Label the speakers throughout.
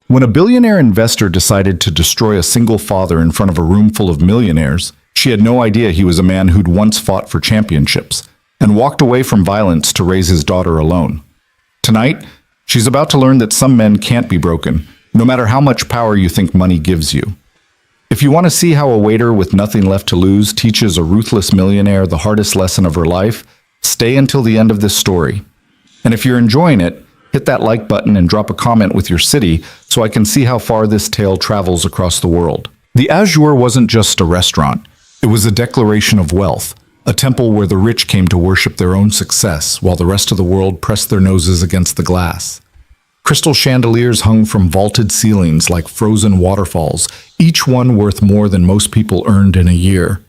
Speaker 1: When a billionaire investor decided to destroy a single father in front of a room full of millionaires, she had no idea he was a man who'd once fought for championships and walked away from violence to raise his daughter alone. Tonight, she's about to learn that some men can't be broken, no matter how much power you think money gives you. If you want to see how a waiter with nothing left to lose teaches a ruthless millionaire the hardest lesson of her life, stay until the end of this story. And if you're enjoying it, hit that like button and drop a comment with your city so I can see how far this tale travels across the world. The Azure wasn't just a restaurant. It was a declaration of wealth, a temple where the rich came to worship their own success while the rest of the world pressed their noses against the glass. Crystal chandeliers hung from vaulted ceilings like frozen waterfalls, each one worth more than most people earned in a year.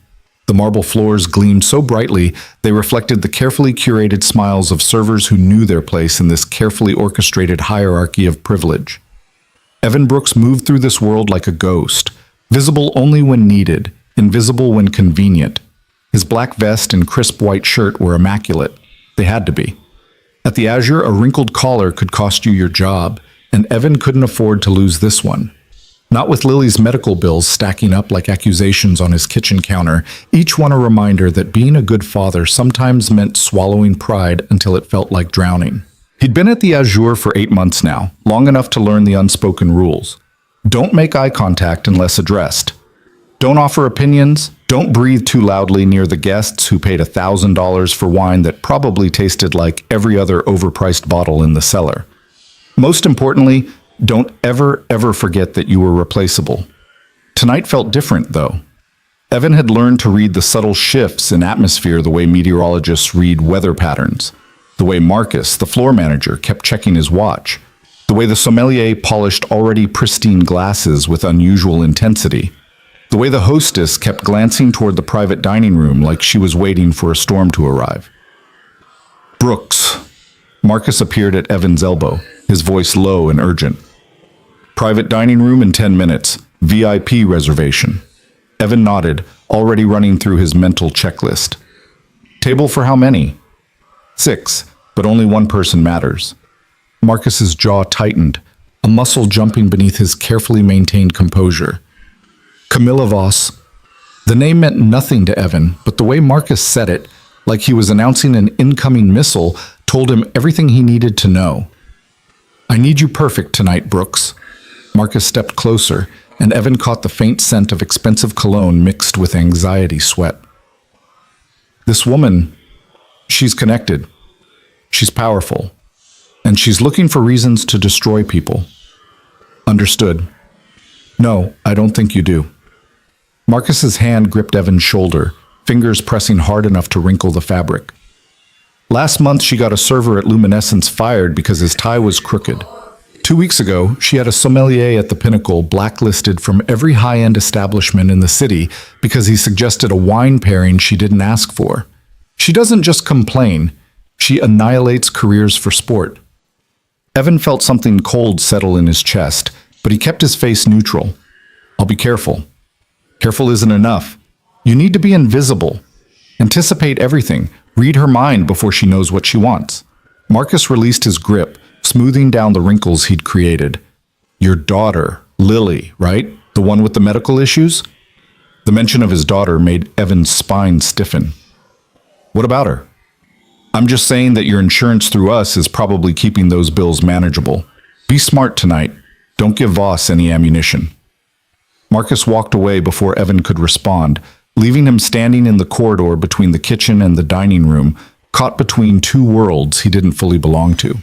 Speaker 1: The marble floors gleamed so brightly they reflected the carefully curated smiles of servers who knew their place in this carefully orchestrated hierarchy of privilege. Evan Brooks moved through this world like a ghost, visible only when needed, invisible when convenient. His black vest and crisp white shirt were immaculate. They had to be. At the Azure, a wrinkled collar could cost you your job, and Evan couldn't afford to lose this one. Not with Lily's medical bills stacking up like accusations on his kitchen counter, each one a reminder that being a good father sometimes meant swallowing pride until it felt like drowning. He'd been at the Azure for 8 months now, long enough to learn the unspoken rules. Don't make eye contact unless addressed. Don't offer opinions. Don't breathe too loudly near the guests who paid $1,000 for wine that probably tasted like every other overpriced bottle in the cellar. Most importantly, don't ever forget that you were replaceable. Tonight felt different, though. Evan had learned to read the subtle shifts in atmosphere the way meteorologists read weather patterns, the way Marcus, the floor manager, kept checking his watch, the way the sommelier polished already pristine glasses with unusual intensity, the way the hostess kept glancing toward the private dining room like she was waiting for a storm to arrive. Brooks. Marcus appeared at Evan's elbow, his voice low and urgent. Private dining room in 10 minutes. VIP reservation. Evan nodded, already running through his mental checklist. Table for how many? 6, but only one person matters. Marcus's jaw tightened, a muscle jumping beneath his carefully maintained composure. Camilla Voss. The name meant nothing to Evan, but the way Marcus said it, like he was announcing an incoming missile, told him everything he needed to know. I need you perfect tonight, Brooks. Marcus stepped closer, and Evan caught the faint scent of expensive cologne mixed with anxiety sweat. This woman, she's connected. She's powerful. And she's looking for reasons to destroy people. Understood. No, I don't think you do. Marcus's hand gripped Evan's shoulder, fingers pressing hard enough to wrinkle the fabric. Last month, she got a server at Luminescence fired because his tie was crooked. 2 weeks ago, she had a sommelier at the Pinnacle blacklisted from every high-end establishment in the city because he suggested a wine pairing she didn't ask for. She doesn't just complain, she annihilates careers for sport. Evan felt something cold settle in his chest, but he kept his face neutral. I'll be careful. Careful isn't enough. You need to be invisible. Anticipate everything. Read her mind before she knows what she wants. Marcus released his grip, smoothing down the wrinkles he'd created. Your daughter, Lily, right? The one with the medical issues? The mention of his daughter made Evan's spine stiffen. What about her? I'm just saying that your insurance through us is probably keeping those bills manageable. Be smart tonight. Don't give Voss any ammunition. Marcus walked away before Evan could respond, leaving him standing in the corridor between the kitchen and the dining room, caught between two worlds he didn't fully belong to.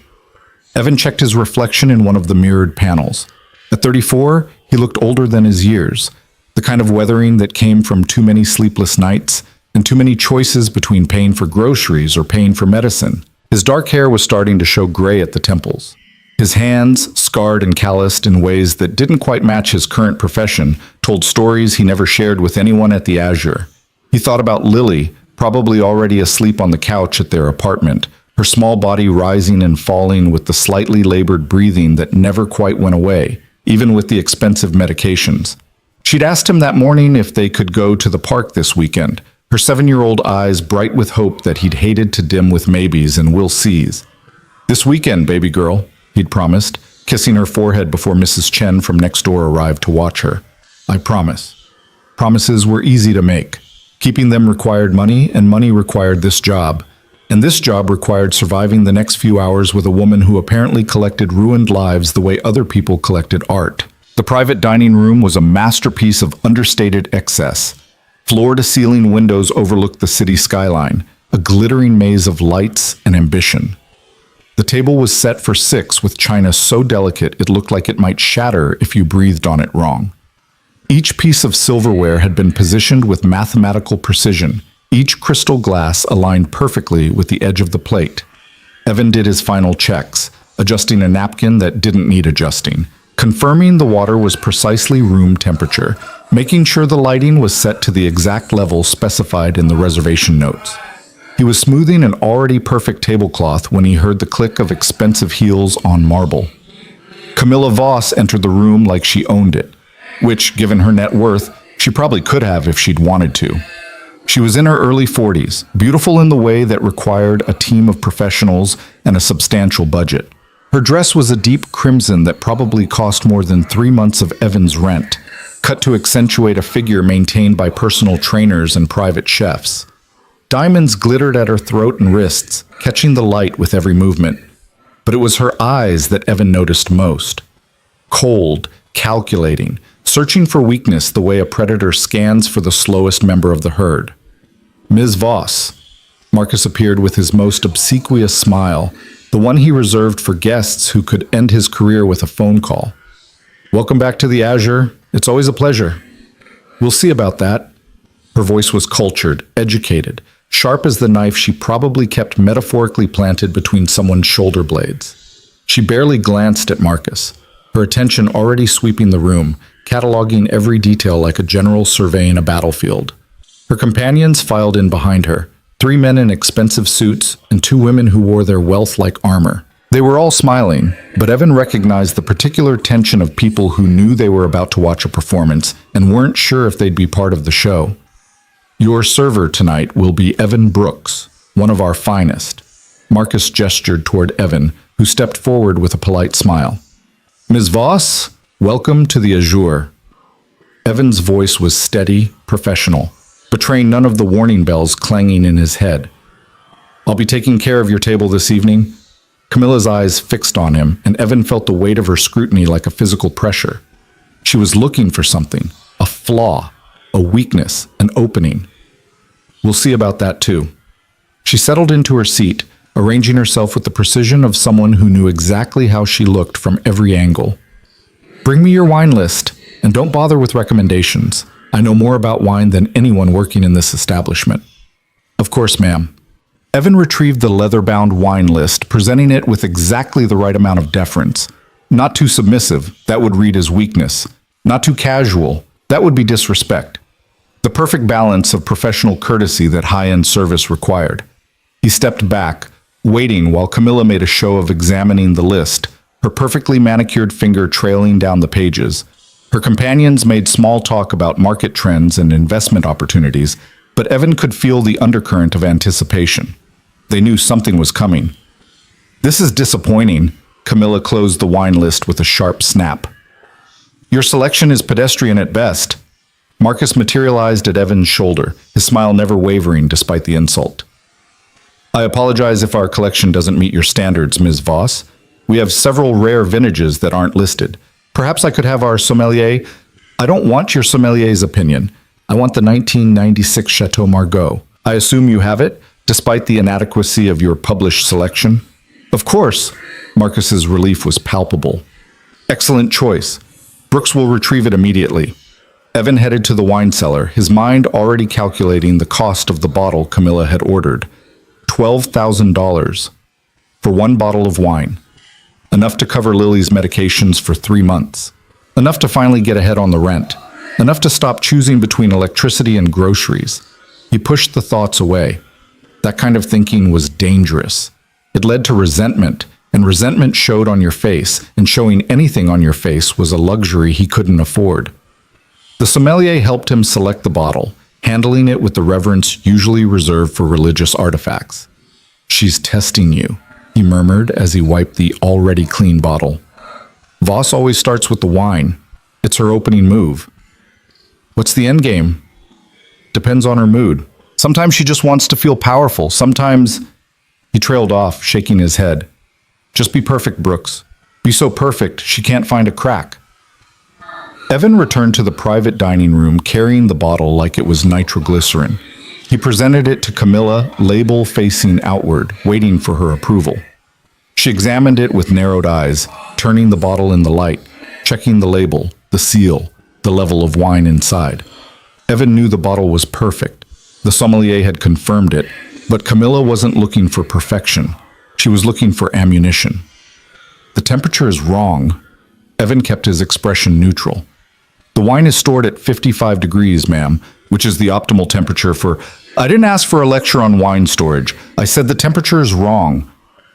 Speaker 1: Evan checked his reflection in one of the mirrored panels. At 34, he looked older than his years, the kind of weathering that came from too many sleepless nights and too many choices between paying for groceries or paying for medicine. His dark hair was starting to show gray at the temples. His hands, scarred and calloused in ways that didn't quite match his current profession, told stories he never shared with anyone at the Azure. He thought about Lily, probably already asleep on the couch at their apartment, her small body rising and falling with the slightly labored breathing that never quite went away, even with the expensive medications. She'd asked him that morning if they could go to the park this weekend, her 7-year-old eyes bright with hope that he'd hated to dim with maybes and will sees. This weekend, baby girl, he'd promised, kissing her forehead before Mrs. Chen from next door arrived to watch her. I promise. Promises were easy to make. Keeping them required money, and money required this job. And this job required surviving the next few hours with a woman who apparently collected ruined lives the way other people collected art. The private dining room was a masterpiece of understated excess. Floor-to-ceiling windows overlooked the city skyline, a glittering maze of lights and ambition. The table was set for 6 with china so delicate it looked like it might shatter if you breathed on it wrong. Each piece of silverware had been positioned with mathematical precision, each crystal glass aligned perfectly with the edge of the plate. Evan did his final checks, adjusting a napkin that didn't need adjusting, confirming the water was precisely room temperature, making sure the lighting was set to the exact level specified in the reservation notes. He was smoothing an already perfect tablecloth when he heard the click of expensive heels on marble. Camilla Voss entered the room like she owned it, which, given her net worth, she probably could have if she'd wanted to. She was in her early 40s, beautiful in the way that required a team of professionals and a substantial budget. Her dress was a deep crimson that probably cost more than 3 months of Evan's rent, cut to accentuate a figure maintained by personal trainers and private chefs. Diamonds glittered at her throat and wrists, catching the light with every movement. But it was her eyes that Evan noticed most. Cold, calculating, searching for weakness the way a predator scans for the slowest member of the herd. Ms. Voss. Marcus appeared with his most obsequious smile, the one he reserved for guests who could end his career with a phone call. Welcome back to the Azure. It's always a pleasure. We'll see about that. Her voice was cultured, educated, sharp as the knife she probably kept metaphorically planted between someone's shoulder blades. She barely glanced at Marcus, her attention already sweeping the room, cataloging every detail like a general surveying a battlefield. Her companions filed in behind her, 3 men in expensive suits and 2 women who wore their wealth like armor. They were all smiling, but Evan recognized the particular tension of people who knew they were about to watch a performance and weren't sure if they'd be part of the show. Your server tonight will be Evan Brooks, one of our finest. Marcus gestured toward Evan, who stepped forward with a polite smile. Ms. Voss, welcome to the Azure. Evan's voice was steady, professional, betraying none of the warning bells clanging in his head. I'll be taking care of your table this evening. Camilla's eyes fixed on him, and Evan felt the weight of her scrutiny like a physical pressure. She was looking for something, a flaw, a weakness, an opening. We'll see about that too. She settled into her seat, arranging herself with the precision of someone who knew exactly how she looked from every angle. Bring me your wine list, and don't bother with recommendations. I know more about wine than anyone working in this establishment. Of course, ma'am. Evan retrieved the leather-bound wine list, presenting it with exactly the right amount of deference. Not too submissive, that would read as weakness. Not too casual, that would be disrespect. The perfect balance of professional courtesy that high-end service required. He stepped back, waiting while Camilla made a show of examining the list, her perfectly manicured finger trailing down the pages. Her companions made small talk about market trends and investment opportunities, but Evan could feel the undercurrent of anticipation. They knew something was coming. This is disappointing. Camilla closed the wine list with a sharp snap. Your selection is pedestrian at best. Marcus materialized at Evan's shoulder, his smile never wavering despite the insult. I apologize if our collection doesn't meet your standards, Ms. Voss. We have several rare vintages that aren't listed. Perhaps I could have our sommelier. I don't want your sommelier's opinion. I want the 1996 Chateau Margaux. I assume you have it, despite the inadequacy of your published selection? Of course. Marcus's relief was palpable. Excellent choice. Brooks will retrieve it immediately. Evan headed to the wine cellar, his mind already calculating the cost of the bottle Camilla had ordered. $12,000 for 1 bottle of wine. Enough to cover Lily's medications for 3 months. Enough to finally get ahead on the rent. Enough to stop choosing between electricity and groceries. He pushed the thoughts away. That kind of thinking was dangerous. It led to resentment, and resentment showed on your face, and showing anything on your face was a luxury he couldn't afford. The sommelier helped him select the bottle, handling it with the reverence usually reserved for religious artifacts. She's testing you, he murmured as he wiped the already clean bottle. Voss always starts with the wine. It's her opening move. What's the end game? Depends on her mood. Sometimes she just wants to feel powerful. Sometimes... He trailed off, shaking his head. Just be perfect, Brooks. Be so perfect she can't find a crack. Evan returned to the private dining room carrying the bottle like it was nitroglycerin. He presented it to Camilla, label facing outward, waiting for her approval. She examined it with narrowed eyes, turning the bottle in the light, checking the label, the seal, the level of wine inside. Evan knew the bottle was perfect. The sommelier had confirmed it, but Camilla wasn't looking for perfection. She was looking for ammunition. The temperature is wrong. Evan kept his expression neutral. The wine is stored at 55 degrees, ma'am, which is the optimal temperature for... I didn't ask for a lecture on wine storage. I said the temperature is wrong.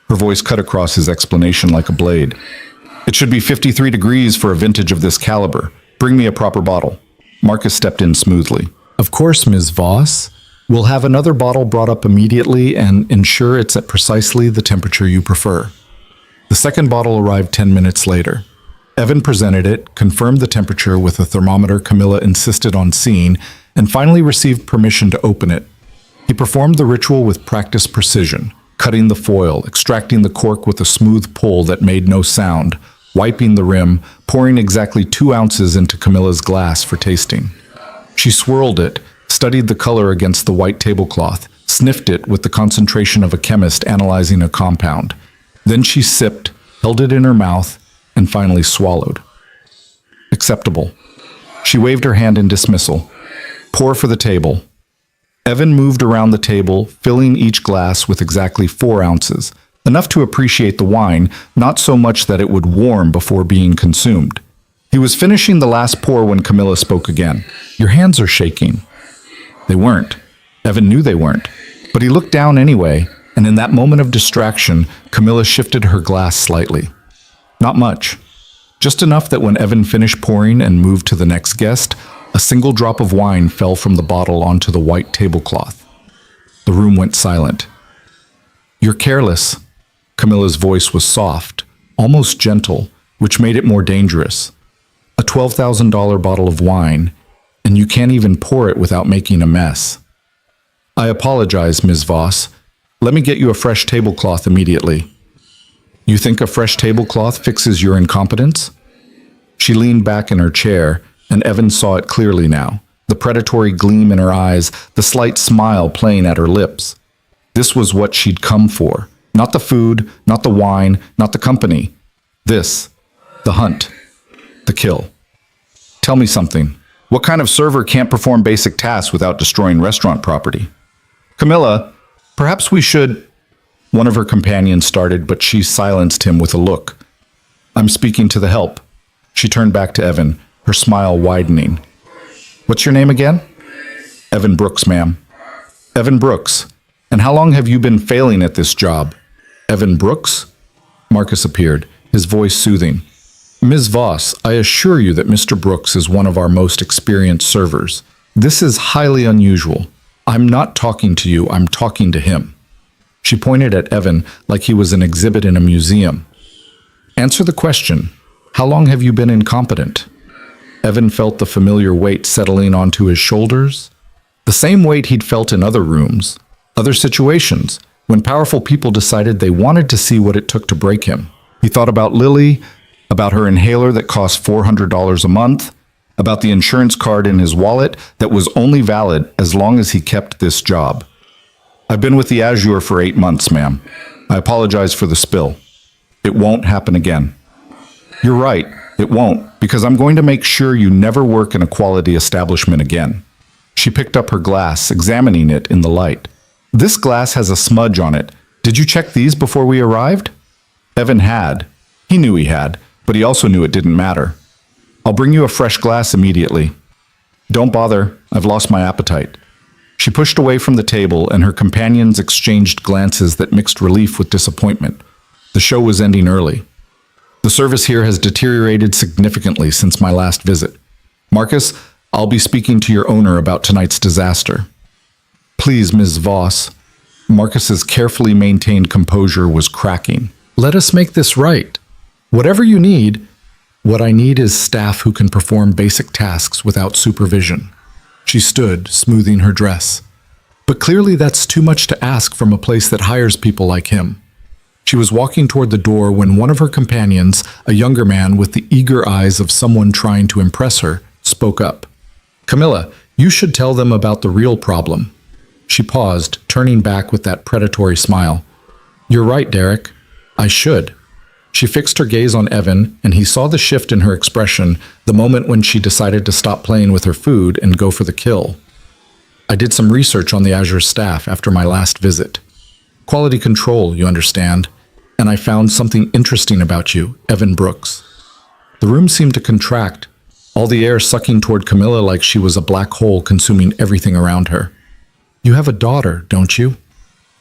Speaker 1: Her voice cut across his explanation like a blade. It should be 53 degrees for a vintage of this caliber. Bring me a proper bottle. Marcus stepped in smoothly. Of course, Ms. Voss. We'll have another bottle brought up immediately and ensure it's at precisely the temperature you prefer. The second bottle arrived 10 minutes later. Evan presented it, confirmed the temperature with a thermometer Camilla insisted on seeing, and finally received permission to open it. He performed the ritual with practiced precision, cutting the foil, extracting the cork with a smooth pull that made no sound, wiping the rim, pouring exactly 2 ounces into Camilla's glass for tasting. She swirled it, studied the color against the white tablecloth, sniffed it with the concentration of a chemist analyzing a compound. Then she sipped, held it in her mouth, and finally swallowed. Acceptable. She waved her hand in dismissal. Pour for the table. Evan moved around the table, filling each glass with exactly 4 ounces, enough to appreciate the wine, not so much that it would warm before being consumed. He was finishing the last pour when Camilla spoke again. Your hands are shaking. They weren't. Evan knew they weren't. But he looked down anyway, and in that moment of distraction, Camilla shifted her glass slightly. Not much. Just enough that when Evan finished pouring and moved to the next guest, a single drop of wine fell from the bottle onto the white tablecloth. The room went silent. You're careless. Camilla's voice was soft, almost gentle, which made it more dangerous. A $12,000 bottle of wine, and you can't even pour it without making a mess. I apologize, Ms. Voss. Let me get you a fresh tablecloth immediately. You think a fresh tablecloth fixes your incompetence? She leaned back in her chair, and Evan saw it clearly now, the predatory gleam in her eyes, the slight smile playing at her lips. This was what she'd come for. Not the food, not the wine, not the company. This, the hunt, the kill. Tell me something. What kind of server can't perform basic tasks without destroying restaurant property? Camilla, perhaps we should... One of her companions started, but she silenced him with a look. I'm speaking to the help. She turned back to Evan, her smile widening. What's your name again? Evan Brooks, ma'am. Evan Brooks. And how long have you been failing at this job? Evan Brooks? Marcus appeared, his voice soothing. Ms. Voss, I assure you that Mr. Brooks is one of our most experienced servers. This is highly unusual. I'm not talking to you, I'm talking to him. She pointed at Evan like he was an exhibit in a museum. Answer the question. How long have you been incompetent? Evan felt the familiar weight settling onto his shoulders. The same weight he'd felt in other rooms, other situations, when powerful people decided they wanted to see what it took to break him. He thought about Lily, about her inhaler that cost $400 a month, about the insurance card in his wallet that was only valid as long as he kept this job. I've been with the Azure for 8 months, ma'am. I apologize for the spill. It won't happen again. You're right, it won't, because I'm going to make sure you never work in a quality establishment again. She picked up her glass, examining it in the light. This glass has a smudge on it. Did you check these before we arrived? Evan had. He knew he had, but he also knew it didn't matter. I'll bring you a fresh glass immediately. Don't bother, I've lost my appetite. She pushed away from the table, and her companions exchanged glances that mixed relief with disappointment. The show was ending early. The service here has deteriorated significantly since my last visit. Marcus, I'll be speaking to your owner about tonight's disaster. Please, Ms. Voss. Marcus's carefully maintained composure was cracking. Let us make this right. Whatever you need, What I need is staff who can perform basic tasks without supervision. She stood, smoothing her dress. But clearly that's too much to ask from a place that hires people like him. She was walking toward the door when one of her companions, a younger man with the eager eyes of someone trying to impress her, spoke up. "Camilla, you should tell them about the real problem." She paused, turning back with that predatory smile. "You're right, Derek. I should." She fixed her gaze on Evan, and he saw the shift in her expression the moment when she decided to stop playing with her food and go for the kill. "I did some research on the Azure staff after my last visit. Quality control, you understand. And I found something interesting about you, Evan Brooks." The room seemed to contract, all the air sucking toward Camilla like she was a black hole consuming everything around her. "You have a daughter, don't you?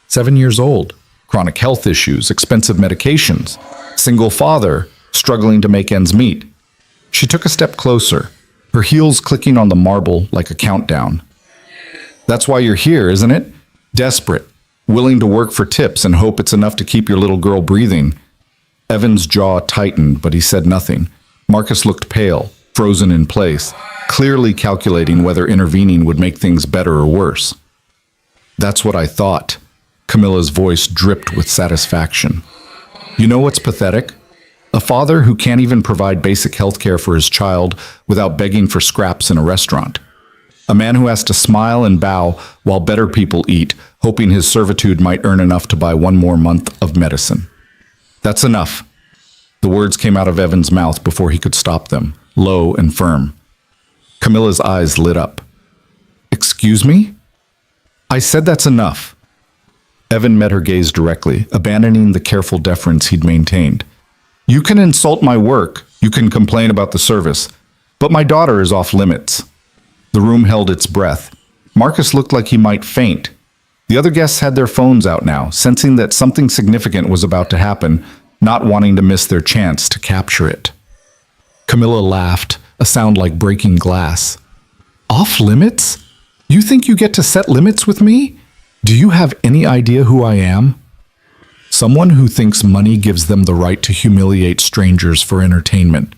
Speaker 1: 7 years old. Chronic health issues, expensive medications. Single father, struggling to make ends meet." She took a step closer, her heels clicking on the marble like a countdown. "That's why you're here, isn't it? Desperate, willing to work for tips and hope it's enough to keep your little girl breathing." Evan's jaw tightened, but he said nothing. Marcus looked pale, frozen in place, clearly calculating whether intervening would make things better or worse. "That's what I thought." Camilla's voice dripped with satisfaction. "You know what's pathetic? A father who can't even provide basic health care for his child without begging for scraps in a restaurant. A man who has to smile and bow while better people eat, hoping his servitude might earn enough to buy one more month of medicine. That's enough." The words came out of Evan's mouth before he could stop them, low and firm. Camilla's eyes lit up. "Excuse me? I said that's enough." Evan met her gaze directly, abandoning the careful deference he'd maintained. "You can insult my work, you can complain about the service, but my daughter is off limits." The room held its breath. Marcus looked like he might faint. The other guests had their phones out now, sensing that something significant was about to happen, not wanting to miss their chance to capture it. Camilla laughed, a sound like breaking glass. "Off limits? You think you get to set limits with me? Do you have any idea who I am?" "Someone who thinks money gives them the right to humiliate strangers for entertainment."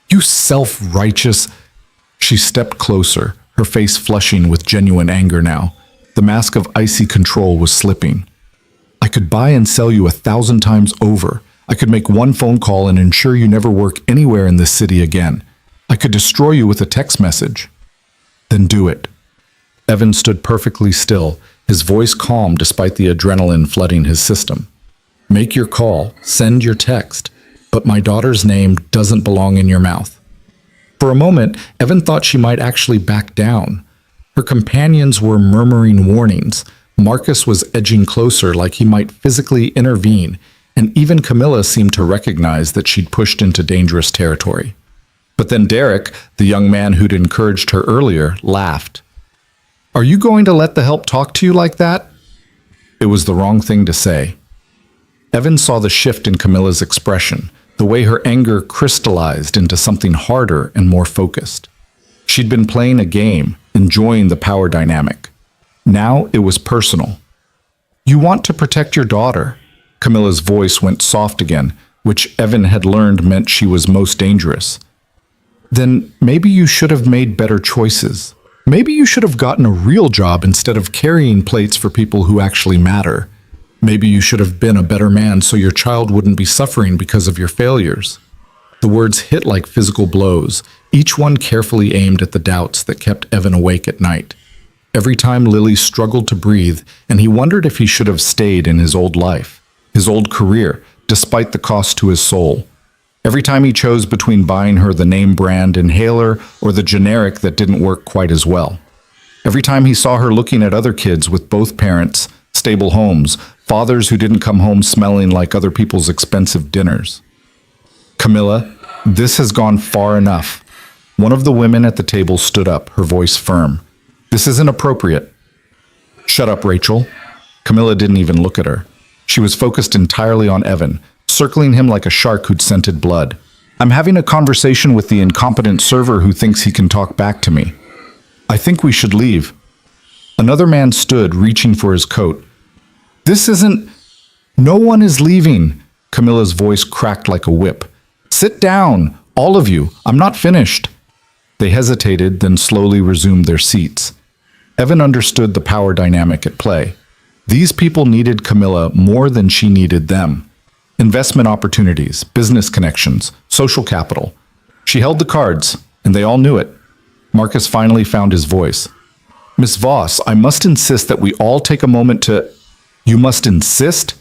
Speaker 1: "You self-righteous—" She stepped closer, her face flushing with genuine anger now. The mask of icy control was slipping. "I could buy and sell you 1,000 times over. I could make one phone call and ensure you never work anywhere in this city again. I could destroy you with a text message." "Then do it." Evan stood perfectly still, his voice calm despite the adrenaline flooding his system. "Make your call, send your text, but my daughter's name doesn't belong in your mouth." For a moment, Evan thought she might actually back down. Her companions were murmuring warnings. Marcus was edging closer like he might physically intervene, and even Camilla seemed to recognize that she'd pushed into dangerous territory. But then Derek, the young man who'd encouraged her earlier, laughed. "Are you going to let the help talk to you like that?" It was the wrong thing to say. Evan saw the shift in Camilla's expression, the way her anger crystallized into something harder and more focused. She'd been playing a game, enjoying the power dynamic. Now it was personal. "You want to protect your daughter." Camilla's voice went soft again, which Evan had learned meant she was most dangerous. "Then maybe you should have made better choices. Maybe you should have gotten a real job instead of carrying plates for people who actually matter. Maybe you should have been a better man so your child wouldn't be suffering because of your failures." The words hit like physical blows, each one carefully aimed at the doubts that kept Evan awake at night. Every time Lily struggled to breathe, and he wondered if he should have stayed in his old life, his old career, despite the cost to his soul. Every time he chose between buying her the name brand inhaler or the generic that didn't work quite as well. Every time he saw her looking at other kids with both parents, stable homes, fathers who didn't come home smelling like other people's expensive dinners. "Camilla, this has gone far enough." One of the women at the table stood up, her voice firm. "This isn't appropriate." "Shut up, Rachel." Camilla didn't even look at her. She was focused entirely on Evan, circling him like a shark who'd scented blood. "I'm having a conversation with the incompetent server who thinks he can talk back to me. I think we should leave." Another man stood, reaching for his coat. "This isn't—" "No one is leaving." Camilla's voice cracked like a whip. "Sit down, All of you, I'm not finished." They hesitated, then slowly resumed their seats. Evan understood the power dynamic at play. These people needed Camilla more than she needed them. Investment opportunities, business connections, social capital. She held the cards, and they all knew it. Marcus finally found his voice. "Miss Voss, I must insist that we all take a moment to—" "You must insist?"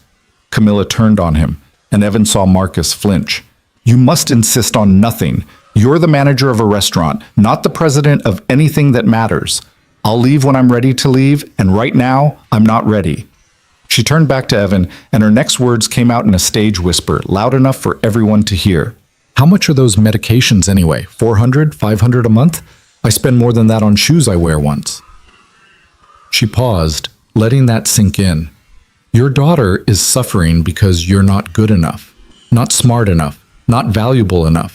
Speaker 1: Camilla turned on him, and Evan saw Marcus flinch. "You must insist on nothing. You're the manager of a restaurant, not the president of anything that matters. I'll leave when I'm ready to leave, and right now, I'm not ready." She turned back to Evan, and her next words came out in a stage whisper, loud enough for everyone to hear. "How much are those medications anyway? 400, 500 a month? I spend more than that on shoes I wear once." She paused, letting that sink in. Your daughter is suffering because you're not good enough, not smart enough, not valuable enough.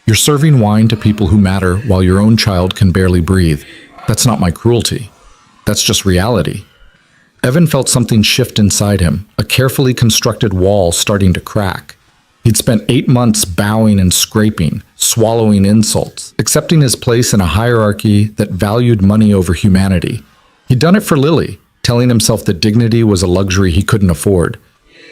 Speaker 1: You're serving wine to people who matter while your own child can barely breathe. That's not my cruelty. That's just reality. Evan felt something shift inside him, a carefully constructed wall starting to crack. He'd spent 8 months bowing and scraping, swallowing insults, accepting his place in a hierarchy that valued money over humanity. He'd done it for Lily, telling himself that dignity was a luxury he couldn't afford.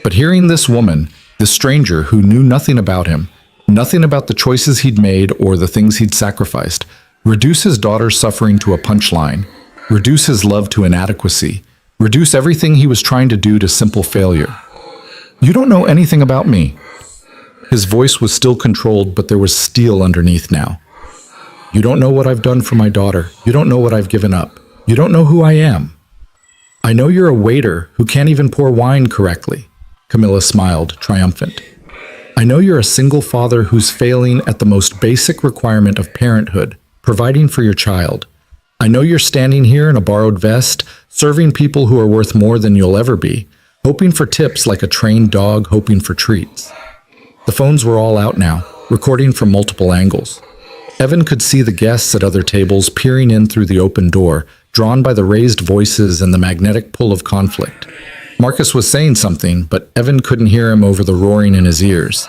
Speaker 1: But hearing this woman, this stranger who knew nothing about him, nothing about the choices he'd made or the things he'd sacrificed, reduce his daughter's suffering to a punchline, reduce his love to inadequacy, reduce everything he was trying to do to simple failure. "You don't know anything about me." His voice was still controlled, but there was steel underneath now. "You don't know what I've done for my daughter. You don't know what I've given up. You don't know who I am. I know you're a waiter who can't even pour wine correctly." Camilla smiled, triumphant. "I know you're a single father who's failing at the most basic requirement of parenthood, providing for your child. I know you're standing here in a borrowed vest, serving people who are worth more than you'll ever be, hoping for tips like a trained dog hoping for treats." The phones were all out now, recording from multiple angles. Evan could see the guests at other tables peering in through the open door, drawn by the raised voices and the magnetic pull of conflict. Marcus was saying something, but Evan couldn't hear him over the roaring in his ears.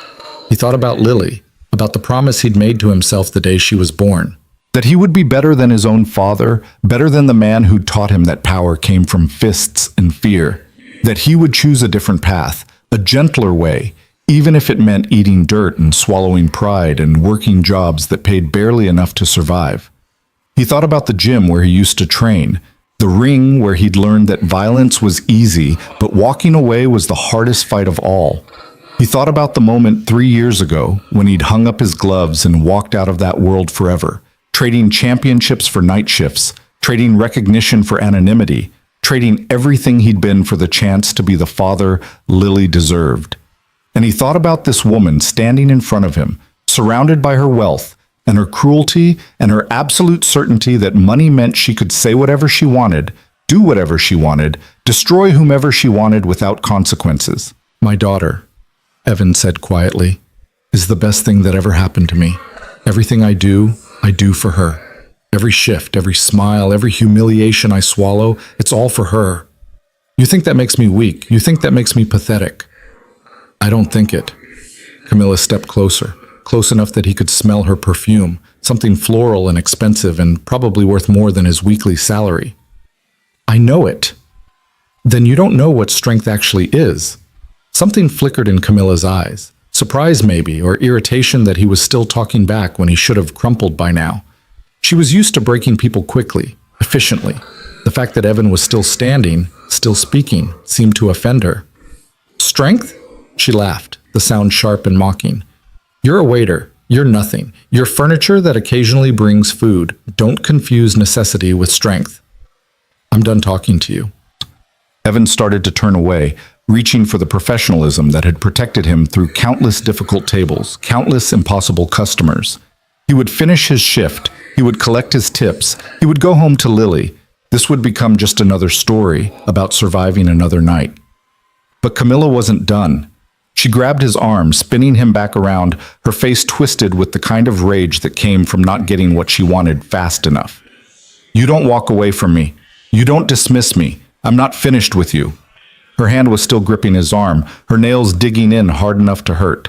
Speaker 1: He thought about Lily, about the promise he'd made to himself the day she was born. That he would be better than his own father, better than the man who'd taught him that power came from fists and fear. That he would choose a different path, a gentler way, even if it meant eating dirt and swallowing pride and working jobs that paid barely enough to survive. He thought about the gym where he used to train, the ring where he'd learned that violence was easy, but walking away was the hardest fight of all. He thought about the moment 3 years ago when he'd hung up his gloves and walked out of that world forever, trading championships for night shifts, trading recognition for anonymity, trading everything he'd been for the chance to be the father Lily deserved. And he thought about this woman standing in front of him, surrounded by her wealth and her cruelty and her absolute certainty that money meant she could say whatever she wanted, do whatever she wanted, destroy whomever she wanted without consequences. "My daughter," Evan said quietly, "is the best thing that ever happened to me. Everything I do for her. Every shift, every smile, every humiliation I swallow, it's all for her. You think that makes me weak. You think that makes me pathetic. I don't think it." Camilla stepped closer, close enough that he could smell her perfume, something floral and expensive and probably worth more than his weekly salary. "I know it." "Then you don't know what strength actually is." Something flickered in Camilla's eyes. Surprise maybe, or irritation that he was still talking back when he should have crumpled by now. She was used to breaking people quickly, efficiently. The fact that Evan was still standing, still speaking, seemed to offend her. "Strength?" She laughed, the sound sharp and mocking. "You're a waiter. You're nothing. You're furniture that occasionally brings food. Don't confuse necessity with strength. I'm done talking to you." Evan started to turn away, reaching for the professionalism that had protected him through countless difficult tables, countless impossible customers. He would finish his shift, he would collect his tips, he would go home to Lily. This would become just another story about surviving another night. But Camilla wasn't done. She grabbed his arm, spinning him back around, her face twisted with the kind of rage that came from not getting what she wanted fast enough. "You don't walk away from me. You don't dismiss me. I'm not finished with you." Her hand was still gripping his arm, her nails digging in hard enough to hurt.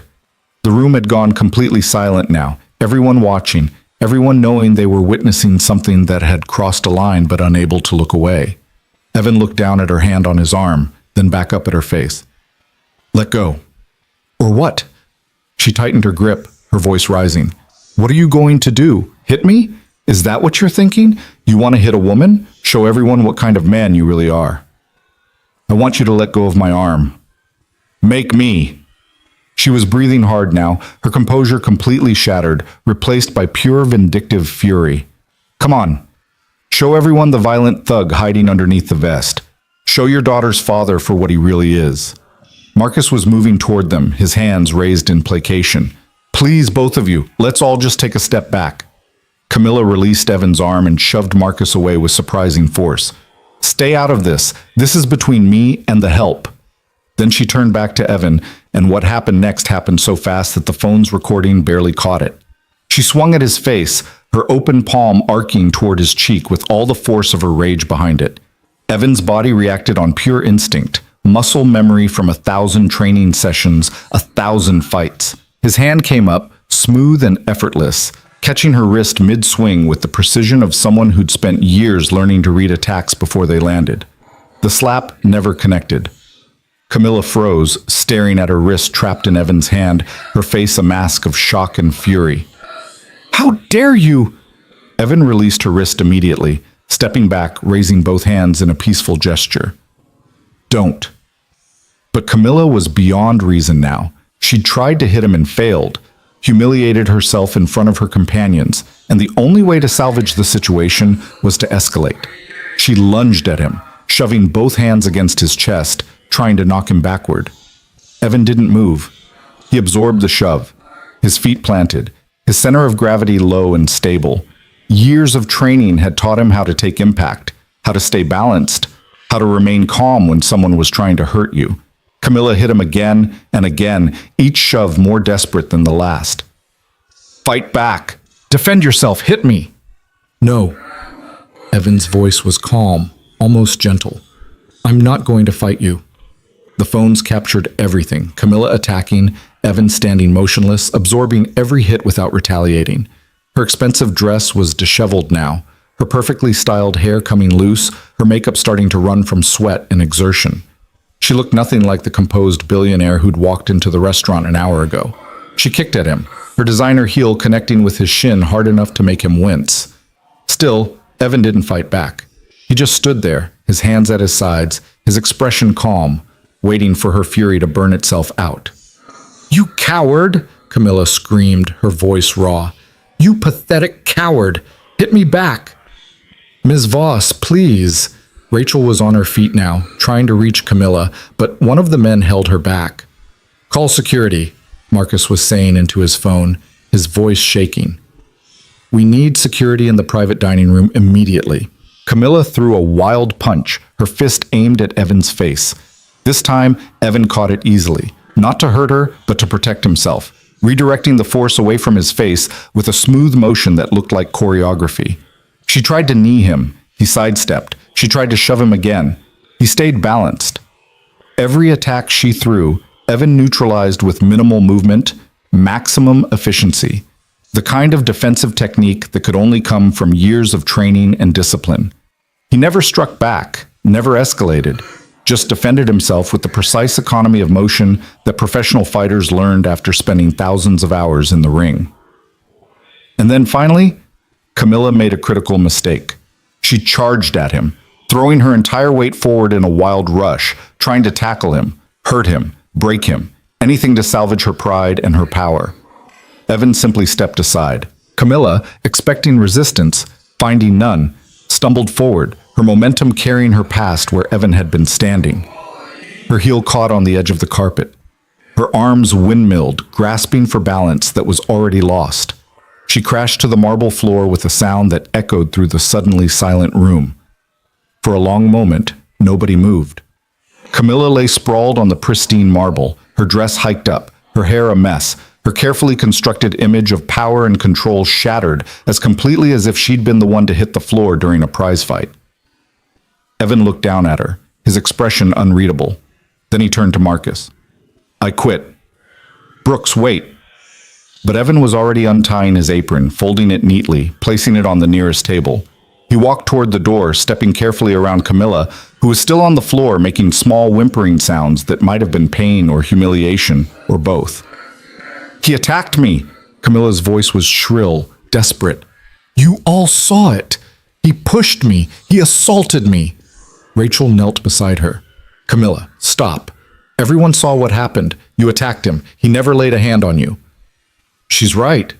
Speaker 1: The room had gone completely silent now, everyone watching, everyone knowing they were witnessing something that had crossed a line but unable to look away. Evan looked down at her hand on his arm, then back up at her face. Let go. Or what? She tightened her grip, her voice rising. What are you going to do? Hit me? Is that what you're thinking? You want to hit a woman? Show everyone what kind of man you really are. I want you to let go of my arm. Make me. She was breathing hard now, her composure completely shattered, replaced by pure vindictive fury. Come on. Show everyone the violent thug hiding underneath the vest. Show your daughter's father for what he really is. Marcus was moving toward them, his hands raised in placation. Please, both of you, let's all just take a step back. Camilla released Evan's arm and shoved Marcus away with surprising force. Stay out of this. This is between me and the help. Then she turned back to Evan, and what happened next happened so fast that the phone's recording barely caught it. She swung at his face, her open palm arcing toward his cheek with all the force of her rage behind it. Evan's body reacted on pure instinct, muscle memory from 1,000 training sessions, 1,000 fights. His hand came up, smooth and effortless, catching her wrist mid-swing with the precision of someone who'd spent years learning to read attacks before they landed. The slap never connected. Camilla froze, staring at her wrist trapped in Evan's hand, her face a mask of shock and fury. How dare you! Evan released her wrist immediately, stepping back, raising both hands in a peaceful gesture. Don't. But Camilla was beyond reason now. She'd tried to hit him and failed, humiliated herself in front of her companions, and the only way to salvage the situation was to escalate. She lunged at him, shoving both hands against his chest, trying to knock him backward. Evan didn't move. He absorbed the shove, his feet planted, his center of gravity low and stable. Years of training had taught him how to take impact, how to stay balanced, how to remain calm when someone was trying to hurt you. Camilla hit him again and again, each shove more desperate than the last. Fight back! Defend yourself! Hit me! No. Evan's voice was calm, almost gentle. I'm not going to fight you. The phones captured everything, Camilla attacking, Evan standing motionless, absorbing every hit without retaliating. Her expensive dress was disheveled now, her perfectly styled hair coming loose, her makeup starting to run from sweat and exertion. She looked nothing like the composed billionaire who'd walked into the restaurant an hour ago. She kicked at him, her designer heel connecting with his shin hard enough to make him wince. Still, Evan didn't fight back. He just stood there, his hands at his sides, his expression calm, waiting for her fury to burn itself out. You coward! Camilla screamed, her voice raw. You pathetic coward! Hit me back! Ms. Voss, please! Rachel was on her feet now, trying to reach Camilla, but one of the men held her back. Call security, Marcus was saying into his phone, his voice shaking. We need security in the private dining room immediately. Camilla threw a wild punch, her fist aimed at Evan's face. This time, Evan caught it easily, not to hurt her, but to protect himself, redirecting the force away from his face with a smooth motion that looked like choreography. She tried to knee him. He sidestepped. She tried to shove him again. He stayed balanced. Every attack she threw, Evan neutralized with minimal movement, maximum efficiency. The kind of defensive technique that could only come from years of training and discipline. He never struck back, never escalated, just defended himself with the precise economy of motion that professional fighters learned after spending thousands of hours in the ring. And then finally, Camilla made a critical mistake. She charged at him, throwing her entire weight forward in a wild rush, trying to tackle him, hurt him, break him, anything to salvage her pride and her power. Evan simply stepped aside. Camilla, expecting resistance, finding none, stumbled forward, her momentum carrying her past where Evan had been standing. Her heel caught on the edge of the carpet. Her arms windmilled, grasping for balance that was already lost. She crashed to the marble floor with a sound that echoed through the suddenly silent room. For a long moment, nobody moved. Camilla lay sprawled on the pristine marble, her dress hiked up, her hair a mess, her carefully constructed image of power and control shattered as completely as if she'd been the one to hit the floor during a prize fight. Evan looked down at her, his expression unreadable. Then he turned to Marcus. I quit. Brooks, wait. But Evan was already untying his apron, folding it neatly, placing it on the nearest table. He walked toward the door, stepping carefully around Camilla, who was still on the floor making small whimpering sounds that might have been pain or humiliation, or both. "He attacked me!" Camilla's voice was shrill, desperate. "You all saw it! He pushed me! He assaulted me!" Rachel knelt beside her. "Camilla, stop. Everyone saw what happened. You attacked him. He never laid a hand on you." "She's right."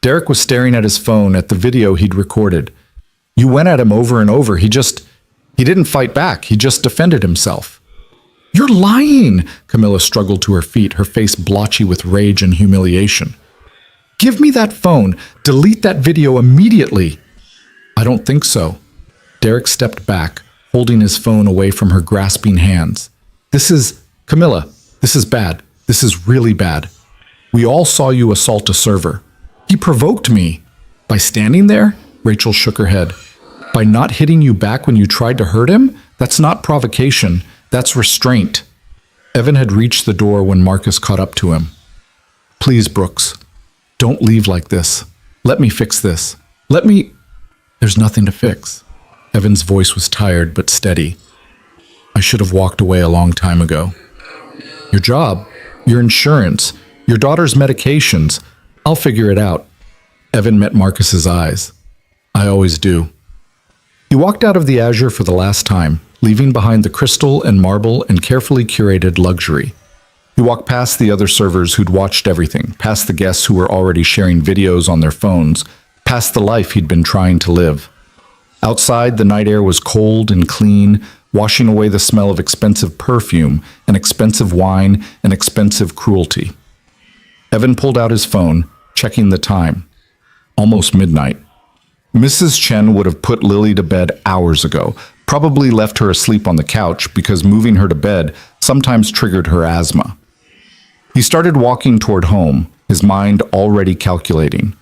Speaker 1: Derek was staring at his phone at the video he'd recorded. "You went at him over and over. He didn't fight back. He just defended himself." "You're lying!" Camilla struggled to her feet, her face blotchy with rage and humiliation. "Give me that phone. Delete that video immediately." "I don't think so." Derek stepped back, holding his phone away from her grasping hands. Camilla, this is bad. This is really bad. We all saw you assault a server. He provoked me." "By standing there?" Rachel shook her head. "By not hitting you back when you tried to hurt him? That's not provocation. That's restraint." Evan had reached the door when Marcus caught up to him. "Please, Brooks, don't leave like this. Let me fix this. There's nothing to fix." Evan's voice was tired but steady. "I should have walked away a long time ago. Your job, your insurance, your daughter's medications. I'll figure it out." Evan met Marcus's eyes. "I always do." He walked out of the Azure for the last time, leaving behind the crystal and marble and carefully curated luxury. He walked past the other servers who'd watched everything, past the guests who were already sharing videos on their phones, past the life he'd been trying to live. Outside, the night air was cold and clean, washing away the smell of expensive perfume and expensive wine and expensive cruelty. Evan pulled out his phone, checking the time. Almost midnight. Mrs. Chen would have put Lily to bed hours ago, probably left her asleep on the couch because moving her to bed sometimes triggered her asthma. He started walking toward home, his mind already calculating.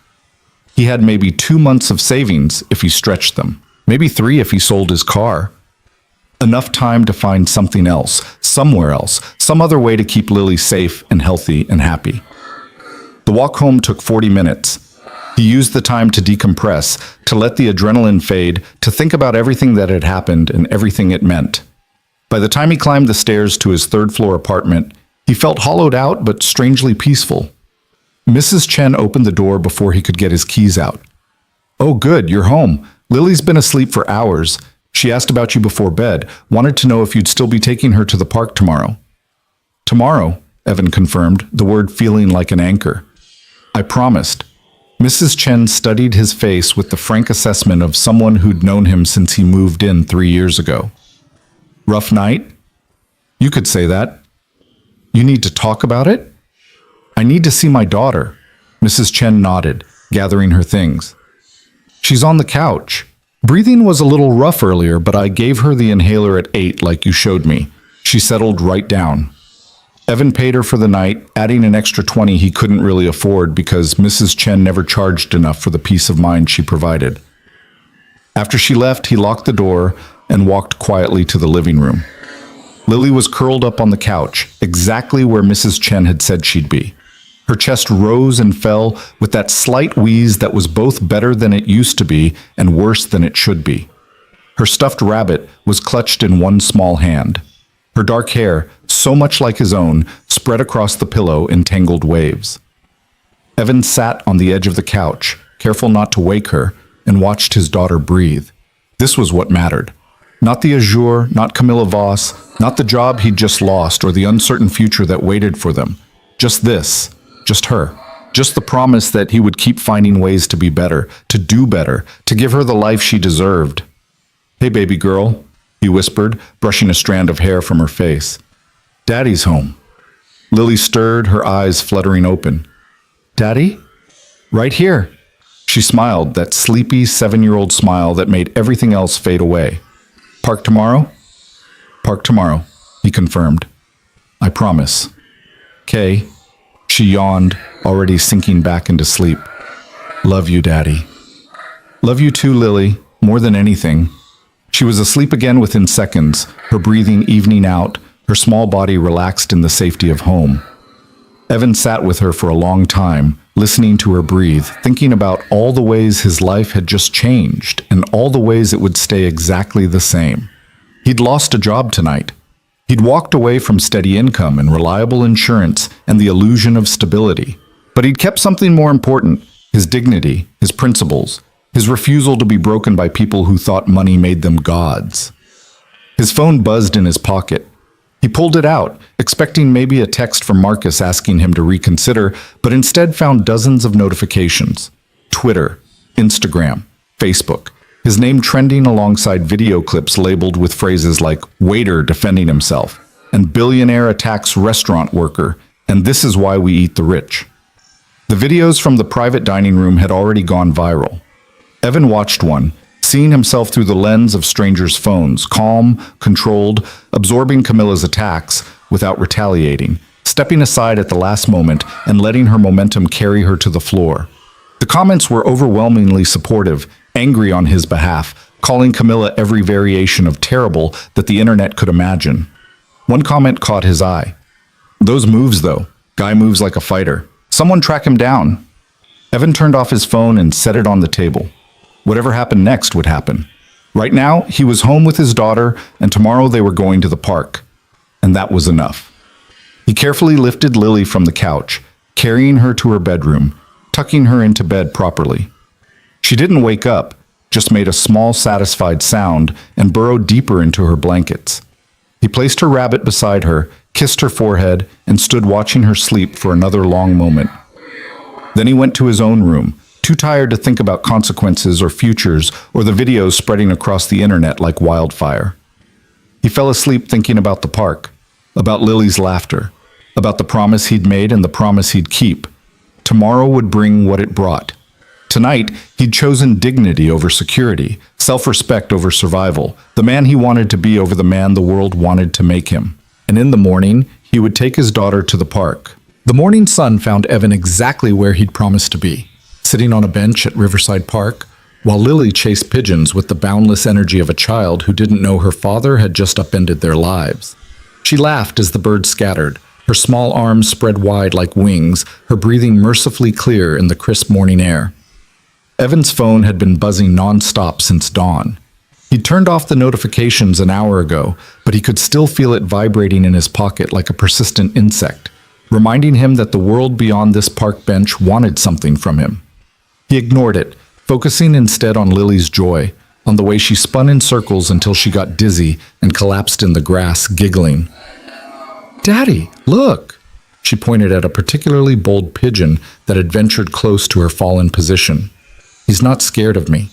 Speaker 1: He had maybe 2 months of savings if he stretched them, maybe 3 if he sold his car. Enough time to find something else, somewhere else, some other way to keep Lily safe and healthy and happy. The walk home took 40 minutes. He used the time to decompress, to let the adrenaline fade, to think about everything that had happened and everything it meant. By the time he climbed the stairs to his third-floor apartment, he felt hollowed out but strangely peaceful. Mrs. Chen opened the door before he could get his keys out. "Oh, good, you're home. Lily's been asleep for hours. She asked about you before bed, wanted to know if you'd still be taking her to the park tomorrow." "Tomorrow," Evan confirmed, the word feeling like an anchor. "I promised." Mrs. Chen studied his face with the frank assessment of someone who'd known him since he moved in 3 years ago. "Rough night?" "You could say that." "You need to talk about it?" "I need to see my daughter." Mrs. Chen nodded, gathering her things. "She's on the couch. Breathing was a little rough earlier, but I gave her the inhaler at 8 like you showed me. She settled right down." Evan paid her for the night, adding an extra 20 he couldn't really afford because Mrs. Chen never charged enough for the peace of mind she provided. After she left, he locked the door and walked quietly to the living room. Lily was curled up on the couch, exactly where Mrs. Chen had said she'd be. Her chest rose and fell with that slight wheeze that was both better than it used to be and worse than it should be. Her stuffed rabbit was clutched in one small hand. Her dark hair, so much like his own, spread across the pillow in tangled waves. Evan sat on the edge of the couch, careful not to wake her, and watched his daughter breathe. This was what mattered. Not the Azure, not Camilla Voss, not the job he'd just lost or the uncertain future that waited for them. Just this. Just her. Just the promise that he would keep finding ways to be better, to do better, to give her the life she deserved. "Hey, baby girl," he whispered, brushing a strand of hair from her face. "Daddy's home." Lily stirred, her eyes fluttering open. "Daddy?" "Right here." She smiled, that sleepy 7-year-old smile that made everything else fade away. "Park tomorrow?" "Park tomorrow," he confirmed. "I promise." "'Kay." She yawned, already sinking back into sleep. "Love you, Daddy." "Love you too, Lily, more than anything." She was asleep again within seconds, her breathing evening out, her small body relaxed in the safety of home. Evan sat with her for a long time, listening to her breathe, thinking about all the ways his life had just changed and all the ways it would stay exactly the same. He'd lost a job tonight. He'd walked away from steady income and reliable insurance and the illusion of stability. But he'd kept something more important: his dignity, his principles, his refusal to be broken by people who thought money made them gods. His phone buzzed in his pocket. He pulled it out, expecting maybe a text from Marcus asking him to reconsider, but instead found dozens of notifications. Twitter, Instagram, Facebook. His name trending alongside video clips labeled with phrases like "waiter defending himself" and "billionaire attacks restaurant worker," and "this is why we eat the rich." The videos from the private dining room had already gone viral. Evan watched one, seeing himself through the lens of strangers' phones, calm, controlled, absorbing Camilla's attacks without retaliating, stepping aside at the last moment and letting her momentum carry her to the floor. The comments were overwhelmingly supportive, angry on his behalf, calling Camilla every variation of terrible that the internet could imagine. One comment caught his eye. "Those moves, though. Guy moves like a fighter. Someone track him down." Evan turned off his phone and set it on the table. Whatever happened next would happen. Right now, he was home with his daughter, and tomorrow they were going to the park. And that was enough. He carefully lifted Lily from the couch, carrying her to her bedroom, tucking her into bed properly. She didn't wake up, just made a small, satisfied sound and burrowed deeper into her blankets. He placed her rabbit beside her, kissed her forehead, and stood watching her sleep for another long moment. Then he went to his own room, too tired to think about consequences or futures or the videos spreading across the internet like wildfire. He fell asleep thinking about the park, about Lily's laughter, about the promise he'd made and the promise he'd keep. Tomorrow would bring what it brought. Tonight, he'd chosen dignity over security, self-respect over survival, the man he wanted to be over the man the world wanted to make him. And in the morning, he would take his daughter to the park. The morning sun found Evan exactly where he'd promised to be, sitting on a bench at Riverside Park, while Lily chased pigeons with the boundless energy of a child who didn't know her father had just upended their lives. She laughed as the birds scattered, her small arms spread wide like wings, her breathing mercifully clear in the crisp morning air. Evan's phone had been buzzing non-stop since dawn. He'd turned off the notifications an hour ago, but he could still feel it vibrating in his pocket like a persistent insect, reminding him that the world beyond this park bench wanted something from him. He ignored it, focusing instead on Lily's joy, on the way she spun in circles until she got dizzy and collapsed in the grass, giggling. "Daddy, look!" She pointed at a particularly bold pigeon that had ventured close to her fallen position. "He's not scared of me."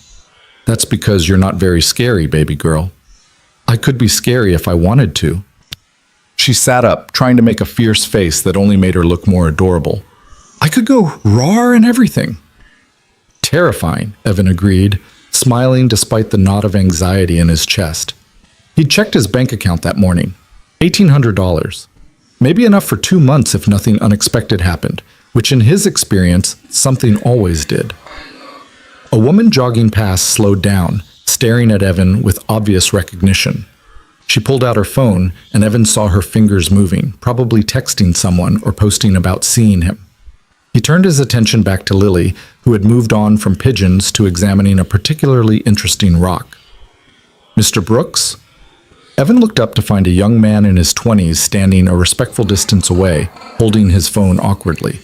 Speaker 1: "That's because you're not very scary, baby girl." "I could be scary if I wanted to." She sat up, trying to make a fierce face that only made her look more adorable. "I could go roar and everything." "Terrifying," Evan agreed, smiling despite the knot of anxiety in his chest. He'd checked his bank account that morning. $1,800. Maybe enough for 2 months if nothing unexpected happened, which in his experience, something always did. A woman jogging past slowed down, staring at Evan with obvious recognition. She pulled out her phone, and Evan saw her fingers moving, probably texting someone or posting about seeing him. He turned his attention back to Lily, who had moved on from pigeons to examining a particularly interesting rock. "Mr. Brooks?" Evan looked up to find a young man in his 20s standing a respectful distance away, holding his phone awkwardly.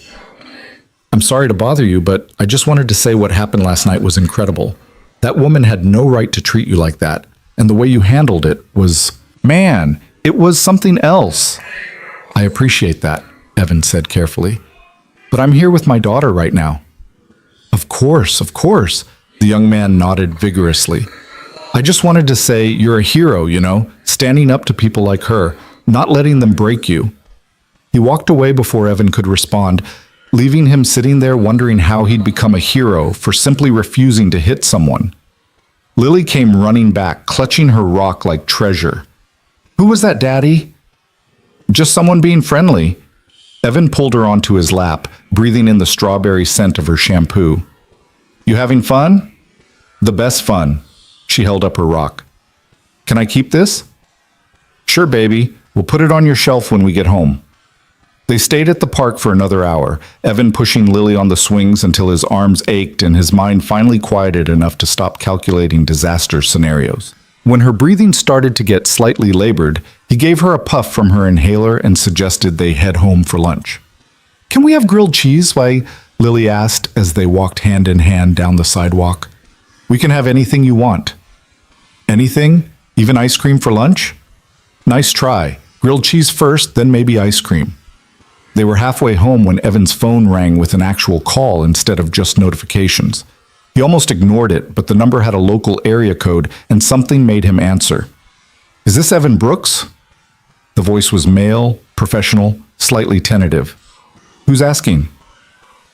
Speaker 1: "I'm sorry to bother you, but I just wanted to say what happened last night was incredible. That woman had no right to treat you like that, and the way you handled it was... Man, it was something else." "I appreciate that," Evan said carefully. "But I'm here with my daughter right now." Of course," the young man nodded vigorously. "I just wanted to say you're a hero, standing up to people like her, not letting them break you." He walked away before Evan could respond, leaving him sitting there wondering how he'd become a hero for simply refusing to hit someone. Lily came running back, clutching her rock like treasure. "Who was that, Daddy?" "Just someone being friendly." Evan pulled her onto his lap, breathing in the strawberry scent of her shampoo. "You having fun?" "The best fun." She held up her rock. "Can I keep this?" "Sure, baby. We'll put it on your shelf when we get home." They stayed at the park for another hour, Evan pushing Lily on the swings until his arms ached and his mind finally quieted enough to stop calculating disaster scenarios. When her breathing started to get slightly labored, he gave her a puff from her inhaler and suggested they head home for lunch. "Can we have grilled cheese?" Lily asked as they walked hand in hand down the sidewalk. "We can have anything you want." "Anything? Even ice cream for lunch?" "Nice try. Grilled cheese first, then maybe ice cream." They were halfway home when Evan's phone rang with an actual call instead of just notifications. He almost ignored it, but the number had a local area code and something made him answer. "Is this Evan Brooks?" The voice was male, professional, slightly tentative. "Who's asking?"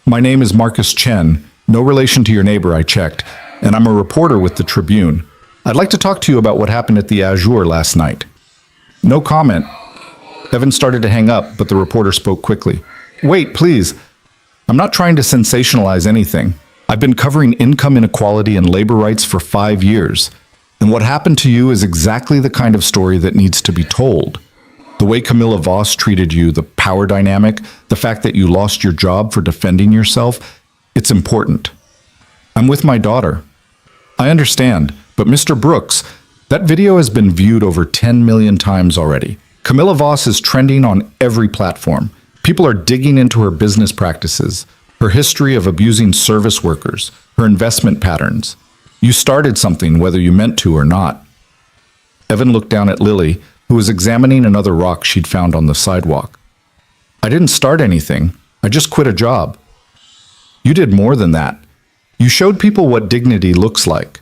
Speaker 1: "My name is Marcus Chen, no relation to your neighbor, I checked, and I'm a reporter with the Tribune. I'd like to talk to you about what happened at the Azure last night." "No comment." Evan started to hang up, but the reporter spoke quickly. "Wait, please. I'm not trying to sensationalize anything. I've been covering income inequality and labor rights for 5 years, and what happened to you is exactly the kind of story that needs to be told. The way Camilla Voss treated you, the power dynamic, the fact that you lost your job for defending yourself, it's important. I'm with my daughter. I understand, but Mr. Brooks, that video has been viewed over 10 million times already. Camilla Voss is trending on every platform. People are digging into her business practices, her history of abusing service workers, her investment patterns. You started something whether you meant to or not." Evan looked down at Lily, who was examining another rock she'd found on the sidewalk. "I didn't start anything. I just quit a job." "You did more than that. You showed people what dignity looks like.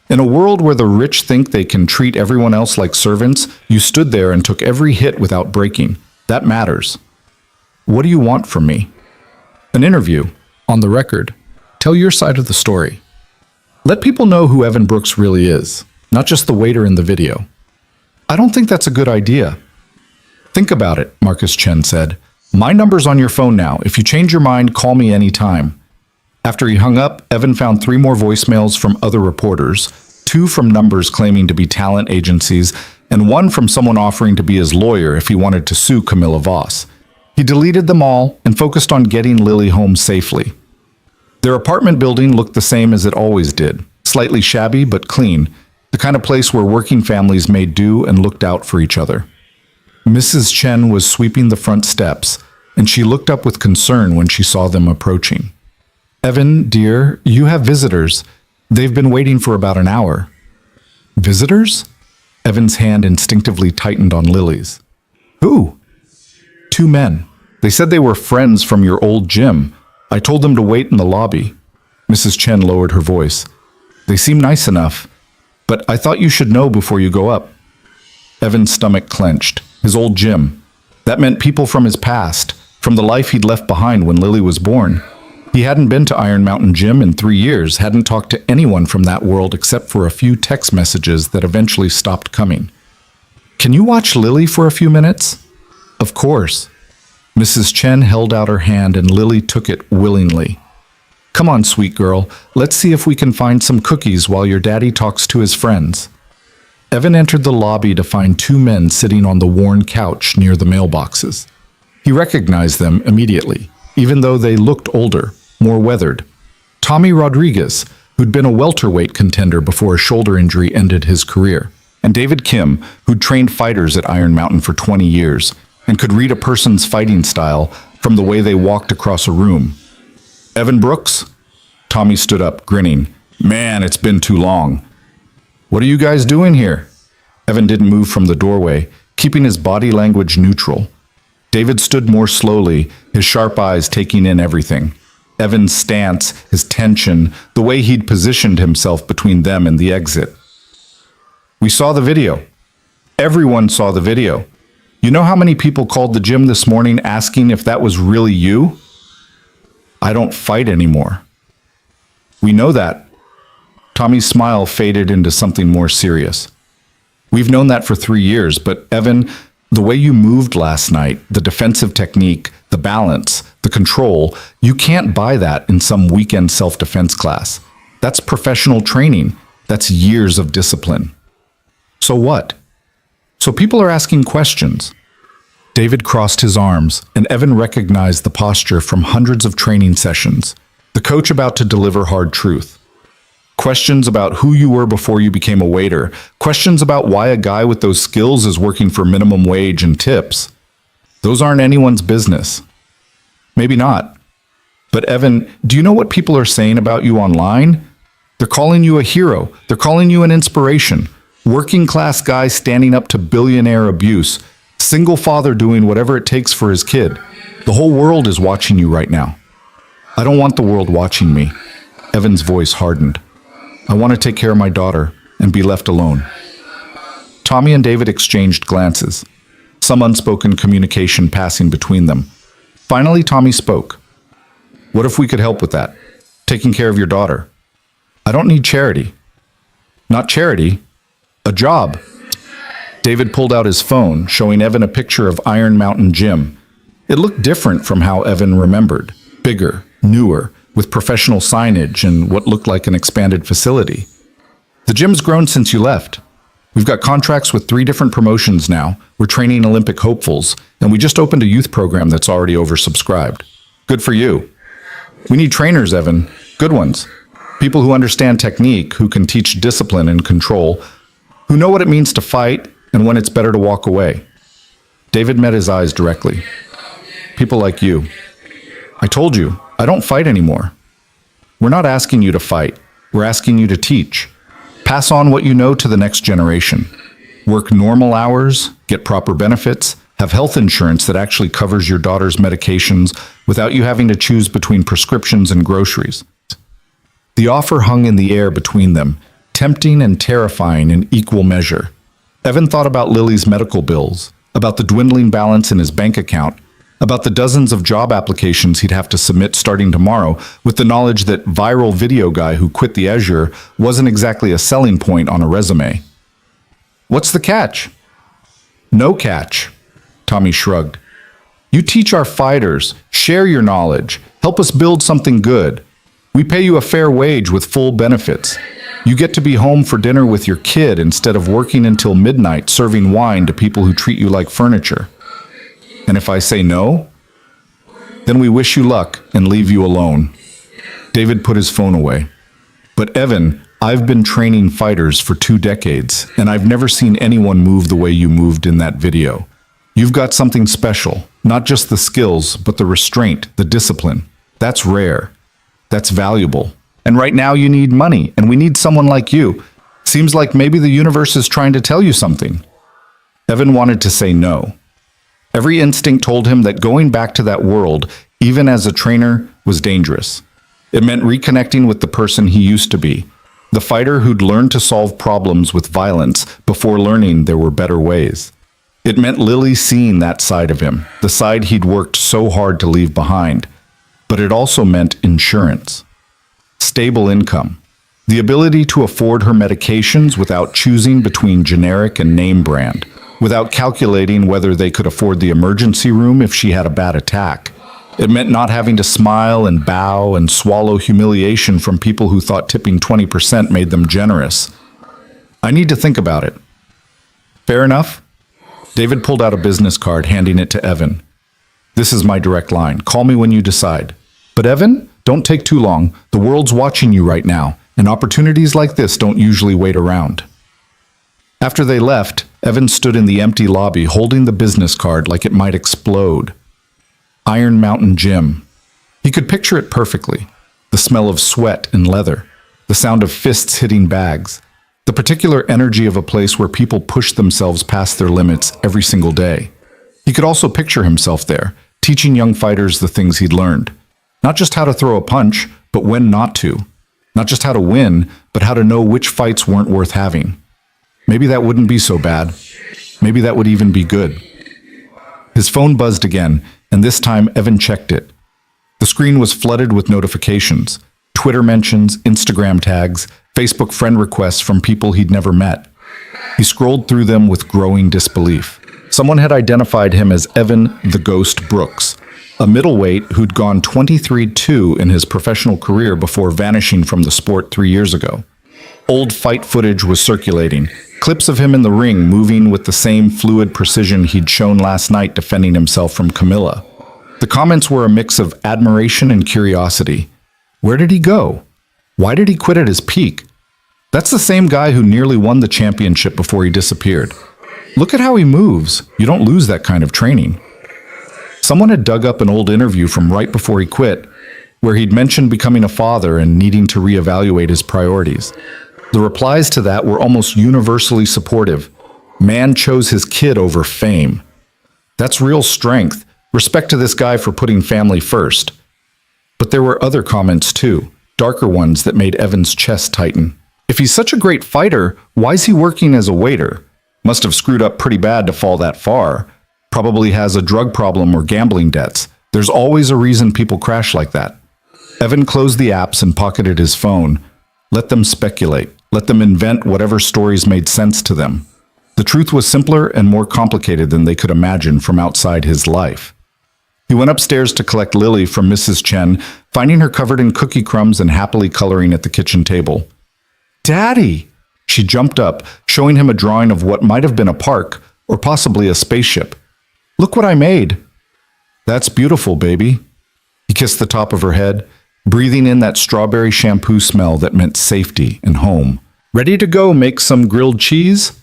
Speaker 1: In a world where the rich think they can treat everyone else like servants, you stood there and took every hit without breaking. That matters. What do you want from me?" "An interview. On the record. Tell your side of the story. Let people know who Evan Brooks really is, not just the waiter in the video." "I don't think that's a good idea." "Think about it," Marcus Chen said. "My number's on your phone now. If you change your mind, call me anytime." After he hung up, Evan found 3 more voicemails from other reporters, 2 from numbers claiming to be talent agencies, and 1 from someone offering to be his lawyer if he wanted to sue Camilla Voss. He deleted them all and focused on getting Lily home safely. Their apartment building looked the same as it always did, slightly shabby but clean, the kind of place where working families made do and looked out for each other. Mrs. Chen was sweeping the front steps, and she looked up with concern when she saw them approaching. "Evan, dear, you have visitors. They've been waiting for about an hour." "Visitors?" Evan's hand instinctively tightened on Lily's. "Who?" "2 men. They said they were friends from your old gym. I told them to wait in the lobby." Mrs. Chen lowered her voice. "They seem nice enough, but I thought you should know before you go up." Evan's stomach clenched. His old gym. That meant people from his past, from the life he'd left behind when Lily was born. He hadn't been to Iron Mountain Gym in 3 years, hadn't talked to anyone from that world except for a few text messages that eventually stopped coming. "Can you watch Lily for a few minutes?" "Of course." Mrs. Chen held out her hand and Lily took it willingly. "Come on, sweet girl. Let's see if we can find some cookies while your daddy talks to his friends." Evan entered the lobby to find 2 men sitting on the worn couch near the mailboxes. He recognized them immediately, even though they looked older, more weathered. Tommy Rodriguez, who'd been a welterweight contender before a shoulder injury ended his career, and David Kim, who'd trained fighters at Iron Mountain for 20 years and could read a person's fighting style from the way they walked across a room. "Evan Brooks?" Tommy stood up, grinning. "Man, it's been too long." "What are you guys doing here?" Evan didn't move from the doorway, keeping his body language neutral. David stood more slowly, his sharp eyes taking in everything. Evan's stance, his tension, the way he'd positioned himself between them and the exit. "We saw the video. Everyone saw the video. You know how many people called the gym this morning asking if that was really you?" "I don't fight anymore." "We know that." Tommy's smile faded into something more serious. "We've known that for 3 years, but Evan, the way you moved last night, the defensive technique, the balance, the control, you can't buy that in some weekend self-defense class. That's professional training. That's years of discipline." "So what?" "So people are asking questions." David crossed his arms, and Evan recognized the posture from hundreds of training sessions. The coach about to deliver hard truth. Questions about who you were before you became a waiter. Questions about why a guy with those skills is working for minimum wage and tips. Those aren't anyone's business. Maybe not. But Evan, do you know what people are saying about you online? They're calling you a hero. They're calling you an inspiration. Working class guy standing up to billionaire abuse. Single father doing whatever it takes for his kid. The whole world is watching you right now. I don't want the world watching me. Evan's voice hardened. I want to take care of my daughter and be left alone. Tommy and David exchanged glances, some unspoken communication passing between them. Finally, Tommy spoke. What if we could help with that? Taking care of your daughter. I don't need charity. Not charity, a job. David pulled out his phone, showing Evan a picture of Iron Mountain Gym. It looked different from how Evan remembered. Bigger, newer, with professional signage and what looked like an expanded facility. The gym's grown since you left. We've got contracts with 3 different promotions now. We're training Olympic hopefuls, and we just opened a youth program that's already oversubscribed. Good for you. We need trainers, Evan. Good ones. People who understand technique, who can teach discipline and control, who know what it means to fight and when it's better to walk away. David met his eyes directly. People like you. I told you, I don't fight anymore. We're not asking you to fight. We're asking you to teach. Pass on what you know to the next generation. Work normal hours, get proper benefits, have health insurance that actually covers your daughter's medications without you having to choose between prescriptions and groceries. The offer hung in the air between them, tempting and terrifying in equal measure. Evan thought about Lily's medical bills, about the dwindling balance in his bank account, about the dozens of job applications he'd have to submit starting tomorrow, with the knowledge that viral video guy who quit the Azure wasn't exactly a selling point on a resume. What's the catch? No catch, Tommy shrugged. You teach our fighters, share your knowledge, help us build something good. We pay you a fair wage with full benefits. You get to be home for dinner with your kid instead of working until midnight serving wine to people who treat you like furniture. And if I say no, then we wish you luck and leave you alone. David put his phone away. But Evan, I've been training fighters for 2 decades, and I've never seen anyone move the way you moved in that video. You've got something special, not just the skills, but the restraint, the discipline. That's rare. That's valuable. And right now you need money, and we need someone like you. Seems like maybe the universe is trying to tell you something. Evan wanted to say no. Every instinct told him that going back to that world, even as a trainer, was dangerous. It meant reconnecting with the person he used to be, the fighter who'd learned to solve problems with violence before learning there were better ways. It meant Lily seeing that side of him, the side he'd worked so hard to leave behind. But it also meant insurance. Stable income. The ability to afford her medications without choosing between generic and name brand, without calculating whether they could afford the emergency room if she had a bad attack. It meant not having to smile and bow and swallow humiliation from people who thought tipping 20% made them generous. I need to think about it. Fair enough? David pulled out a business card, handing it to Evan. This is my direct line. Call me when you decide. But Evan, don't take too long. The world's watching you right now, and opportunities like this don't usually wait around. After they left, Evan stood in the empty lobby holding the business card like it might explode. Iron Mountain Gym. He could picture it perfectly. The smell of sweat and leather, the sound of fists hitting bags, the particular energy of a place where people push themselves past their limits every single day. He could also picture himself there, teaching young fighters the things he'd learned. Not just how to throw a punch, but when not to. Not just how to win, but how to know which fights weren't worth having. Maybe that wouldn't be so bad. Maybe that would even be good. His phone buzzed again, and this time Evan checked it. The screen was flooded with notifications, Twitter mentions, Instagram tags, Facebook friend requests from people he'd never met. He scrolled through them with growing disbelief. Someone had identified him as Evan the Ghost Brooks, a middleweight who'd gone 23-2 in his professional career before vanishing from the sport 3 years ago. Old fight footage was circulating, Clips of him in the ring moving with the same fluid precision he'd shown last night defending himself from Camilla. The comments were a mix of admiration and curiosity. Where did he go? Why did he quit at his peak? That's the same guy who nearly won the championship before he disappeared. Look at how he moves. You don't lose that kind of training. Someone had dug up an old interview from right before he quit, where he'd mentioned becoming a father and needing to reevaluate his priorities. The replies to that were almost universally supportive. Man chose his kid over fame. That's real strength. Respect to this guy for putting family first. But there were other comments too, darker ones that made Evan's chest tighten. If he's such a great fighter, why's he working as a waiter? Must have screwed up pretty bad to fall that far. Probably has a drug problem or gambling debts. There's always a reason people crash like that. Evan closed the apps and pocketed his phone. Let them speculate. Let them invent whatever stories made sense to them. The truth was simpler and more complicated than they could imagine from outside his life. He went upstairs to collect Lily from Mrs. Chen, finding her covered in cookie crumbs and happily coloring at the kitchen table. "Daddy!" She jumped up, showing him a drawing of what might have been a park or possibly a spaceship. "Look what I made." "That's beautiful, baby." He kissed the top of her head, breathing in that strawberry shampoo smell that meant safety and home. "Ready to go make some grilled cheese?"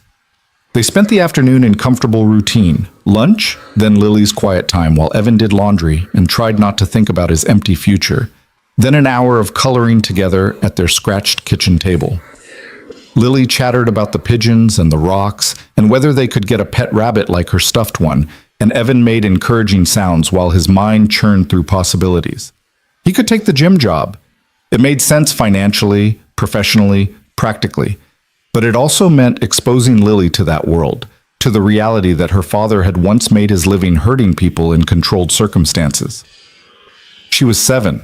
Speaker 1: They spent the afternoon in comfortable routine. Lunch, then Lily's quiet time while Evan did laundry and tried not to think about his empty future. Then an hour of coloring together at their scratched kitchen table. Lily chattered about the pigeons and the rocks and whether they could get a pet rabbit like her stuffed one, and Evan made encouraging sounds while his mind churned through possibilities. He could take the gym job. It made sense financially, professionally, practically. But it also meant exposing Lily to that world, to the reality that her father had once made his living hurting people in controlled circumstances. She was 7.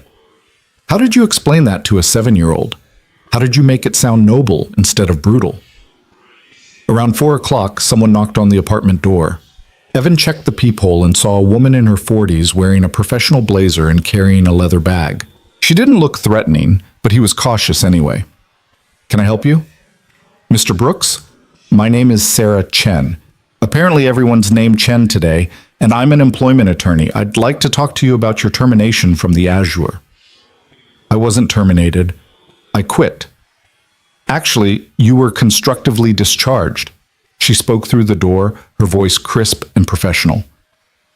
Speaker 1: How did you explain that to a 7-year-old? How did you make it sound noble instead of brutal? Around 4 o'clock, someone knocked on the apartment door. Evan checked the peephole and saw a woman in her 40s wearing a professional blazer and carrying a leather bag. She didn't look threatening, but he was cautious anyway. "Can I help you?" "Mr. Brooks? My name is Sarah Chen. Apparently everyone's named Chen today, and I'm an employment attorney. I'd like to talk to you about your termination from the Azure." "I wasn't terminated. I quit." "Actually, you were constructively discharged." She spoke through the door, her voice crisp and professional.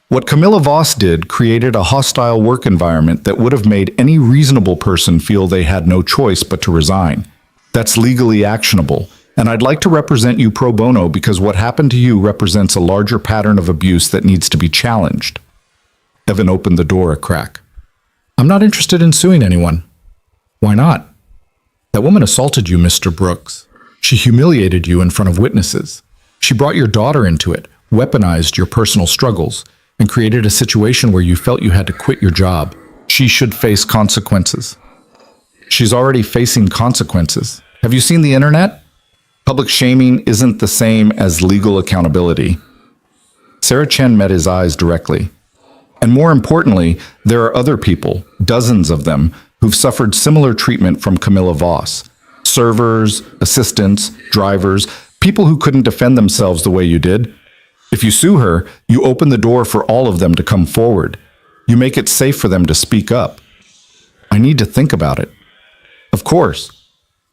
Speaker 1: What Camilla Voss did created a hostile work environment that would have made any reasonable person feel they had no choice but to resign. That's legally actionable, and I'd like to represent you pro bono because what happened to you represents a larger pattern of abuse that needs to be challenged. Evan opened the door a crack. "I'm not interested in suing anyone." "Why not?" "That woman assaulted you, Mr. Brooks. She humiliated you in front of witnesses. She brought your daughter into it, weaponized your personal struggles, and created a situation where you felt you had to quit your job. She should face consequences." "She's already facing consequences. Have you seen the internet? Public shaming isn't the same as legal accountability." Sarah Chen met his eyes directly. "And more importantly, there are other people, dozens of them, who've suffered similar treatment from Camilla Voss. Servers, assistants, drivers, people who couldn't defend themselves the way you did. If you sue her, you open the door for all of them to come forward. You make it safe for them to speak up." "I need to think about it." "Of course.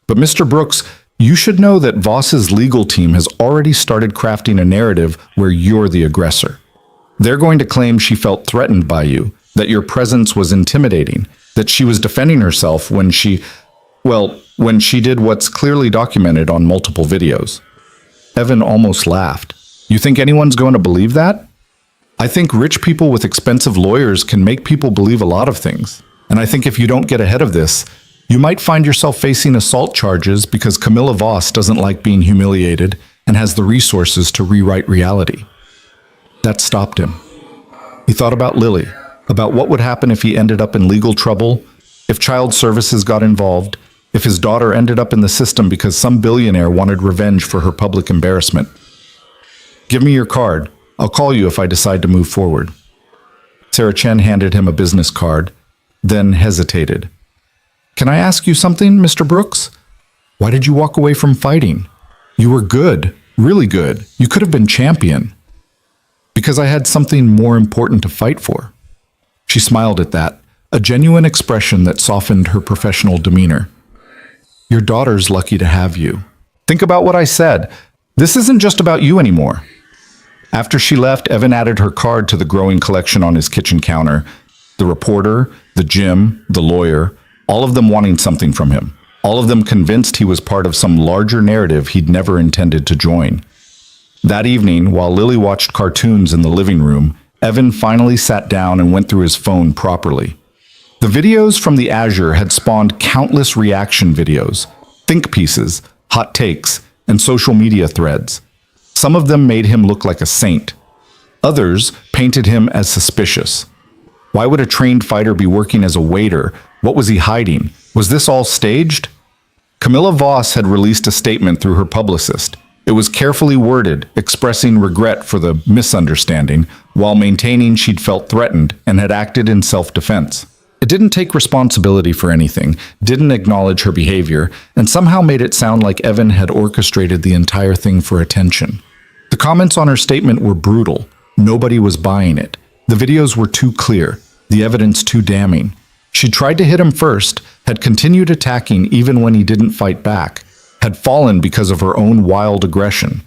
Speaker 1: But Mr. Brooks, you should know that Voss's legal team has already started crafting a narrative where you're the aggressor. They're going to claim she felt threatened by you, that your presence was intimidating, that she was defending herself when she did what's clearly documented on multiple videos." Evan almost laughed. "You think anyone's going to believe that?" "I think rich people with expensive lawyers can make people believe a lot of things. And I think if you don't get ahead of this, you might find yourself facing assault charges because Camilla Voss doesn't like being humiliated and has the resources to rewrite reality." That stopped him. He thought about Lily, about what would happen if he ended up in legal trouble, if child services got involved, if his daughter ended up in the system because some billionaire wanted revenge for her public embarrassment. "Give me your card. I'll call you if I decide to move forward." Sarah Chen handed him a business card, then hesitated. "Can I ask you something, Mr. Brooks? Why did you walk away from fighting? You were good, really good. You could have been champion. Because I had something more important to fight for. She smiled at that, a genuine expression that softened her professional demeanor. Your daughter's lucky to have you. Think about what I said. This isn't just about you anymore. After she left, Evan added her card to the growing collection on his kitchen counter. The reporter, the gym, the lawyer, all of them wanting something from him. All of them convinced he was part of some larger narrative he'd never intended to join. That evening, while Lily watched cartoons in the living room, Evan finally sat down and went through his phone properly. The videos from the Azure had spawned countless reaction videos, think pieces, hot takes, and social media threads. Some of them made him look like a saint. Others painted him as suspicious. Why would a trained fighter be working as a waiter? What was he hiding? Was this all staged? Camilla Voss had released a statement through her publicist. It was carefully worded, expressing regret for the misunderstanding, while maintaining she'd felt threatened and had acted in self-defense. It didn't take responsibility for anything, didn't acknowledge her behavior, and somehow made it sound like Evan had orchestrated the entire thing for attention. The comments on her statement were brutal. Nobody was buying it. The videos were too clear, the evidence too damning. She tried to hit him first, had continued attacking even when he didn't fight back, had fallen because of her own wild aggression.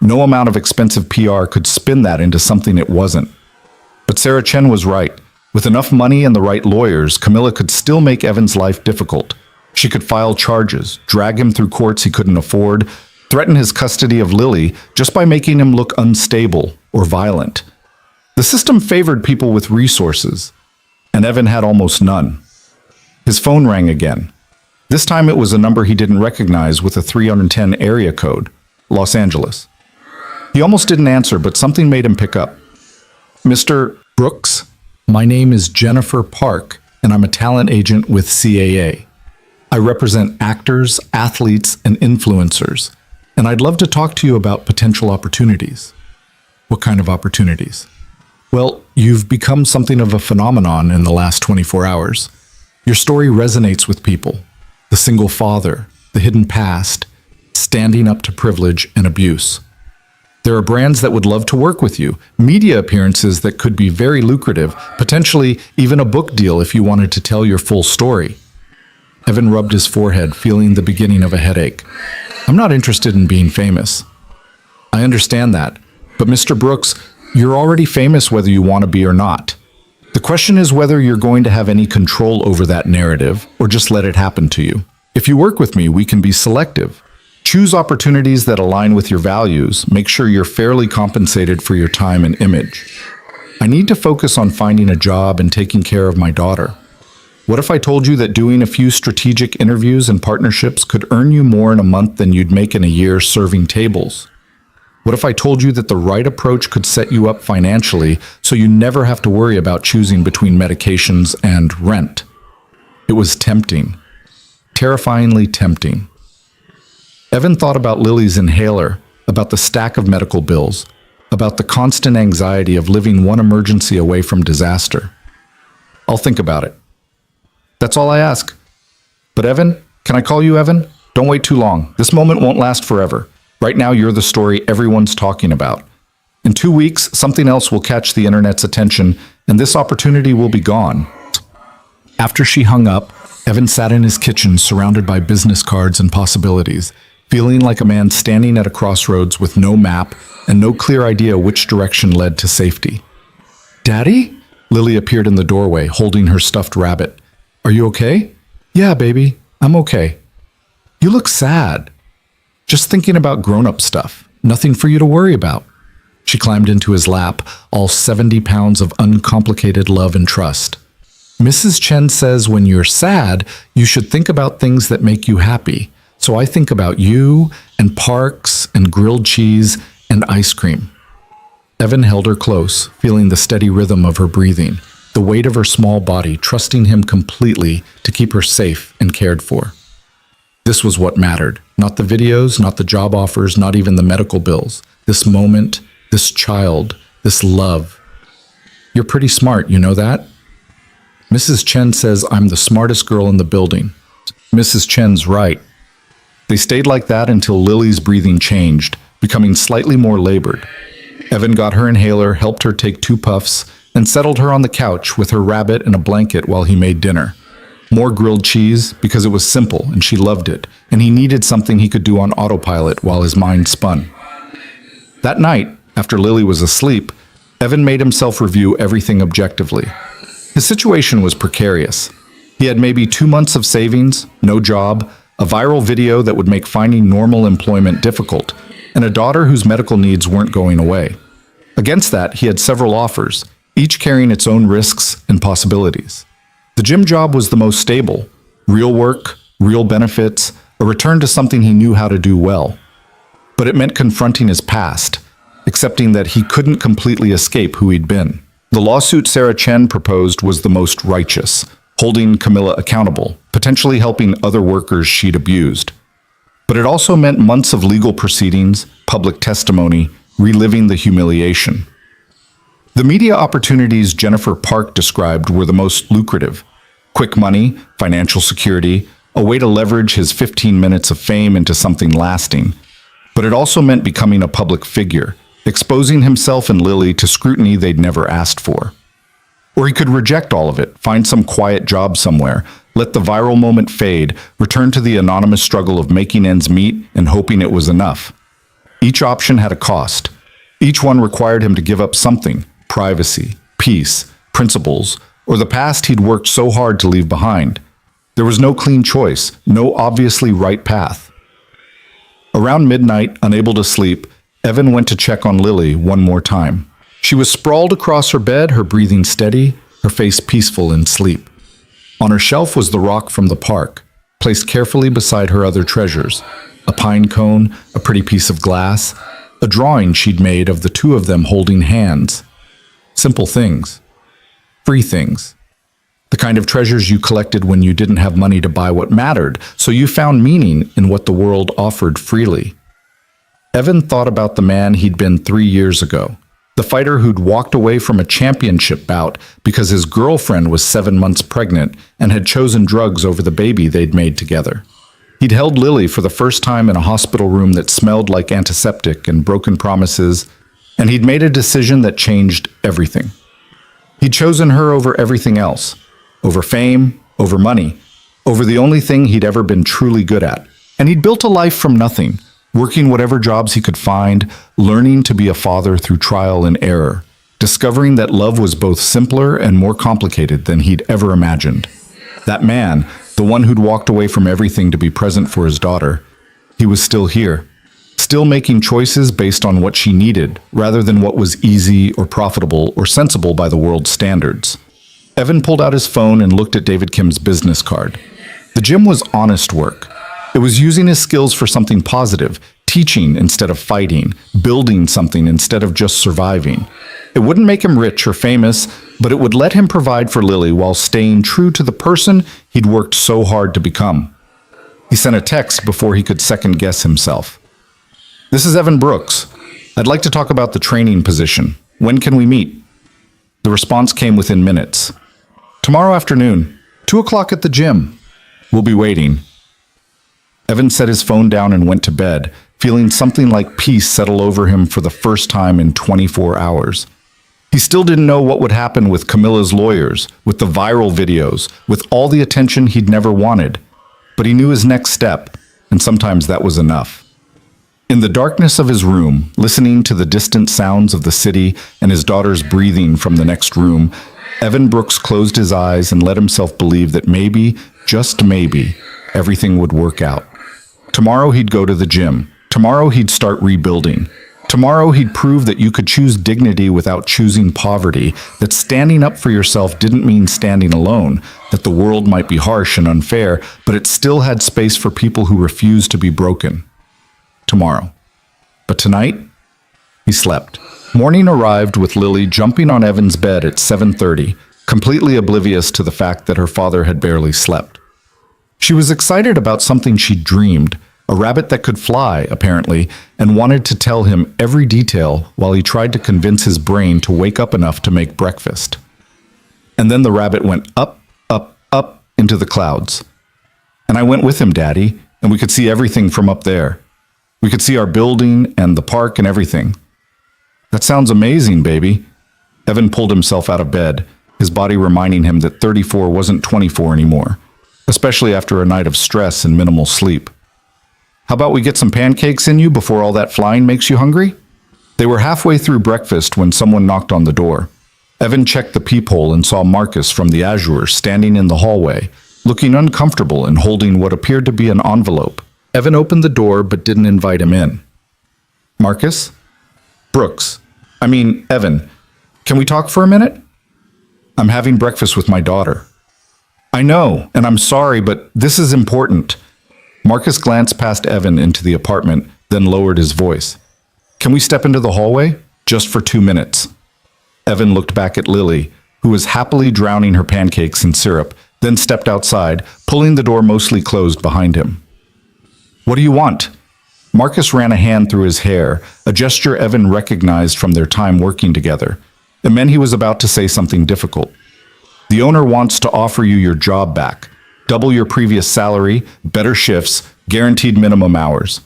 Speaker 1: No amount of expensive PR could spin that into something it wasn't. But Sarah Chen was right. With enough money and the right lawyers, Camilla could still make Evan's life difficult. She could file charges, drag him through courts he couldn't afford, threaten his custody of Lily just by making him look unstable or violent. The system favored people with resources, and Evan had almost none. His phone rang again. This time it was a number he didn't recognize with a 310 area code, Los Angeles. He almost didn't answer, but something made him pick up. Mr. Brooks? My name is Jennifer Park, and I'm a talent agent with CAA. I represent actors, athletes, and influencers, and I'd love to talk to you about potential opportunities. What kind of opportunities? Well, you've become something of a phenomenon in the last 24 hours. Your story resonates with people. The single father, the hidden past, standing up to privilege and abuse. There are brands that would love to work with you, media appearances that could be very lucrative, potentially even a book deal if you wanted to tell your full story. Evan rubbed his forehead, feeling the beginning of a headache. I'm not interested in being famous. I understand that, but Mr. Brooks, you're already famous whether you want to be or not. The question is whether you're going to have any control over that narrative or just let it happen to you. If you work with me, we can be selective. Choose opportunities that align with your values. Make sure you're fairly compensated for your time and image. I need to focus on finding a job and taking care of my daughter. What if I told you that doing a few strategic interviews and partnerships could earn you more in a month than you'd make in a year serving tables? What if I told you that the right approach could set you up financially so you never have to worry about choosing between medications and rent? It was tempting. Terrifyingly tempting. Evan thought about Lily's inhaler, about the stack of medical bills, about the constant anxiety of living one emergency away from disaster. I'll think about it. That's all I ask. But Evan, can I call you Evan? Don't wait too long. This moment won't last forever. Right now, you're the story everyone's talking about. In 2 weeks, something else will catch the internet's attention, and this opportunity will be gone. After she hung up, Evan sat in his kitchen surrounded by business cards and possibilities, feeling like a man standing at a crossroads with no map and no clear idea which direction led to safety. Daddy? Lily appeared in the doorway, holding her stuffed rabbit. Are you okay? Yeah, baby, I'm okay. You look sad. Just thinking about grown-up stuff. Nothing for you to worry about. She climbed into his lap, all 70 pounds of uncomplicated love and trust. Mrs. Chen says when you're sad, you should think about things that make you happy. So I think about you and parks and grilled cheese and ice cream. Evan held her close, feeling the steady rhythm of her breathing, the weight of her small body, trusting him completely to keep her safe and cared for. This was what mattered. Not the videos, not the job offers, not even the medical bills. This moment, this child, this love. You're pretty smart, you know that? Mrs. Chen says I'm the smartest girl in the building. Mrs. Chen's right. They stayed like that until Lily's breathing changed, becoming slightly more labored. Evan got her inhaler, helped her take 2 puffs, and settled her on the couch with her rabbit and a blanket while he made dinner. More grilled cheese because it was simple and she loved it, and he needed something he could do on autopilot while his mind spun. That night, after Lily was asleep, Evan made himself review everything objectively. His situation was precarious. He had maybe 2 months of savings, no job, a viral video that would make finding normal employment difficult, and a daughter whose medical needs weren't going away. Against that, he had several offers, each carrying its own risks and possibilities. The gym job was the most stable. Real work, real benefits, a return to something he knew how to do well. But it meant confronting his past, accepting that he couldn't completely escape who he'd been. The lawsuit Sarah Chen proposed was the most righteous, holding Camilla accountable, potentially helping other workers she'd abused. But it also meant months of legal proceedings, public testimony, reliving the humiliation. The media opportunities Jennifer Park described were the most lucrative. Quick money, financial security, a way to leverage his 15 minutes of fame into something lasting. But it also meant becoming a public figure, exposing himself and Lily to scrutiny they'd never asked for. Or he could reject all of it, find some quiet job somewhere, let the viral moment fade, return to the anonymous struggle of making ends meet and hoping it was enough. Each option had a cost. Each one required him to give up something: privacy, peace, principles, or the past he'd worked so hard to leave behind. There was no clean choice, no obviously right path. Around midnight, unable to sleep, Evan went to check on Lily one more time. She was sprawled across her bed, her breathing steady, her face peaceful in sleep. On her shelf was the rock from the park, placed carefully beside her other treasures: a pine cone, a pretty piece of glass, a drawing she'd made of the 2 of them holding hands. Simple things. Free things. The kind of treasures you collected when you didn't have money to buy what mattered, so you found meaning in what the world offered freely. Evan thought about the man he'd been 3 years ago. The fighter who'd walked away from a championship bout because his girlfriend was 7 months pregnant and had chosen drugs over the baby they'd made together. He'd held Lily for the first time in a hospital room that smelled like antiseptic and broken promises, and he'd made a decision that changed everything. He'd chosen her over everything else, over fame, over money, over the only thing he'd ever been truly good at. And he'd built a life from nothing, working whatever jobs he could find, learning to be a father through trial and error, discovering that love was both simpler and more complicated than he'd ever imagined. That man, the one who'd walked away from everything to be present for his daughter, he was still here, still making choices based on what she needed, rather than what was easy or profitable or sensible by the world's standards. Evan pulled out his phone and looked at David Kim's business card. The gym was honest work. It was using his skills for something positive, teaching instead of fighting, building something instead of just surviving. It wouldn't make him rich or famous, but it would let him provide for Lily while staying true to the person he'd worked so hard to become. He sent a text before he could second-guess himself. "This is Evan Brooks. I'd like to talk about the training position. When can we meet?" The response came within minutes. "Tomorrow afternoon, 2 o'clock at the gym. We'll be waiting." Evan set his phone down and went to bed, feeling something like peace settle over him for the first time in 24 hours. He still didn't know what would happen with Camilla's lawyers, with the viral videos, with all the attention he'd never wanted. But he knew his next step, and sometimes that was enough. In the darkness of his room, listening to the distant sounds of the city and his daughter's breathing from the next room, Evan Brooks closed his eyes and let himself believe that maybe, just maybe, everything would work out. Tomorrow he'd go to the gym. Tomorrow he'd start rebuilding. Tomorrow he'd prove that you could choose dignity without choosing poverty, that standing up for yourself didn't mean standing alone, that the world might be harsh and unfair, but it still had space for people who refused to be broken. Tomorrow. But tonight, he slept. Morning arrived with Lily jumping on Evan's bed at 7:30, completely oblivious to the fact that her father had barely slept. She was excited about something she'd dreamed, a rabbit that could fly, apparently, and wanted to tell him every detail while he tried to convince his brain to wake up enough to make breakfast. And then the rabbit went up, up, up into the clouds. "And I went with him, Daddy. and we could see everything from up there. We could see our building and the park and everything. That sounds amazing, baby. Evan pulled himself out of bed, his body reminding him that 34 wasn't 24 anymore, especially after a night of stress and minimal sleep. How about we get some pancakes in you before all that flying makes you hungry? They were halfway through breakfast when someone knocked on the door. Evan checked the peephole and saw Marcus from the Azure standing in the hallway, looking uncomfortable and holding what appeared to be an envelope. Evan opened the door but didn't invite him in. Marcus? Brooks. Evan. Can we talk for a minute? I'm having breakfast with my daughter. I know, and I'm sorry, but this is important. Marcus glanced past Evan into the apartment, then lowered his voice. Can we step into the hallway? Just for 2 minutes. Evan looked back at Lily, who was happily drowning her pancakes in syrup, then stepped outside, pulling the door mostly closed behind him. What do you want? Marcus ran a hand through his hair, a gesture Evan recognized from their time working together. It meant he was about to say something difficult. The owner wants to offer you your job back. Double your previous salary, better shifts, guaranteed minimum hours.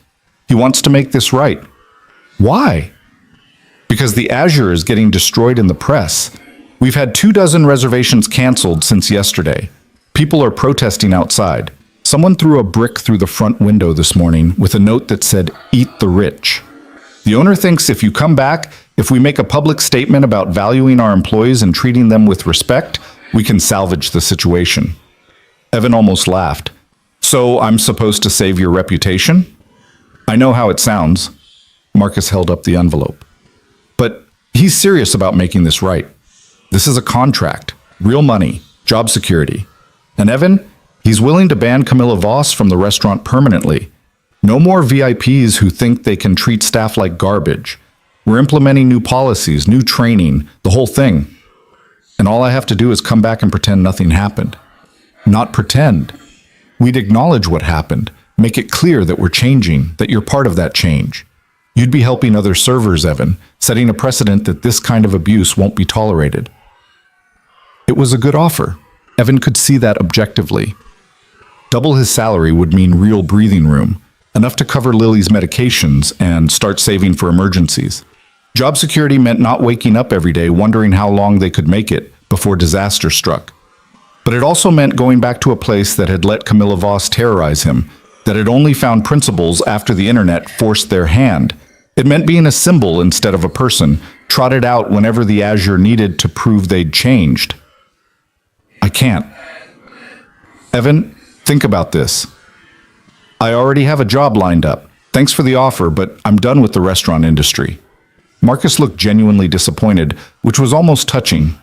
Speaker 1: He wants to make this right. Why? Because the Azure is getting destroyed in the press. We've had 24 reservations canceled since yesterday. People are protesting outside. Someone threw a brick through the front window this morning with a note that said, "Eat the rich." The owner thinks if you come back, if we make a public statement about valuing our employees and treating them with respect, we can salvage the situation. Evan almost laughed. So I'm supposed to save your reputation? I know how it sounds. Marcus held up the envelope. But he's serious about making this right. This is a contract, real money, job security. And Evan, he's willing to ban Camilla Voss from the restaurant permanently. No more VIPs who think they can treat staff like garbage. We're implementing new policies, new training, the whole thing. And all I have to do is come back and pretend nothing happened. Not pretend. We'd acknowledge what happened, make it clear that we're changing, that you're part of that change. You'd be helping other servers, Evan, setting a precedent that this kind of abuse won't be tolerated. It was a good offer. Evan could see that objectively. Double his salary would mean real breathing room, enough to cover Lily's medications and start saving for emergencies. Job security meant not waking up every day wondering how long they could make it before disaster struck. But it also meant going back to a place that had let Camilla Voss terrorize him, that had only found principles after the internet forced their hand. It meant being a symbol instead of a person, trotted out whenever the Azure needed to prove they'd changed. I can't. Evan, think about this. I already have a job lined up. Thanks for the offer, but I'm done with the restaurant industry. Marcus looked genuinely disappointed, which was almost touching.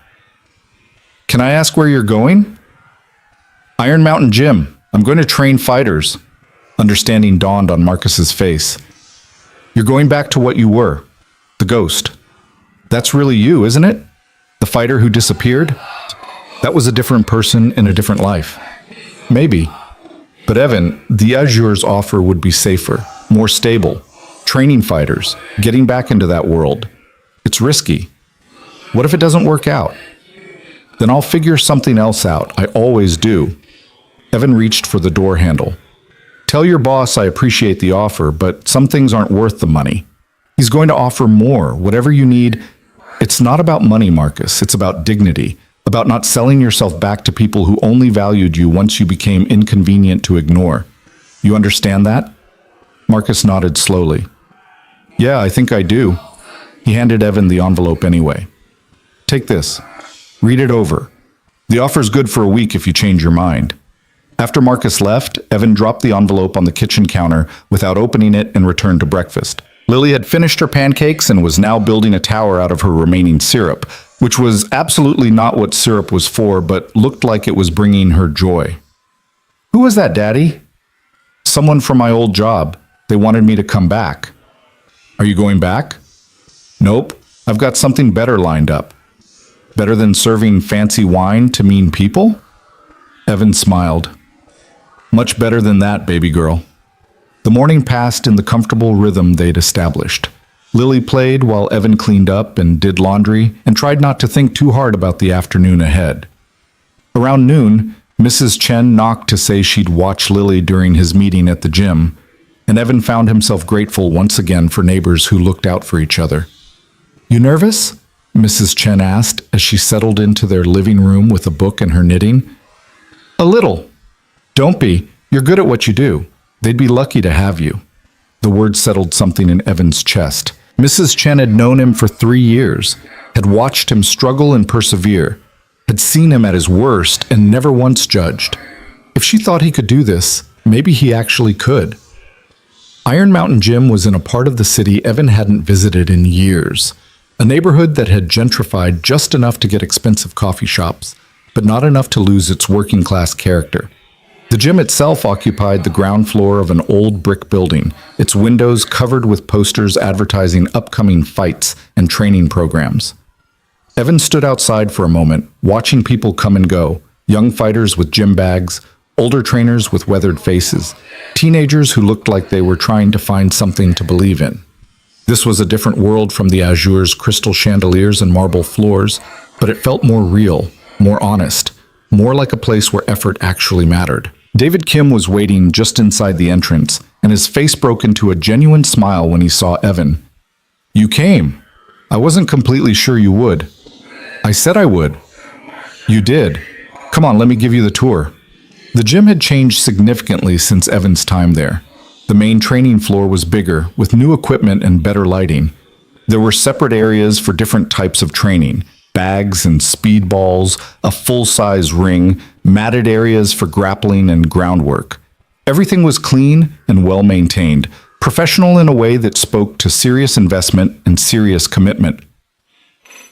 Speaker 1: Can I ask where you're going? Iron Mountain Gym. I'm going to train fighters. Understanding dawned on Marcus's face. You're going back to what you were, the ghost. That's really you, isn't it? The fighter who disappeared? That was a different person in a different life. Maybe. But Evan, the Azure's offer would be safer, more stable. Training fighters, getting back into that world. It's risky. What if it doesn't work out? Then I'll figure something else out. I always do. Evan reached for the door handle. Tell your boss I appreciate the offer, but some things aren't worth the money. He's going to offer more, whatever you need. It's not about money, Marcus. It's about dignity, about not selling yourself back to people who only valued you once you became inconvenient to ignore. You understand that? Marcus nodded slowly. Yeah, I think I do. He handed Evan the envelope anyway. Take this. Read it over. The offer's good for a week if you change your mind. After Marcus left, Evan dropped the envelope on the kitchen counter without opening it and returned to breakfast. Lily had finished her pancakes and was now building a tower out of her remaining syrup, which was absolutely not what syrup was for, but looked like it was bringing her joy. Who was that, Daddy? Someone from my old job. They wanted me to come back. Are you going back? Nope. I've got something better lined up. Better than serving fancy wine to mean people? Evan smiled. Much better than that, baby girl. The morning passed in the comfortable rhythm they'd established. Lily played while Evan cleaned up and did laundry and tried not to think too hard about the afternoon ahead. Around noon, Mrs. Chen knocked to say she'd watch Lily during his meeting at the gym, and Evan found himself grateful once again for neighbors who looked out for each other. "You nervous?" Mrs. Chen asked as she settled into their living room with a book and her knitting. "A little." "Don't be. You're good at what you do. They'd be lucky to have you." The word settled something in Evan's chest. Mrs. Chen had known him for 3 years, had watched him struggle and persevere, had seen him at his worst and never once judged. If she thought he could do this, maybe he actually could. Iron Mountain Gym was in a part of the city Evan hadn't visited in years, a neighborhood that had gentrified just enough to get expensive coffee shops, but not enough to lose its working-class character. The gym itself occupied the ground floor of an old brick building, its windows covered with posters advertising upcoming fights and training programs. Evan stood outside for a moment, watching people come and go, young fighters with gym bags, older trainers with weathered faces, teenagers who looked like they were trying to find something to believe in. This was a different world from the Azure's crystal chandeliers and marble floors, but it felt more real, more honest, more like a place where effort actually mattered. David Kim was waiting just inside the entrance, and his face broke into a genuine smile when he saw Evan. "You came. I wasn't completely sure you would." "I said I would." "You did. Come on, let me give you the tour." The gym had changed significantly since Evan's time there. The main training floor was bigger, with new equipment and better lighting. There were separate areas for different types of training, bags and speed balls, a full-size ring, matted areas for grappling and groundwork. Everything was clean and well-maintained, professional in a way that spoke to serious investment and serious commitment.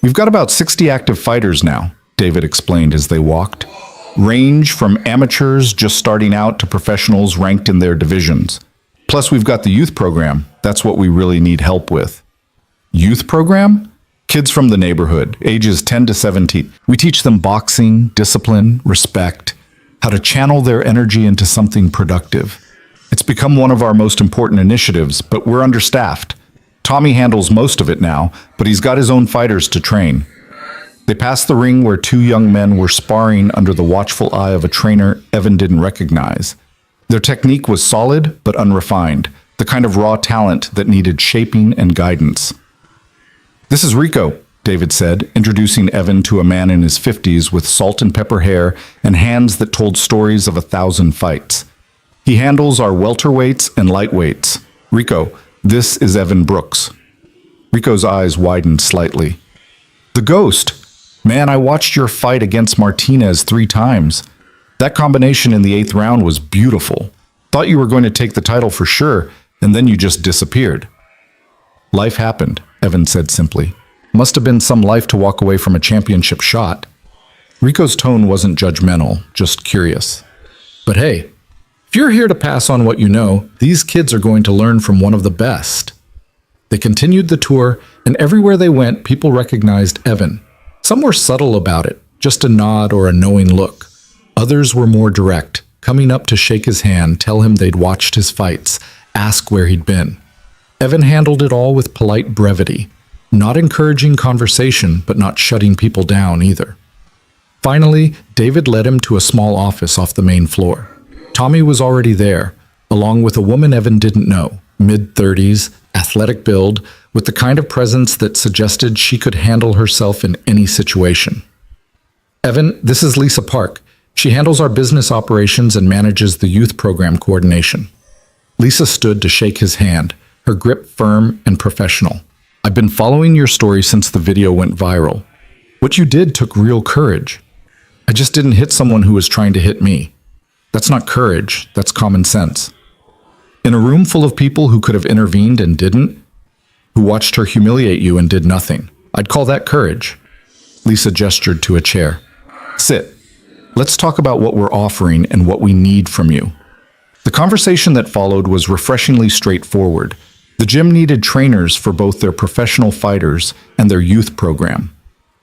Speaker 1: "We've got about 60 active fighters now," David explained as they walked. "Range from amateurs just starting out to professionals ranked in their divisions. Plus, we've got the youth program. That's what we really need help with." "Youth program?" "Kids from the neighborhood, ages 10 to 17. We teach them boxing, discipline, respect, how to channel their energy into something productive. It's become one of our most important initiatives, but we're understaffed. Tommy handles most of it now, but he's got his own fighters to train." They passed the ring where 2 young men were sparring under the watchful eye of a trainer Evan didn't recognize. Their technique was solid but unrefined, the kind of raw talent that needed shaping and guidance. "This is Rico," David said, introducing Evan to a man in his 50s with salt and pepper hair and hands that told stories of 1,000 fights. "He handles our welterweights and lightweights. Rico, this is Evan Brooks." Rico's eyes widened slightly. "The Ghost! Man, I watched your fight against Martinez 3 times. That combination in the 8th round was beautiful. Thought you were going to take the title for sure, and then you just disappeared." "Life happened," Evan said simply. "Must have been some life to walk away from a championship shot." Rico's tone wasn't judgmental, just curious. "But hey, if you're here to pass on what you know, these kids are going to learn from one of the best." They continued the tour, and everywhere they went, people recognized Evan. Some were subtle about it, just a nod or a knowing look. Others were more direct, coming up to shake his hand, tell him they'd watched his fights, ask where he'd been. Evan handled it all with polite brevity, not encouraging conversation, but not shutting people down either. Finally, David led him to a small office off the main floor. Tommy was already there, along with a woman Evan didn't know, mid-30s, athletic build, with the kind of presence that suggested she could handle herself in any situation. "Evan, this is Lisa Park. She handles our business operations and manages the youth program coordination." Lisa stood to shake his hand, her grip firm and professional. "I've been following your story since the video went viral. What you did took real courage. I just didn't hit someone who was trying to hit me. That's not courage, that's common sense. In a room full of people who could have intervened and didn't, who watched her humiliate you and did nothing, I'd call that courage." Lisa gestured to a chair. "Sit. Let's talk about what we're offering and what we need from you." The conversation that followed was refreshingly straightforward. The gym needed trainers for both their professional fighters and their youth program.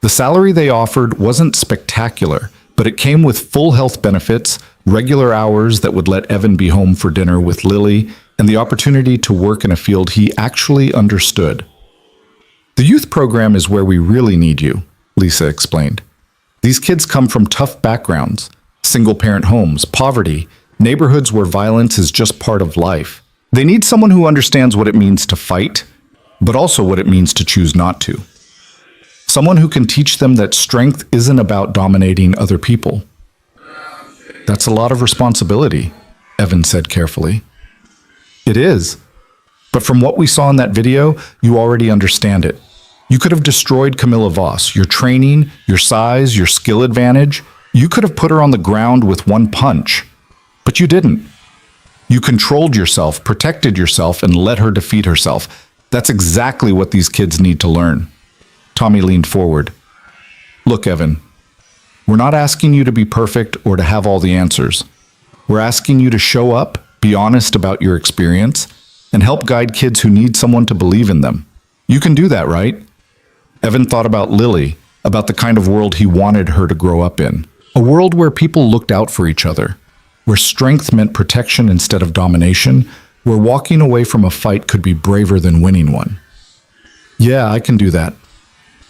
Speaker 1: The salary they offered wasn't spectacular, but it came with full health benefits, regular hours that would let Evan be home for dinner with Lily, and the opportunity to work in a field he actually understood. "The youth program is where we really need you," Lisa explained. "These kids come from tough backgrounds. Single-parent homes, poverty, neighborhoods where violence is just part of life. They need someone who understands what it means to fight, but also what it means to choose not to. Someone who can teach them that strength isn't about dominating other people. That's a lot of responsibility, Evan said carefully. It is. But from what we saw in that video, you already understand it. You could have destroyed Camilla Voss, your training, your size, your skill advantage. You could have put her on the ground with one punch. But you didn't. You controlled yourself, protected yourself, and let her defeat herself. That's exactly what these kids need to learn. Tommy leaned forward. Look, Evan, we're not asking you to be perfect or to have all the answers. We're asking you to show up, be honest about your experience, and help guide kids who need someone to believe in them. You can do that, right? Evan thought about Lily, about the kind of world he wanted her to grow up in. A world where people looked out for each other, where strength meant protection instead of domination, where walking away from a fight could be braver than winning one. Yeah, I can do that.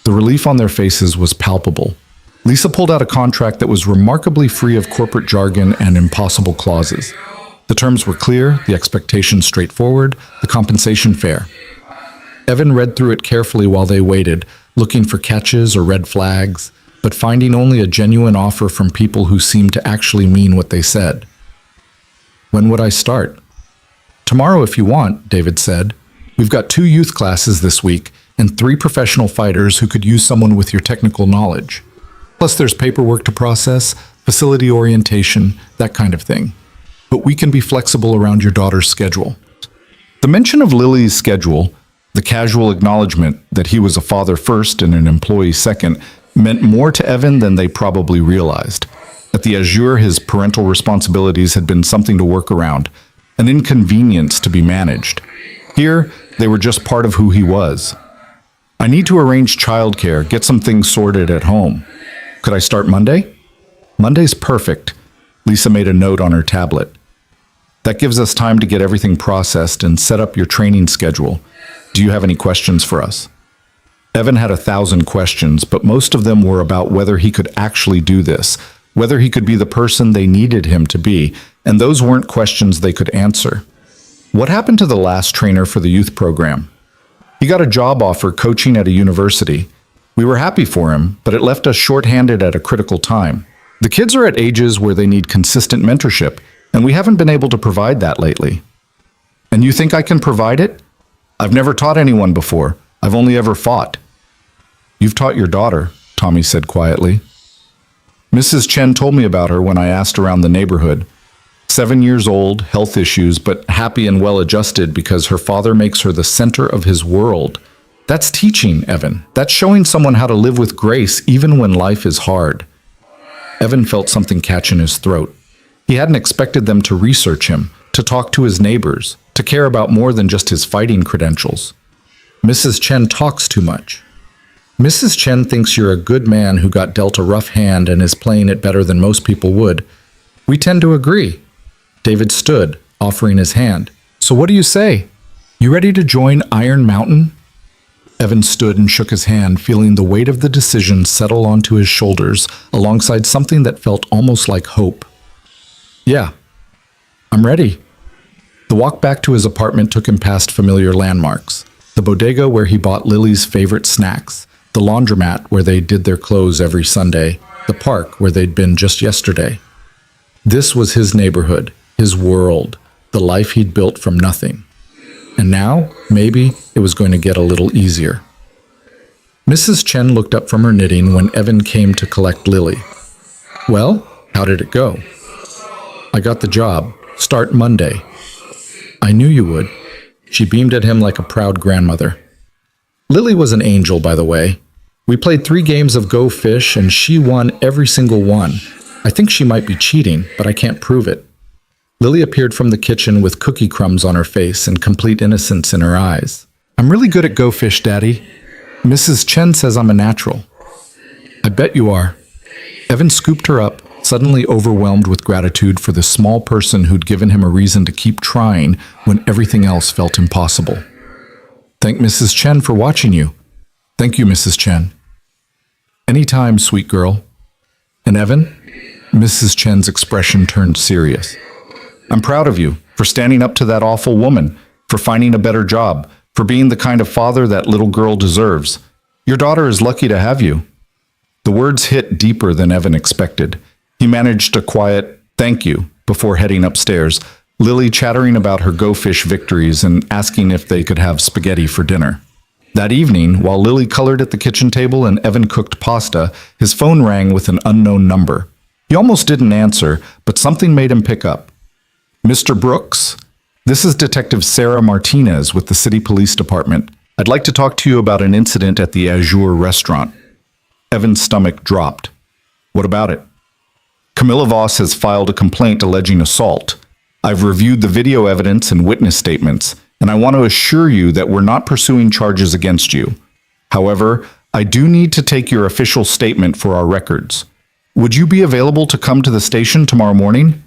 Speaker 1: The relief on their faces was palpable. Lisa pulled out a contract that was remarkably free of corporate jargon and impossible clauses. The terms were clear, the expectations straightforward, the compensation fair. Evan read through it carefully while they waited, looking for catches or red flags, but finding only a genuine offer from people who seemed to actually mean what they said. When would I start? Tomorrow if you want, David said. We've got 2 youth classes this week and 3 professional fighters who could use someone with your technical knowledge. Plus there's paperwork to process, facility orientation, that kind of thing. But we can be flexible around your daughter's schedule. The mention of Lily's schedule, the casual acknowledgement that he was a father first and an employee second, meant more to Evan than they probably realized. At the Azure, his parental responsibilities had been something to work around, an inconvenience to be managed. Here, they were just part of who he was. I need to arrange childcare, get some things sorted at home. Could I start Monday? Monday's perfect. Lisa made a note on her tablet. That gives us time to get everything processed and set up your training schedule. Do you have any questions for us? Evan had 1,000 questions, but most of them were about whether he could actually do this, whether he could be the person they needed him to be, and those weren't questions they could answer. What happened to the last trainer for the youth program? He got a job offer coaching at a university. We were happy for him, but it left us short-handed at a critical time. The kids are at ages where they need consistent mentorship, and we haven't been able to provide that lately. And you think I can provide it? I've never taught anyone before. I've only ever fought. You've taught your daughter, Tommy said quietly. Mrs. Chen told me about her when I asked around the neighborhood. 7 years old, health issues, but happy and well-adjusted because her father makes her the center of his world. That's teaching, Evan. That's showing someone how to live with grace even when life is hard. Evan felt something catch in his throat. He hadn't expected them to research him, to talk to his neighbors, to care about more than just his fighting credentials. Mrs. Chen talks too much. Mrs. Chen thinks you're a good man who got dealt a rough hand and is playing it better than most people would. We tend to agree. David stood, offering his hand. So what do you say? You ready to join Iron Mountain? Evan stood and shook his hand, feeling the weight of the decision settle onto his shoulders alongside something that felt almost like hope. Yeah, I'm ready. The walk back to his apartment took him past familiar landmarks. The bodega where he bought Lily's favorite snacks, the laundromat where they did their clothes every Sunday, the park where they'd been just yesterday. This was his neighborhood, his world, the life he'd built from nothing. And now, maybe, it was going to get a little easier. Mrs. Chen looked up from her knitting when Evan came to collect Lily. Well, how did it go? I got the job. Start Monday. I knew you would. She beamed at him like a proud grandmother. Lily was an angel, by the way. We played 3 games of Go Fish, and she won every single one. I think she might be cheating, but I can't prove it. Lily appeared from the kitchen with cookie crumbs on her face and complete innocence in her eyes. I'm really good at Go Fish, Daddy. Mrs. Chen says I'm a natural. I bet you are. Evan scooped her up, suddenly overwhelmed with gratitude for the small person who'd given him a reason to keep trying when everything else felt impossible. Thank Mrs. Chen for watching you. Thank you, Mrs. Chen. Anytime, sweet girl. And Evan, Mrs. Chen's expression turned serious. I'm proud of you for standing up to that awful woman, for finding a better job, for being the kind of father that little girl deserves. Your daughter is lucky to have you. The words hit deeper than Evan expected. He managed a quiet thank you before heading upstairs, Lily chattering about her Go Fish victories and asking if they could have spaghetti for dinner. That evening, while Lily colored at the kitchen table and Evan cooked pasta, his phone rang with an unknown number. He almost didn't answer, but something made him pick up. Mr. Brooks, this is Detective Sarah Martinez with the City Police Department. I'd like to talk to you about an incident at the Azure restaurant. Evan's stomach dropped. What about it? Camilla Voss has filed a complaint alleging assault. I've reviewed the video evidence and witness statements, and I want to assure you that we're not pursuing charges against you. However, I do need to take your official statement for our records. Would you be available to come to the station tomorrow morning?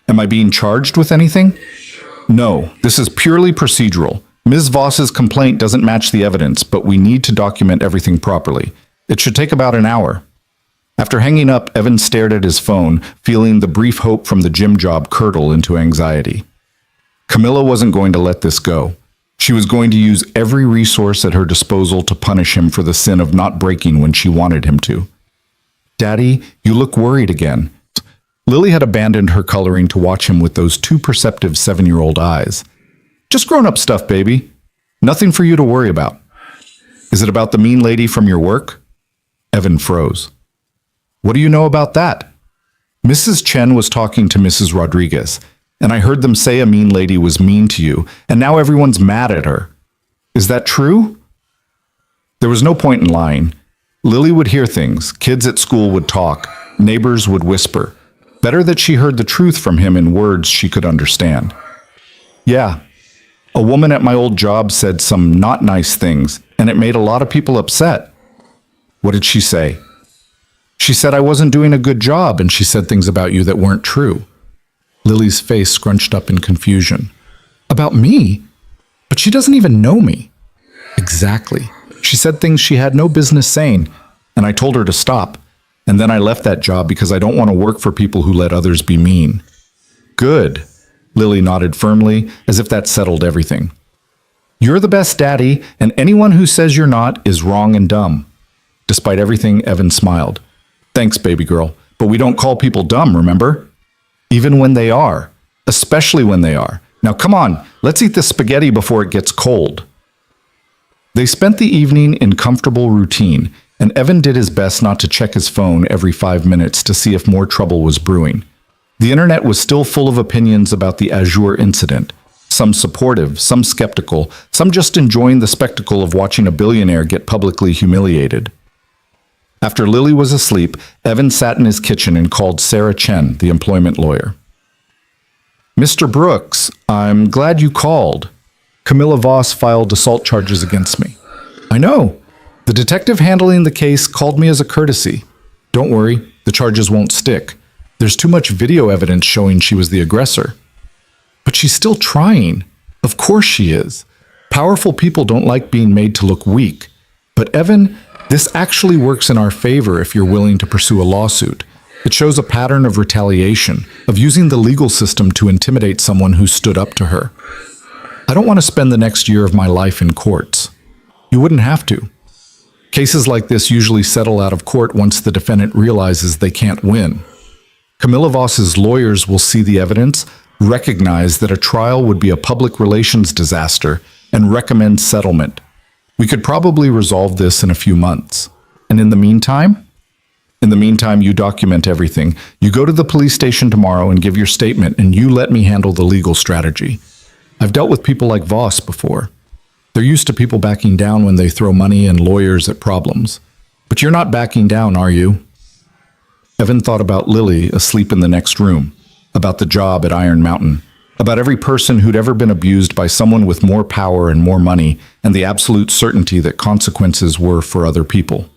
Speaker 1: Am I being charged with anything? No, this is purely procedural. Ms. Voss's complaint doesn't match the evidence, but we need to document everything properly. It should take about an hour. After hanging up, Evan stared at his phone, feeling the brief hope from the gym job curdle into anxiety. Camilla wasn't going to let this go. She was going to use every resource at her disposal to punish him for the sin of not breaking when she wanted him to. Daddy, you look worried again. Lily had abandoned her coloring to watch him with those too perceptive 7-year-old eyes. Just grown-up stuff, baby. Nothing for you to worry about. Is it about the mean lady from your work? Evan froze. What do you know about that? Mrs. Chen was talking to Mrs. Rodriguez, and I heard them say a mean lady was mean to you, and now everyone's mad at her. Is that true? There was no point in lying. Lily would hear things, kids at school would talk, neighbors would whisper. Better that she heard the truth from him in words she could understand. Yeah, a woman at my old job said some not nice things, and it made a lot of people upset. What did she say? She said I wasn't doing a good job, and she said things about you that weren't true. Lily's face scrunched up in confusion. About me? But she doesn't even know me. Exactly. She said things she had no business saying, and I told her to stop. And then I left that job because I don't want to work for people who let others be mean. Good. Lily nodded firmly, as if that settled everything. You're the best daddy, and anyone who says you're not is wrong and dumb. Despite everything, Evan smiled. Thanks, baby girl, but we don't call people dumb, remember? Even when they are. Especially when they are. Now come on, let's eat the spaghetti before it gets cold. They spent the evening in comfortable routine, and Evan did his best not to check his phone every 5 minutes to see if more trouble was brewing. The internet was still full of opinions about the Azure incident. Some supportive, some skeptical, some just enjoying the spectacle of watching a billionaire get publicly humiliated. After Lily was asleep, Evan sat in his kitchen and called Sarah Chen, the employment lawyer. Mr. Brooks, I'm glad you called. Camilla Voss filed assault charges against me. I know. The detective handling the case called me as a courtesy. Don't worry, the charges won't stick. There's too much video evidence showing she was the aggressor. But she's still trying. Of course she is. Powerful people don't like being made to look weak. But Evan, this actually works in our favor if you're willing to pursue a lawsuit. It shows a pattern of retaliation, of using the legal system to intimidate someone who stood up to her. I don't want to spend the next year of my life in courts. You wouldn't have to. Cases like this usually settle out of court once the defendant realizes they can't win. Camilla Voss's lawyers will see the evidence, recognize that a trial would be a public relations disaster, and recommend settlement. We could probably resolve this in a few months. And in the meantime? In the meantime, you document everything. You go to the police station tomorrow and give your statement, and you let me handle the legal strategy. I've dealt with people like Voss before. They're used to people backing down when they throw money and lawyers at problems. But you're not backing down, are you? Evan thought about Lily asleep in the next room, about the job at Iron Mountain, about every person who'd ever been abused by someone with more power and more money, and the absolute certainty that consequences were for other people.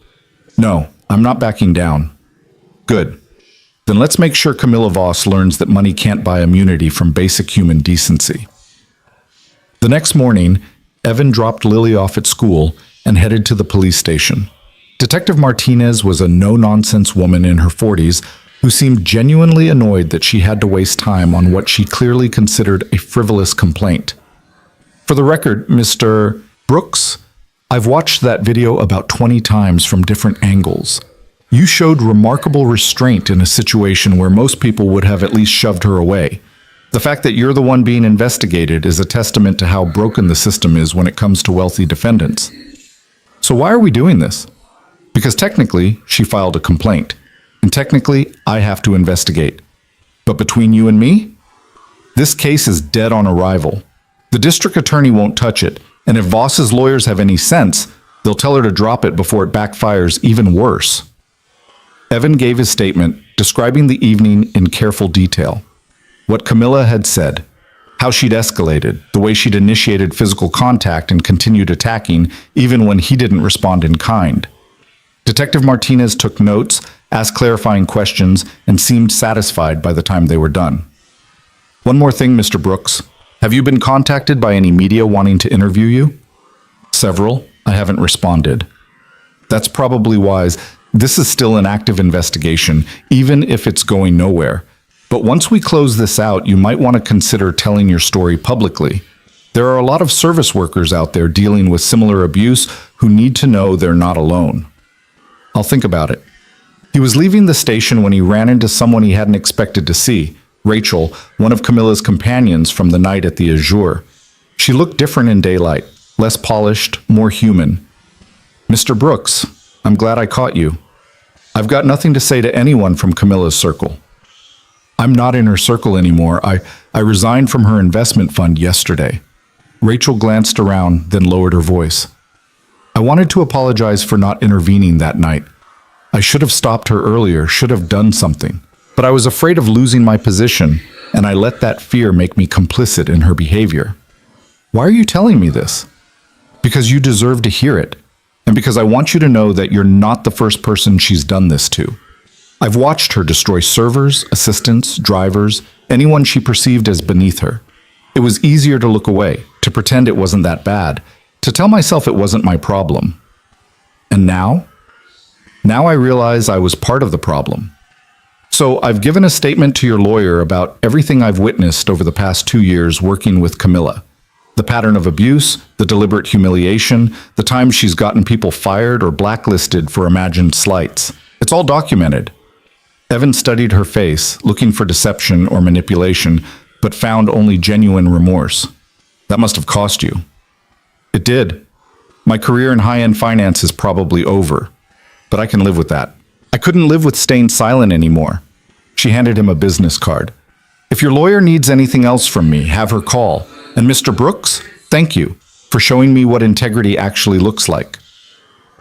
Speaker 1: No, I'm not backing down. Good. Then let's make sure Camilla Voss learns that money can't buy immunity from basic human decency. The next morning, Evan dropped Lily off at school and headed to the police station. Detective Martinez was a no-nonsense woman in her 40s, who seemed genuinely annoyed that she had to waste time on what she clearly considered a frivolous complaint. For the record, Mr. Brooks, I've watched that video about 20 times from different angles. You showed remarkable restraint in a situation where most people would have at least shoved her away. The fact that you're the one being investigated is a testament to how broken the system is when it comes to wealthy defendants. So why are we doing this? Because technically, she filed a complaint. And technically, I have to investigate. But between you and me, this case is dead on arrival. The district attorney won't touch it, and if Voss's lawyers have any sense, they'll tell her to drop it before it backfires even worse. Evan gave his statement, describing the evening in careful detail. What Camilla had said, how she'd escalated, the way she'd initiated physical contact and continued attacking even when he didn't respond in kind. Detective Martinez took notes, asked clarifying questions, and seemed satisfied by the time they were done. One more thing, Mr. Brooks. Have you been contacted by any media wanting to interview you? Several. I haven't responded. That's probably wise. This is still an active investigation, even if it's going nowhere. But once we close this out, you might want to consider telling your story publicly. There are a lot of service workers out there dealing with similar abuse who need to know they're not alone. I'll think about it. He was leaving the station when he ran into someone he hadn't expected to see, Rachel, one of Camilla's companions from the night at the Azure. She looked different in daylight, less polished, more human. Mr. Brooks, I'm glad I caught you. I've got nothing to say to anyone from Camilla's circle. I'm not in her circle anymore. I resigned from her investment fund yesterday. Rachel glanced around, then lowered her voice. I wanted to apologize for not intervening that night. I should have stopped her earlier, should have done something. But I was afraid of losing my position, and I let that fear make me complicit in her behavior. Why are you telling me this? Because you deserve to hear it, and because I want you to know that you're not the first person she's done this to. I've watched her destroy servers, assistants, drivers, anyone she perceived as beneath her. It was easier to look away, to pretend it wasn't that bad, to tell myself it wasn't my problem. And now? Now I realize I was part of the problem. So I've given a statement to your lawyer about everything I've witnessed over the past 2 years working with Camilla. The pattern of abuse, the deliberate humiliation, the times she's gotten people fired or blacklisted for imagined slights. It's all documented. Evan studied her face, looking for deception or manipulation, but found only genuine remorse. That must have cost you. It did. My career in high-end finance is probably over, but I can live with that. I couldn't live with staying silent anymore. She handed him a business card. If your lawyer needs anything else from me, have her call. And Mr. Brooks, thank you for showing me what integrity actually looks like.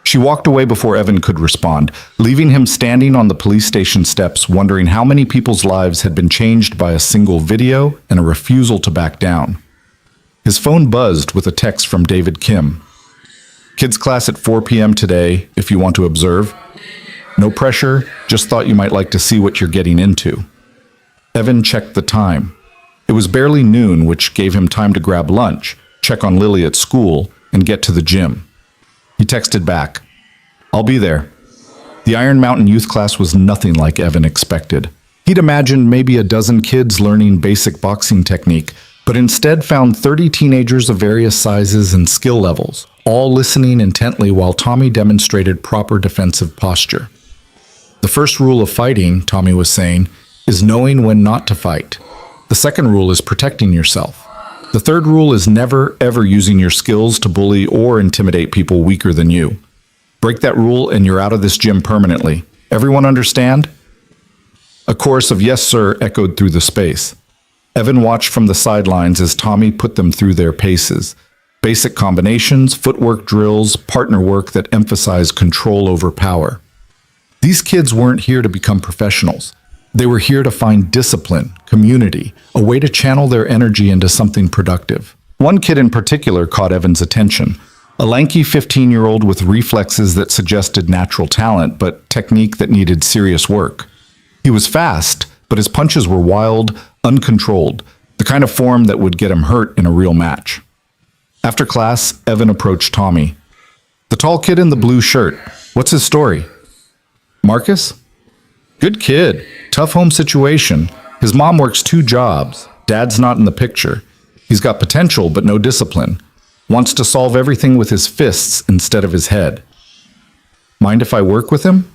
Speaker 1: She walked away before Evan could respond, leaving him standing on the police station steps, wondering how many people's lives had been changed by a single video and a refusal to back down. His phone buzzed with a text from David Kim. Kids class at 4 p.m. today, if you want to observe. No pressure, just thought you might like to see what you're getting into. Evan checked the time. It was barely noon, which gave him time to grab lunch, check on Lily at school, and get to the gym. He texted back, I'll be there. The Iron Mountain youth class was nothing like Evan expected. He'd imagined maybe a dozen kids learning basic boxing technique, but instead found 30 teenagers of various sizes and skill levels, all listening intently while Tommy demonstrated proper defensive posture. The first rule of fighting, Tommy was saying, is knowing when not to fight. The second rule is protecting yourself. The third rule is never, ever using your skills to bully or intimidate people weaker than you. Break that rule and you're out of this gym permanently. Everyone understand? A chorus of yes, sir echoed through the space. Evan watched from the sidelines as Tommy put them through their paces. Basic combinations, footwork drills, partner work that emphasized control over power. These kids weren't here to become professionals. They were here to find discipline, community, a way to channel their energy into something productive. One kid in particular caught Evan's attention. A lanky 15-year-old with reflexes that suggested natural talent, but technique that needed serious work. He was fast, but his punches were wild, uncontrolled, the kind of form that would get him hurt in a real match. After class, Evan approached Tommy. The tall kid in the blue shirt, what's his story? Marcus? Good kid. Tough home situation. His mom works 2 jobs. Dad's not in the picture. He's got potential, but no discipline. Wants to solve everything with his fists instead of his head. Mind if I work with him?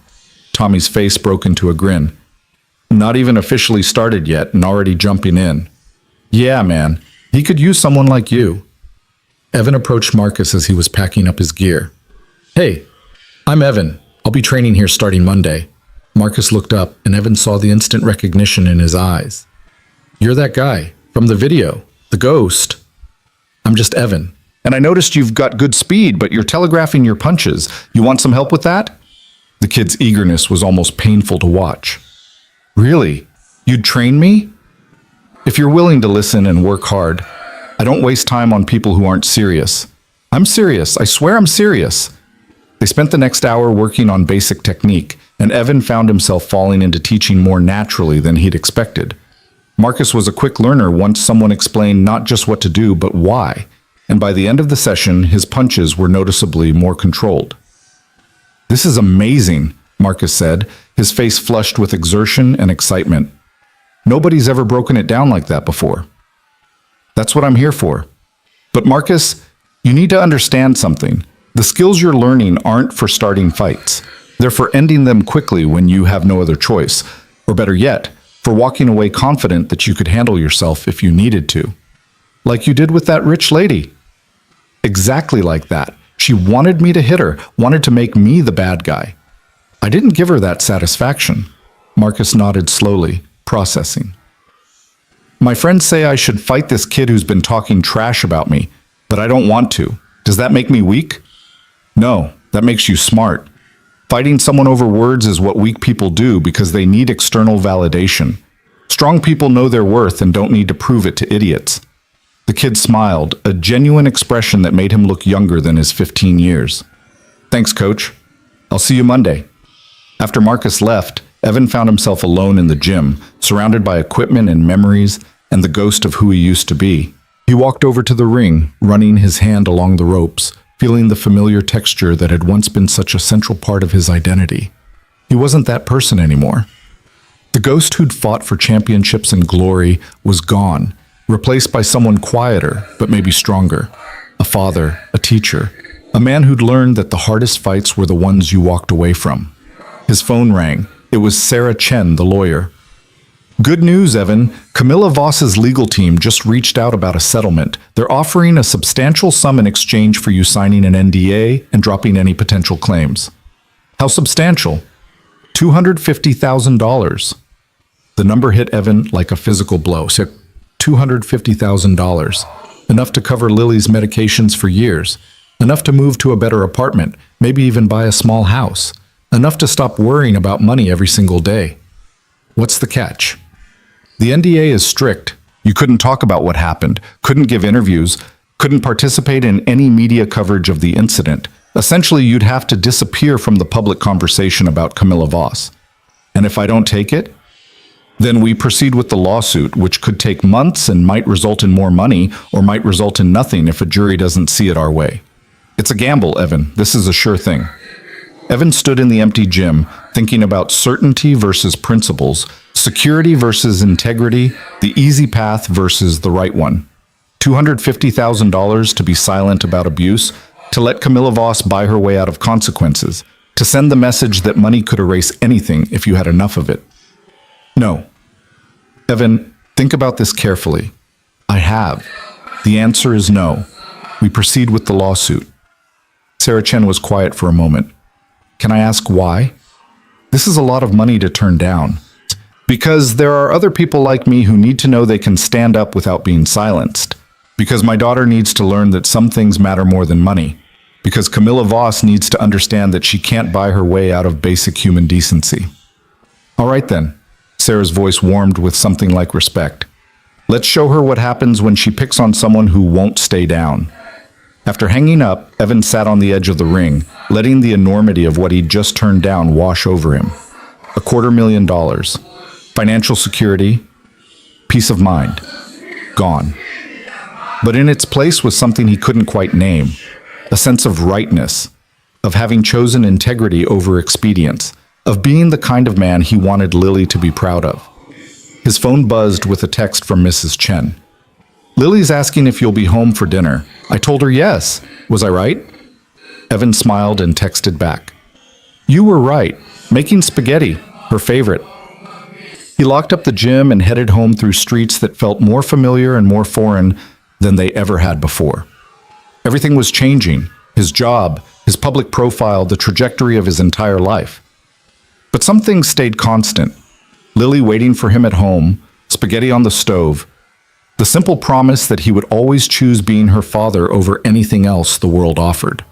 Speaker 1: Tommy's face broke into a grin. Not even officially started yet and already jumping in. Yeah, man. He could use someone like you. Evan approached Marcus as he was packing up his gear. Hey, I'm Evan. I'll be training here starting Monday. Marcus looked up, and Evan saw the instant recognition in his eyes. You're that guy from the video, the ghost. I'm just Evan. And I noticed you've got good speed, but you're telegraphing your punches. You want some help with that? The kid's eagerness was almost painful to watch. Really? You'd train me? If you're willing to listen and work hard, I don't waste time on people who aren't serious. I'm serious. I swear I'm serious. They spent the next hour working on basic technique, and Evan found himself falling into teaching more naturally than he'd expected. Marcus was a quick learner once someone explained not just what to do, but why, and by the end of the session, his punches were noticeably more controlled. This is amazing, Marcus said, his face flushed with exertion and excitement. Nobody's ever broken it down like that before. That's what I'm here for. But Marcus, you need to understand something. The skills you're learning aren't for starting fights. They're for ending them quickly when you have no other choice. Or better yet, for walking away confident that you could handle yourself if you needed to. Like you did with that rich lady. Exactly like that. She wanted me to hit her, wanted to make me the bad guy. I didn't give her that satisfaction. Marcus nodded slowly, processing. My friends say I should fight this kid who's been talking trash about me, but I don't want to. Does that make me weak? No, that makes you smart. Fighting someone over words is what weak people do because they need external validation. Strong people know their worth and don't need to prove it to idiots. The kid smiled, a genuine expression that made him look younger than his 15 years. Thanks, coach. I'll see you Monday. After Marcus left, Evan found himself alone in the gym, surrounded by equipment and memories and the ghost of who he used to be. He walked over to the ring, running his hand along the ropes, feeling the familiar texture that had once been such a central part of his identity. He wasn't that person anymore. The ghost who'd fought for championships and glory was gone, replaced by someone quieter, but maybe stronger. A father, a teacher, a man who'd learned that the hardest fights were the ones you walked away from. His phone rang. It was Sarah Chen, the lawyer. Good news, Evan. Camilla Voss's legal team just reached out about a settlement. They're offering a substantial sum in exchange for you signing an NDA and dropping any potential claims. How substantial? $250,000. The number hit Evan like a physical blow. So $250,000. Enough to cover Lily's medications for years. Enough to move to a better apartment, maybe even buy a small house. Enough to stop worrying about money every single day. What's the catch? The NDA is strict. You couldn't talk about what happened, couldn't give interviews, couldn't participate in any media coverage of the incident. Essentially, you'd have to disappear from the public conversation about Camilla Voss. And if I don't take it, then we proceed with the lawsuit, which could take months and might result in more money or might result in nothing if a jury doesn't see it our way. It's a gamble, Evan. This is a sure thing. Evan stood in the empty gym, thinking about certainty versus principles, security versus integrity, the easy path versus the right one. $250,000 to be silent about abuse, to let Camilla Voss buy her way out of consequences, to send the message that money could erase anything if you had enough of it. No. Evan, think about this carefully. I have. The answer is no. We proceed with the lawsuit. Sarah Chen was quiet for a moment. Can I ask why? This is a lot of money to turn down. Because there are other people like me who need to know they can stand up without being silenced. Because my daughter needs to learn that some things matter more than money. Because Camilla Voss needs to understand that she can't buy her way out of basic human decency. All right then. Sarah's voice warmed with something like respect. Let's show her what happens when she picks on someone who won't stay down. After hanging up, Evan sat on the edge of the ring, letting the enormity of what he'd just turned down wash over him. $250,000. Financial security. Peace of mind. Gone. But in its place was something he couldn't quite name. A sense of rightness. Of having chosen integrity over expedience. of being the kind of man he wanted Lily to be proud of. His phone buzzed with a text from Mrs. Chen. "Lily's asking if you'll be home for dinner. I told her yes. Was I right?" Evan smiled and texted back. "You were right. Making spaghetti, her favorite." He locked up the gym and headed home through streets that felt more familiar and more foreign than they ever had before. Everything was changing: his job, his public profile, the trajectory of his entire life. But some things stayed constant. Lily waiting for him at home, spaghetti on the stove, the simple promise that he would always choose being her father over anything else the world offered.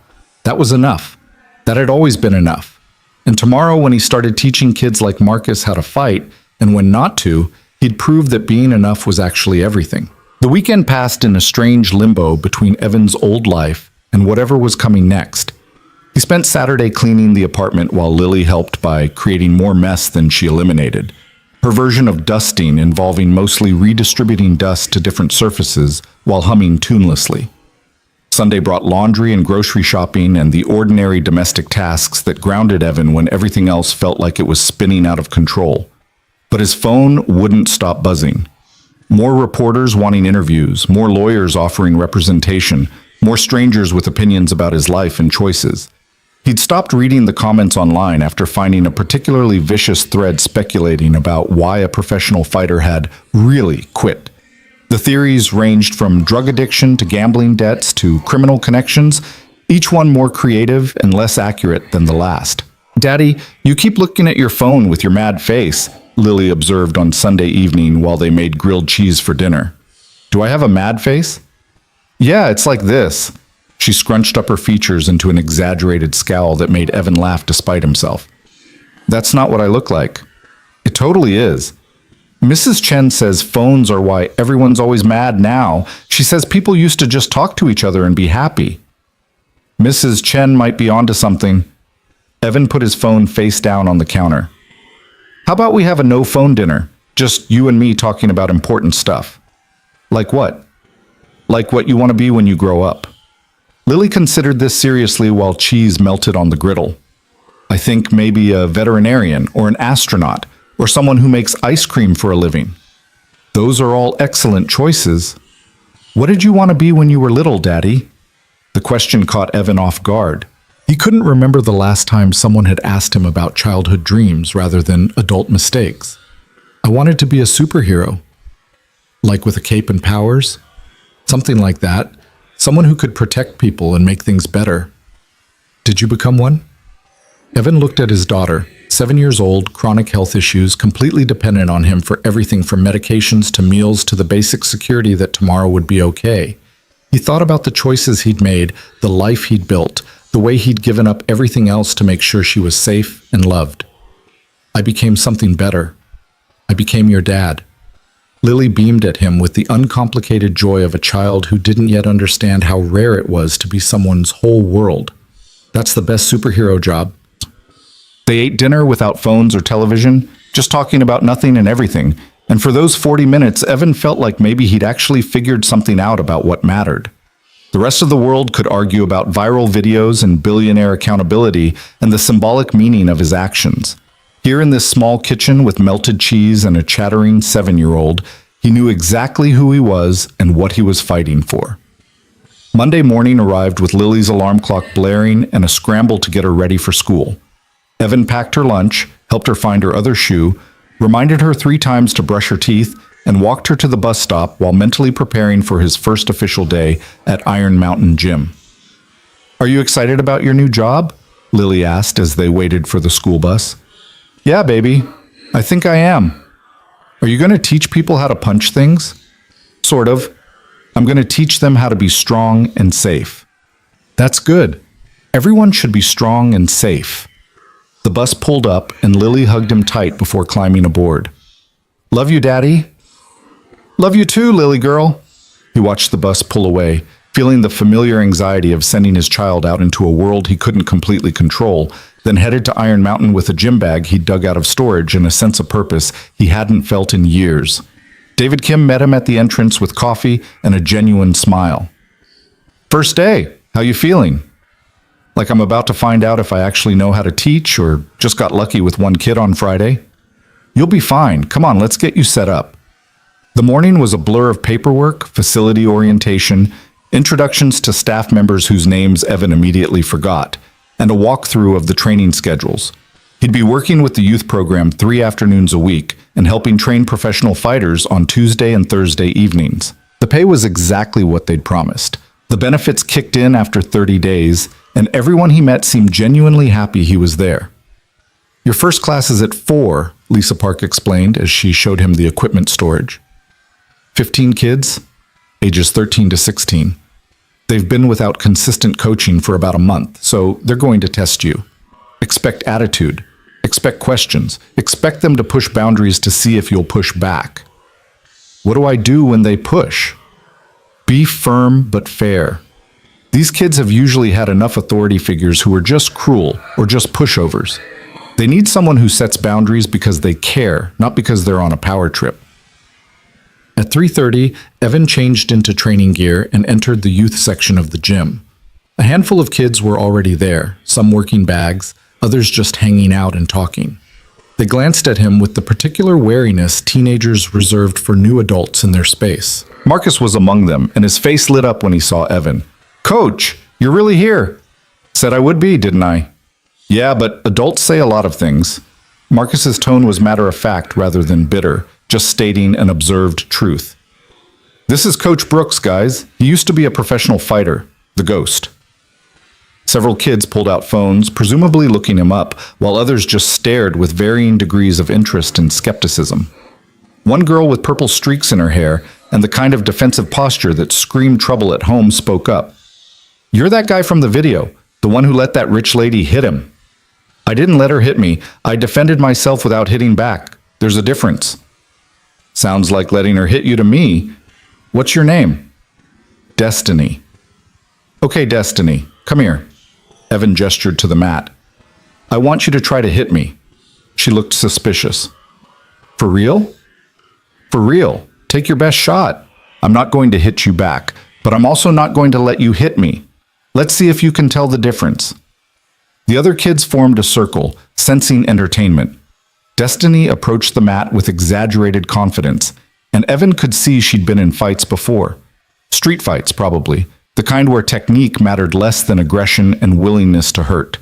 Speaker 1: That was enough. That had always been enough. And tomorrow, when he started teaching kids like Marcus how to fight, and when not to, he'd prove that being enough was actually everything. The weekend passed in a strange limbo between Evan's old life and whatever was coming next. He spent Saturday cleaning the apartment while Lily helped by creating more mess than she eliminated. Her version of dusting involving mostly redistributing dust to different surfaces while humming tunelessly. Sunday brought laundry and grocery shopping and the ordinary domestic tasks that grounded Evan when everything else felt like it was spinning out of control. But his phone wouldn't stop buzzing. More reporters wanting interviews, more lawyers offering representation, more strangers with opinions about his life and choices. He'd stopped reading the comments online after finding a particularly vicious thread speculating about why a professional fighter had really quit. The theories ranged from drug addiction to gambling debts to criminal connections, each one more creative and less accurate than the last. "Daddy, you keep looking at your phone with your mad face," Lily observed on Sunday evening while they made grilled cheese for dinner. "Do I have a mad face?" "Yeah, it's like this." She scrunched up her features into an exaggerated scowl that made Evan laugh despite himself. "That's not what I look like." "It totally is. Mrs. Chen says phones are why everyone's always mad now. She says people used to just talk to each other and be happy." "Mrs. Chen might be onto something." Evan put his phone face down on the counter. "How about we have a no-phone dinner? Just you and me talking about important stuff." "Like what?" "Like what you want to be when you grow up." Lily considered this seriously while cheese melted on the griddle. "I think maybe a veterinarian or an astronaut or someone who makes ice cream for a living." "Those are all excellent choices." "What did you want to be when you were little, Daddy?" The question caught Evan off guard. He couldn't remember the last time someone had asked him about childhood dreams rather than adult mistakes. "I wanted to be a superhero." "Like with a cape and powers?" "Something like that. Someone who could protect people and make things better." "Did you become one?" Evan looked at his daughter, 7 years old, chronic health issues, completely dependent on him for everything from medications to meals to the basic security that tomorrow would be okay. He thought about the choices he'd made, the life he'd built, the way he'd given up everything else to make sure she was safe and loved. "I became something better. I became your dad." Lily beamed at him with the uncomplicated joy of a child who didn't yet understand how rare it was to be someone's whole world. "That's the best superhero job." They ate dinner without phones or television, just talking about nothing and everything, and for those 40 minutes, Evan felt like maybe he'd actually figured something out about what mattered. The rest of the world could argue about viral videos and billionaire accountability and the symbolic meaning of his actions. Here in this small kitchen with melted cheese and a chattering 7-year-old, he knew exactly who he was and what he was fighting for. Monday morning arrived with Lily's alarm clock blaring and a scramble to get her ready for school. Evan packed her lunch, helped her find her other shoe, reminded her 3 times to brush her teeth, and walked her to the bus stop while mentally preparing for his first official day at Iron Mountain Gym. "Are you excited about your new job?" Lily asked as they waited for the school bus. "Yeah, baby. I think I am." "Are you going to teach people how to punch things?" "Sort of. I'm going to teach them how to be strong and safe." "That's good. Everyone should be strong and safe." The bus pulled up and Lily hugged him tight before climbing aboard. "Love you, Daddy." "Love you too, Lily girl." He watched the bus pull away, feeling the familiar anxiety of sending his child out into a world he couldn't completely control, then headed to Iron Mountain with a gym bag he'd dug out of storage and a sense of purpose he hadn't felt in years. David Kim met him at the entrance with coffee and a genuine smile. "First day, how you feeling?" Like I'm about to find out if I actually know how to teach or just got lucky with one kid on Friday. You'll be fine. Come on, let's get you set up. The morning was a blur of paperwork, facility orientation, introductions to staff members whose names Evan immediately forgot, and a walkthrough of the training schedules. He'd be working with the youth program 3 afternoons a week and helping train professional fighters on Tuesday and Thursday evenings. The pay was exactly what they'd promised. The benefits kicked in after 30 days, and everyone he met seemed genuinely happy he was there. Your first class is at 4, Lisa Park explained as she showed him the equipment storage. 15 kids, ages 13 to 16. They've been without consistent coaching for about a month, so they're going to test you. Expect attitude. Expect questions. Expect them to push boundaries to see if you'll push back. What do I do when they push? Be firm but fair. These kids have usually had enough authority figures who are just cruel or just pushovers. They need someone who sets boundaries because they care, not because they're on a power trip. At 3:30, Evan changed into training gear and entered the youth section of the gym. A handful of kids were already there, some working bags, others just hanging out and talking. They glanced at him with the particular wariness teenagers reserved for new adults in their space. Marcus was among them, and his face lit up when he saw Evan. "Coach, you're really here." "Said I would be, didn't I?" "Yeah, but adults say a lot of things." Marcus's tone was matter-of-fact rather than bitter, just stating an observed truth. "This is Coach Brooks, guys. He used to be a professional fighter, the Ghost." Several kids pulled out phones, presumably looking him up, while others just stared with varying degrees of interest and skepticism. One girl with purple streaks in her hair and the kind of defensive posture that screamed trouble at home spoke up. "You're that guy from the video, the one who let that rich lady hit him." "I didn't let her hit me. I defended myself without hitting back. There's a difference." "Sounds like letting her hit you to me. What's your name?" "Destiny." "Okay, Destiny, come here." Evan gestured to the mat. "I want you to try to hit me." She looked suspicious. "For real?" "For real. Take your best shot. I'm not going to hit you back, but I'm also not going to let you hit me. Let's see if you can tell the difference." The other kids formed a circle, sensing entertainment. Destiny approached the mat with exaggerated confidence, and Evan could see she'd been in fights before. Street fights, probably, the kind where technique mattered less than aggression and willingness to hurt.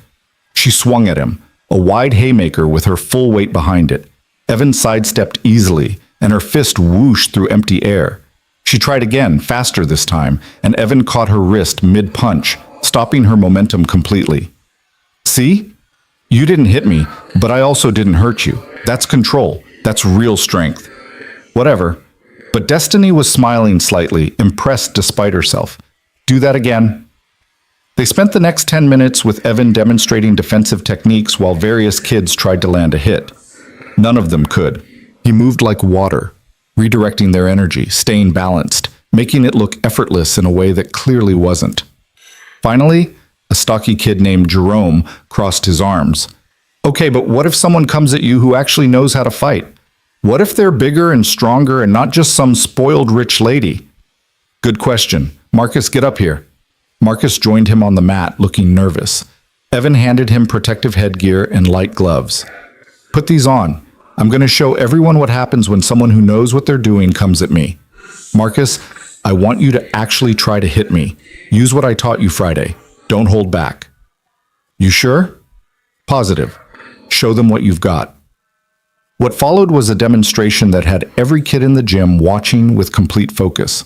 Speaker 1: She swung at him, a wide haymaker with her full weight behind it. Evan sidestepped easily, and her fist whooshed through empty air. She tried again, faster this time, and Evan caught her wrist mid-punch, stopping her momentum completely. "See? You didn't hit me, but I also didn't hurt you. That's control. That's real strength." "Whatever." But Destiny was smiling slightly, impressed despite herself. "Do that again." They spent the next 10 minutes with Evan demonstrating defensive techniques while various kids tried to land a hit. None of them could. He moved like water, redirecting their energy, staying balanced, making it look effortless in a way that clearly wasn't. Finally, a stocky kid named Jerome crossed his arms. "Okay, but what if someone comes at you who actually knows how to fight? What if they're bigger and stronger and not just some spoiled rich lady?" "Good question. Marcus, get up here." Marcus joined him on the mat, looking nervous. Evan handed him protective headgear and light gloves. "Put these on. I'm going to show everyone what happens when someone who knows what they're doing comes at me. Marcus, I want you to actually try to hit me. Use what I taught you Friday. Don't hold back." "You sure?" "Positive. Show them what you've got." What followed was a demonstration that had every kid in the gym watching with complete focus.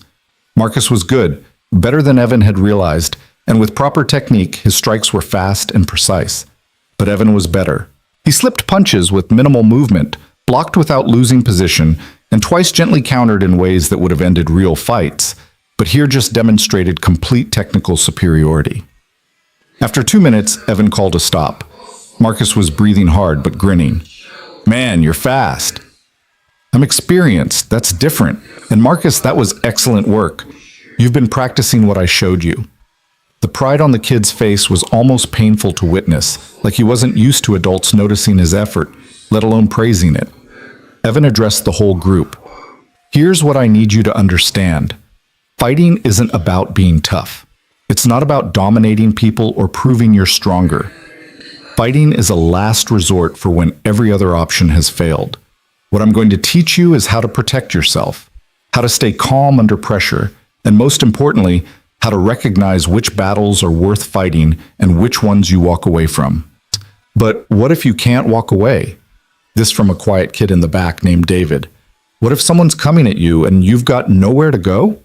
Speaker 1: Marcus was good, better than Evan had realized, and with proper technique, his strikes were fast and precise. But Evan was better. He slipped punches with minimal movement, blocked without losing position, and twice gently countered in ways that would have ended real fights, but here just demonstrated complete technical superiority. After 2 minutes, Evan called a stop. Marcus was breathing hard but grinning. "Man, you're fast." "I'm experienced. That's different. And Marcus, that was excellent work. You've been practicing what I showed you." The pride on the kid's face was almost painful to witness, like he wasn't used to adults noticing his effort, let alone praising it. Evan addressed the whole group. "Here's what I need you to understand. Fighting isn't about being tough. It's not about dominating people or proving you're stronger. Fighting is a last resort for when every other option has failed. What I'm going to teach you is how to protect yourself, how to stay calm under pressure, and most importantly, how to recognize which battles are worth fighting and which ones you walk away from. But what if you can't walk away? This from a quiet kid in the back named David. What if someone's coming at you and you've got nowhere to go?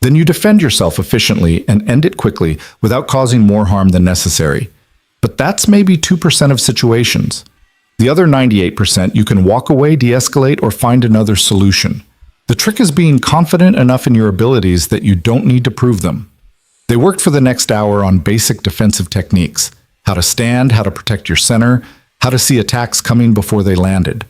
Speaker 1: Then you defend yourself efficiently and end it quickly without causing more harm than necessary. But that's maybe 2% of situations. The other 98%, you can walk away, de-escalate, or find another solution. The trick is being confident enough in your abilities that you don't need to prove them. They worked for the next hour on basic defensive techniques: how to stand, how to protect your center, how to see attacks coming before they landed.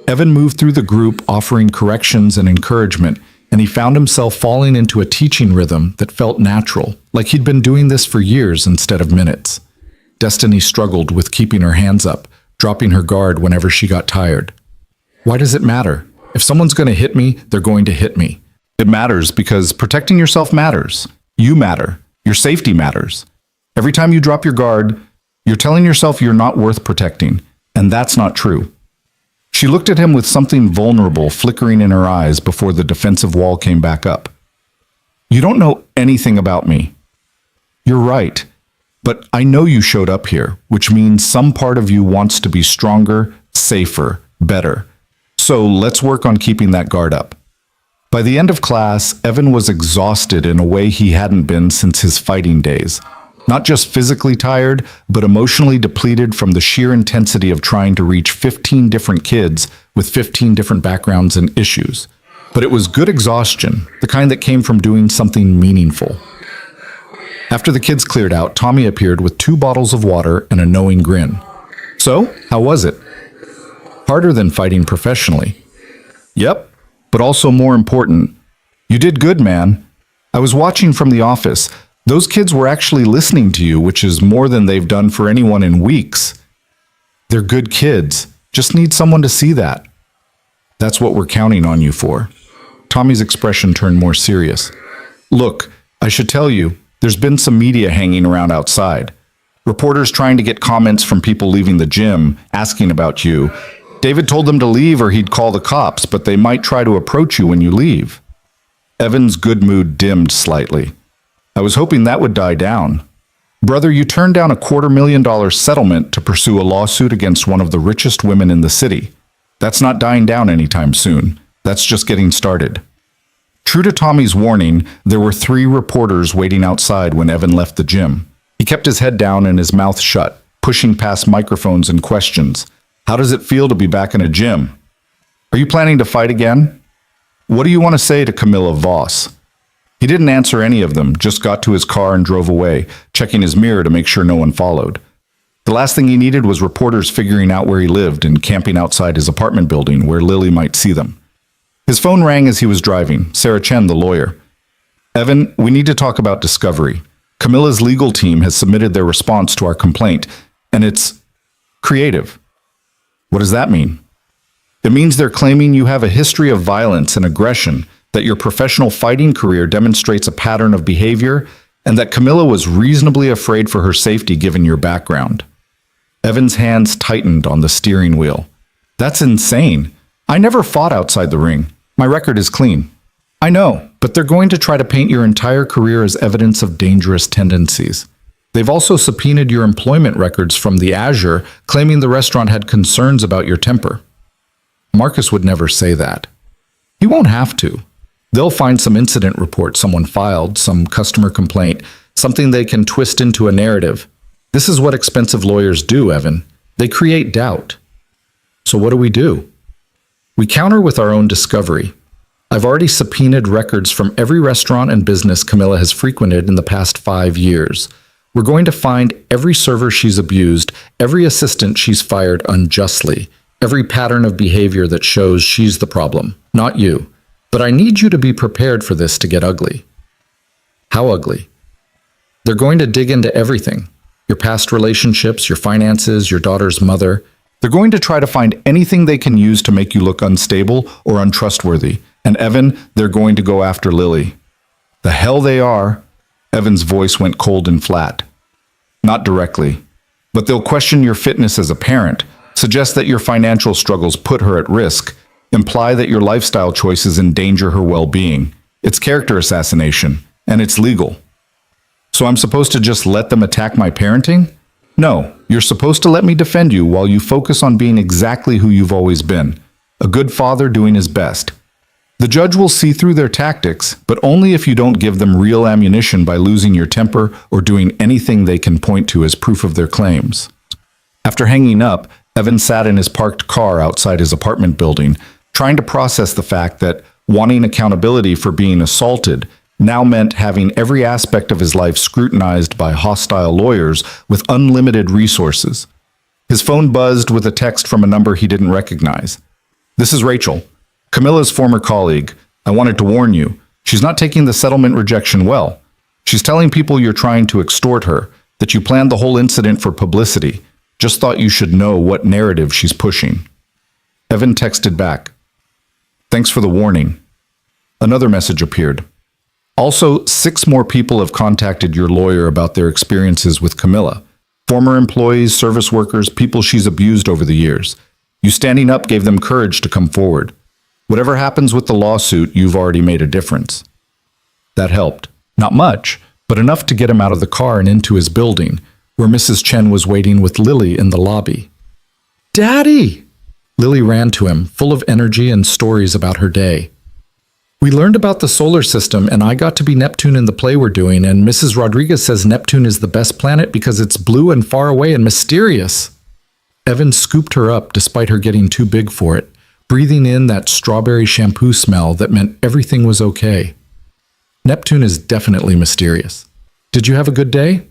Speaker 1: Evan moved through the group offering corrections and encouragement, and he found himself falling into a teaching rhythm that felt natural, like he'd been doing this for years instead of minutes. Destiny struggled with keeping her hands up, dropping her guard whenever she got tired. Why does it matter? If someone's going to hit me, they're going to hit me. It matters because protecting yourself matters. You matter. Your safety matters. Every time you drop your guard, you're telling yourself you're not worth protecting, and that's not true. She looked at him with something vulnerable flickering in her eyes before the defensive wall came back up. You don't know anything about me. You're right, but I know you showed up here, which means some part of you wants to be stronger, safer, better. So let's work on keeping that guard up. By the end of class, Evan was exhausted in a way he hadn't been since his fighting days. Not just physically tired, but emotionally depleted from the sheer intensity of trying to reach 15 different kids with 15 different backgrounds and issues. But it was good exhaustion, the kind that came from doing something meaningful. After the kids cleared out, Tommy appeared with 2 bottles of water and a knowing grin. So, how was it? Harder than fighting professionally. Yep, but also more important. You did good, man. I was watching from the office. Those kids were actually listening to you, which is more than they've done for anyone in weeks. They're good kids. Just need someone to see that. That's what we're counting on you for. Tommy's expression turned more serious. Look, I should tell you, there's been some media hanging around outside. Reporters trying to get comments from people leaving the gym, asking about you. David told them to leave or he'd call the cops, but they might try to approach you when you leave. Evan's good mood dimmed slightly. I was hoping that would die down. Brother, you turned down a $250,000 settlement to pursue a lawsuit against one of the richest women in the city. That's not dying down anytime soon. That's just getting started. True to Tommy's warning, there were 3 reporters waiting outside when Evan left the gym. He kept his head down and his mouth shut, pushing past microphones and questions. How does it feel to be back in a gym? Are you planning to fight again? What do you want to say to Camilla Voss? He didn't answer any of them, just got to his car and drove away, checking his mirror to make sure no one followed. The last thing he needed was reporters figuring out where he lived and camping outside his apartment building where Lily might see them. His phone rang as he was driving, Sarah Chen, the lawyer. Evan, we need to talk about discovery. Camilla's legal team has submitted their response to our complaint, and it's creative. What does that mean? It means they're claiming you have a history of violence and aggression, that your professional fighting career demonstrates a pattern of behavior, and that Camilla was reasonably afraid for her safety given your background. Evan's hands tightened on the steering wheel. That's insane. I never fought outside the ring. My record is clean. I know, but they're going to try to paint your entire career as evidence of dangerous tendencies. They've also subpoenaed your employment records from the Azure, claiming the restaurant had concerns about your temper. Marcus would never say that. He won't have to. They'll find some incident report someone filed, some customer complaint, something they can twist into a narrative. This is what expensive lawyers do, Evan. They create doubt. So what do? We counter with our own discovery. I've already subpoenaed records from every restaurant and business Camilla has frequented in the past 5 years. We're going to find every server she's abused, every assistant she's fired unjustly, every pattern of behavior that shows she's the problem, not you. But I need you to be prepared for this to get ugly. How ugly? They're going to dig into everything. Your past relationships, your finances, your daughter's mother. They're going to try to find anything they can use to make you look unstable or untrustworthy. And Evan, they're going to go after Lily. The hell they are. Evan's voice went cold and flat. Not directly, but they'll question your fitness as a parent, suggest that your financial struggles put her at risk, imply that your lifestyle choices endanger her well-being. It's character assassination, and it's legal. So I'm supposed to just let them attack my parenting? No, you're supposed to let me defend you while you focus on being exactly who you've always been, a good father doing his best. The judge will see through their tactics, but only if you don't give them real ammunition by losing your temper or doing anything they can point to as proof of their claims. After hanging up, Evan sat in his parked car outside his apartment building, trying to process the fact that wanting accountability for being assaulted now meant having every aspect of his life scrutinized by hostile lawyers with unlimited resources. His phone buzzed with a text from a number he didn't recognize. "This is Rachel, Camilla's former colleague. I wanted to warn you. She's not taking the settlement rejection well. She's telling people you're trying to extort her, that you planned the whole incident for publicity. Just thought you should know what narrative she's pushing." Evan texted back, "Thanks for the warning." Another message appeared. "Also, 6 more people have contacted your lawyer about their experiences with Camilla. Former employees, service workers, people she's abused over the years. You standing up gave them courage to come forward. Whatever happens with the lawsuit, you've already made a difference." That helped. Not much, but enough to get him out of the car and into his building, where Mrs. Chen was waiting with Lily in the lobby. "Daddy!" Lily ran to him, full of energy and stories about her day. "We learned about the solar system, and I got to be Neptune in the play we're doing, and Mrs. Rodriguez says Neptune is the best planet because it's blue and far away and mysterious." Evan scooped her up despite her getting too big for it, breathing in that strawberry shampoo smell that meant everything was okay. "Neptune is definitely mysterious. Did you have a good day?"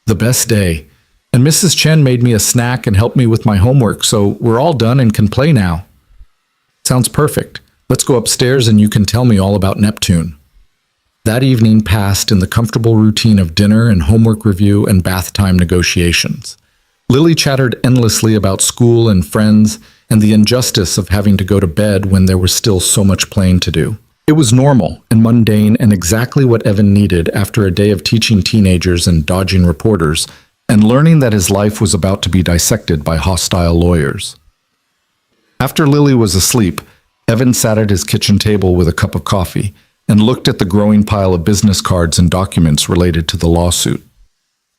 Speaker 1: "The best day. And Mrs. Chen made me a snack and helped me with my homework, so we're all done and can play now." "Sounds perfect. Let's go upstairs and you can tell me all about Neptune." That evening passed in the comfortable routine of dinner and homework review and bath time negotiations. Lily chattered endlessly about school and friends and the injustice of having to go to bed when there was still so much playing to do. It was normal and mundane and exactly what Evan needed after a day of teaching teenagers and dodging reporters and learning that his life was about to be dissected by hostile lawyers. After Lily was asleep, Evan sat at his kitchen table with a cup of coffee and looked at the growing pile of business cards and documents related to the lawsuit.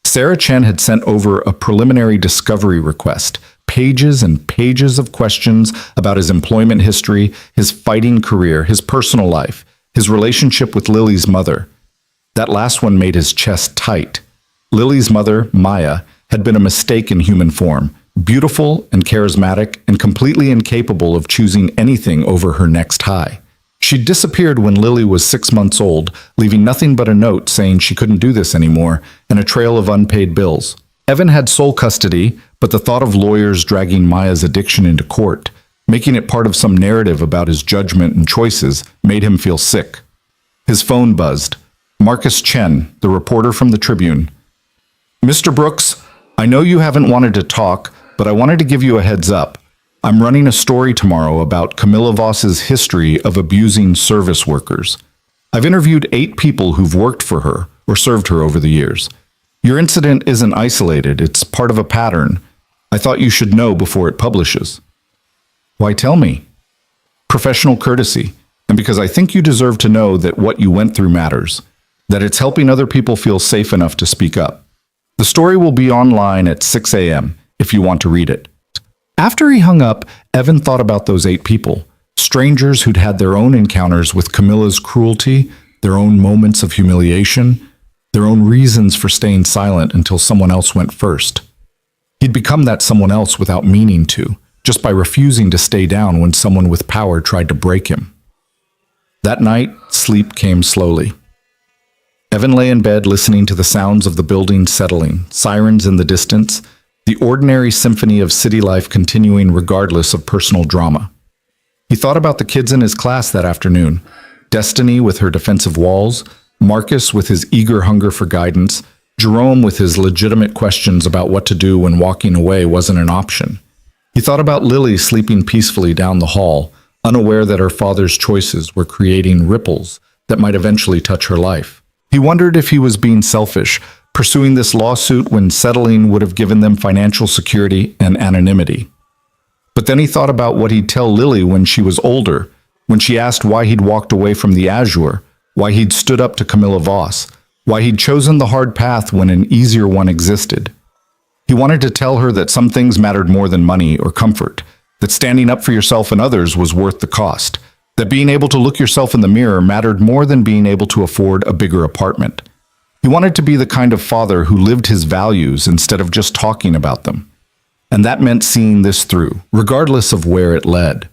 Speaker 1: Sarah Chen had sent over a preliminary discovery request, pages and pages of questions about his employment history, his fighting career, his personal life, his relationship with Lily's mother. That last one made his chest tight. Lily's mother, Maya, had been a mistake in human form, beautiful and charismatic and completely incapable of choosing anything over her next high. She'd disappeared when Lily was 6 months old, leaving nothing but a note saying she couldn't do this anymore and a trail of unpaid bills. Evan had sole custody, but the thought of lawyers dragging Maya's addiction into court, making it part of some narrative about his judgment and choices, made him feel sick. His phone buzzed. Marcus Chen, the reporter from the Tribune. "Mr. Brooks, I know you haven't wanted to talk, but I wanted to give you a heads up. I'm running a story tomorrow about Camilla Voss's history of abusing service workers. I've interviewed 8 people who've worked for her or served her over the years. Your incident isn't isolated, it's part of a pattern. I thought you should know before it publishes." "Why tell me?" "Professional courtesy, and because I think you deserve to know that what you went through matters, that it's helping other people feel safe enough to speak up. The story will be online at 6 a.m. if you want to read it." After he hung up, Evan thought about those 8 people, strangers who'd had their own encounters with Camilla's cruelty, their own moments of humiliation, their own reasons for staying silent until someone else went first. He'd become that someone else without meaning to, just by refusing to stay down when someone with power tried to break him. That night, sleep came slowly. Evan lay in bed listening to the sounds of the building settling, sirens in the distance, the ordinary symphony of city life continuing regardless of personal drama. He thought about the kids in his class that afternoon, Destiny with her defensive walls, Marcus with his eager hunger for guidance, Jerome with his legitimate questions about what to do when walking away wasn't an option. He thought about Lily sleeping peacefully down the hall, unaware that her father's choices were creating ripples that might eventually touch her life. He wondered if he was being selfish, pursuing this lawsuit when settling would have given them financial security and anonymity. But then he thought about what he'd tell Lily when she was older, when she asked why he'd walked away from the Azure, why he'd stood up to Camilla Voss, why he'd chosen the hard path when an easier one existed. He wanted to tell her that some things mattered more than money or comfort, that standing up for yourself and others was worth the cost, that being able to look yourself in the mirror mattered more than being able to afford a bigger apartment. He wanted to be the kind of father who lived his values instead of just talking about them. And that meant seeing this through, regardless of where it led.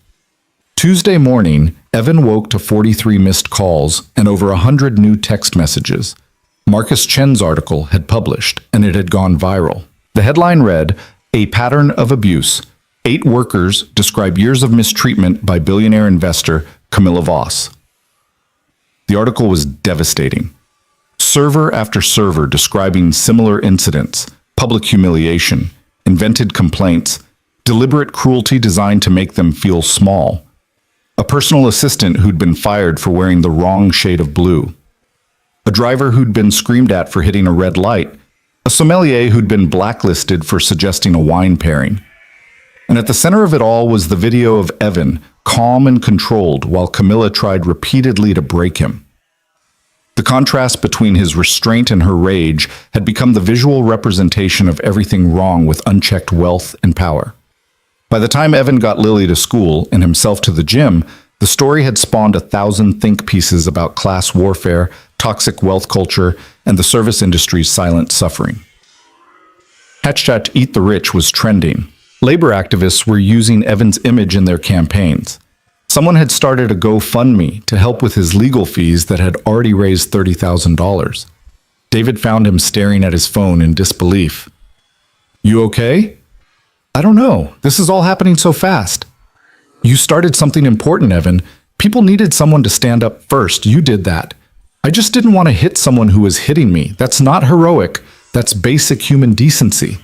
Speaker 1: Tuesday morning, Evan woke to 43 missed calls and over 100 new text messages. Marcus Chen's article had published, and it had gone viral. The headline read, "A Pattern of Abuse. 8 workers describe years of mistreatment by billionaire investor Camilla Voss." The article was devastating. Server after server describing similar incidents, public humiliation, invented complaints, deliberate cruelty designed to make them feel small. A personal assistant who'd been fired for wearing the wrong shade of blue. A driver who'd been screamed at for hitting a red light. A sommelier who'd been blacklisted for suggesting a wine pairing. And at the center of it all was the video of Evan, calm and controlled, while Camilla tried repeatedly to break him. The contrast between his restraint and her rage had become the visual representation of everything wrong with unchecked wealth and power. By the time Evan got Lily to school and himself to the gym, the story had spawned 1,000 think pieces about class warfare, toxic wealth culture, and the service industry's silent suffering. Hashtag Eat the Rich was trending. Labor activists were using Evan's image in their campaigns. Someone had started a GoFundMe to help with his legal fees that had already raised $30,000. David found him staring at his phone in disbelief. "You okay?" "I don't know. This is all happening so fast." "You started something important, Evan. People needed someone to stand up first. You did that. I just didn't want to hit someone who was hitting me. That's not heroic. That's basic human decency."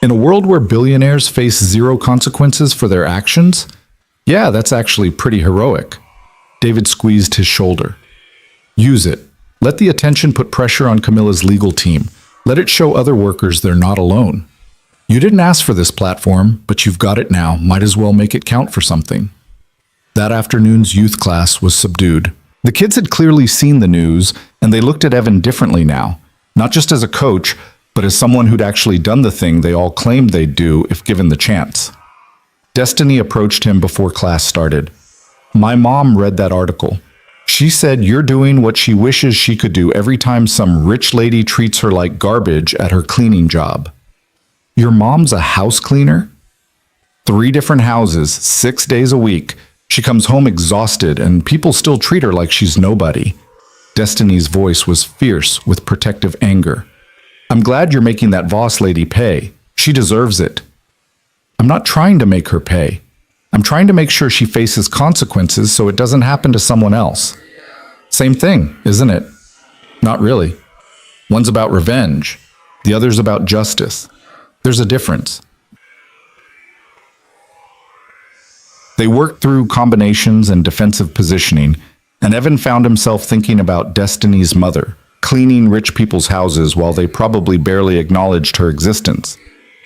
Speaker 1: In a world where billionaires face zero consequences for their actions, yeah, that's actually pretty heroic. David squeezed his shoulder. "Use it. Let the attention put pressure on Camilla's legal team. Let it show other workers they're not alone. You didn't ask for this platform, but you've got it now. Might as well make it count for something." That afternoon's youth class was subdued. The kids had clearly seen the news, and they looked at Evan differently now, not just as a coach, but as someone who'd actually done the thing they all claimed they'd do if given the chance. Destiny approached him before class started. "My mom read that article. She said you're doing what she wishes she could do every time some rich lady treats her like garbage at her cleaning job." "Your mom's a house cleaner?" 3 different houses, 6 days a week. She comes home exhausted, and people still treat her like she's nobody. Destiny's voice was fierce with protective anger. "I'm glad you're making that Voss lady pay. She deserves it." "I'm not trying to make her pay. I'm trying to make sure she faces consequences so it doesn't happen to someone else." Same thing, isn't it? Not really. One's about revenge. The other's about justice. There's a difference. They worked through combinations and defensive positioning, and Evan found himself thinking about Destiny's mother, cleaning rich people's houses while they probably barely acknowledged her existence.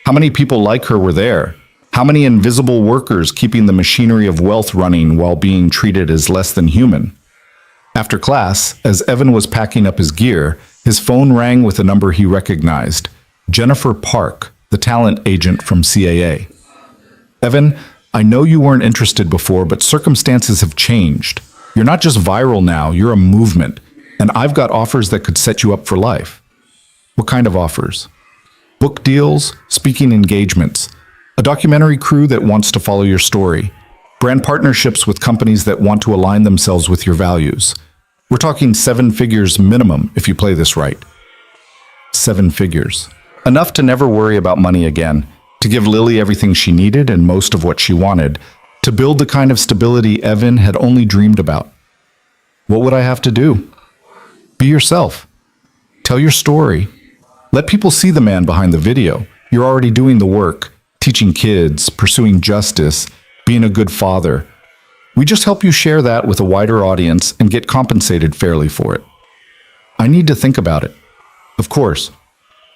Speaker 1: How many people like her were there? How many invisible workers keeping the machinery of wealth running while being treated as less than human? After class, as Evan was packing up his gear, his phone rang with a number he recognized. Jennifer Park, the talent agent from CAA. "Evan, I know you weren't interested before, but circumstances have changed. You're not just viral now, you're a movement. And I've got offers that could set you up for life." "What kind of offers?" "Book deals, speaking engagements, a documentary crew that wants to follow your story, brand partnerships with companies that want to align themselves with your values. We're talking 7 figures minimum if you play this right." 7 figures. Enough to never worry about money again, to give Lily everything she needed and most of what she wanted, to build the kind of stability Evan had only dreamed about. What would I have to do? Be yourself. Tell your story. Let people see the man behind the video. You're already doing the work, teaching kids, pursuing justice, being a good father. We just help you share that with a wider audience and get compensated fairly for it. I need to think about it. Of course.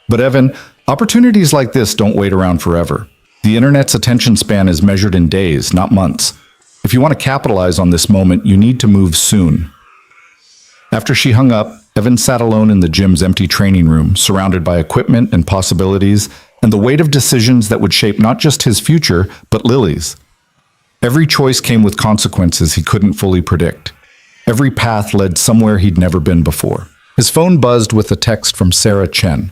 Speaker 1: But Evan, opportunities like this don't wait around forever. The internet's attention span is measured in days, not months. If you want to capitalize on this moment, you need to move soon. After she hung up, Evan sat alone in the gym's empty training room, surrounded by equipment and possibilities, and the weight of decisions that would shape not just his future, but Lily's. Every choice came with consequences he couldn't fully predict. Every path led somewhere he'd never been before. His phone buzzed with a text from Sarah Chen.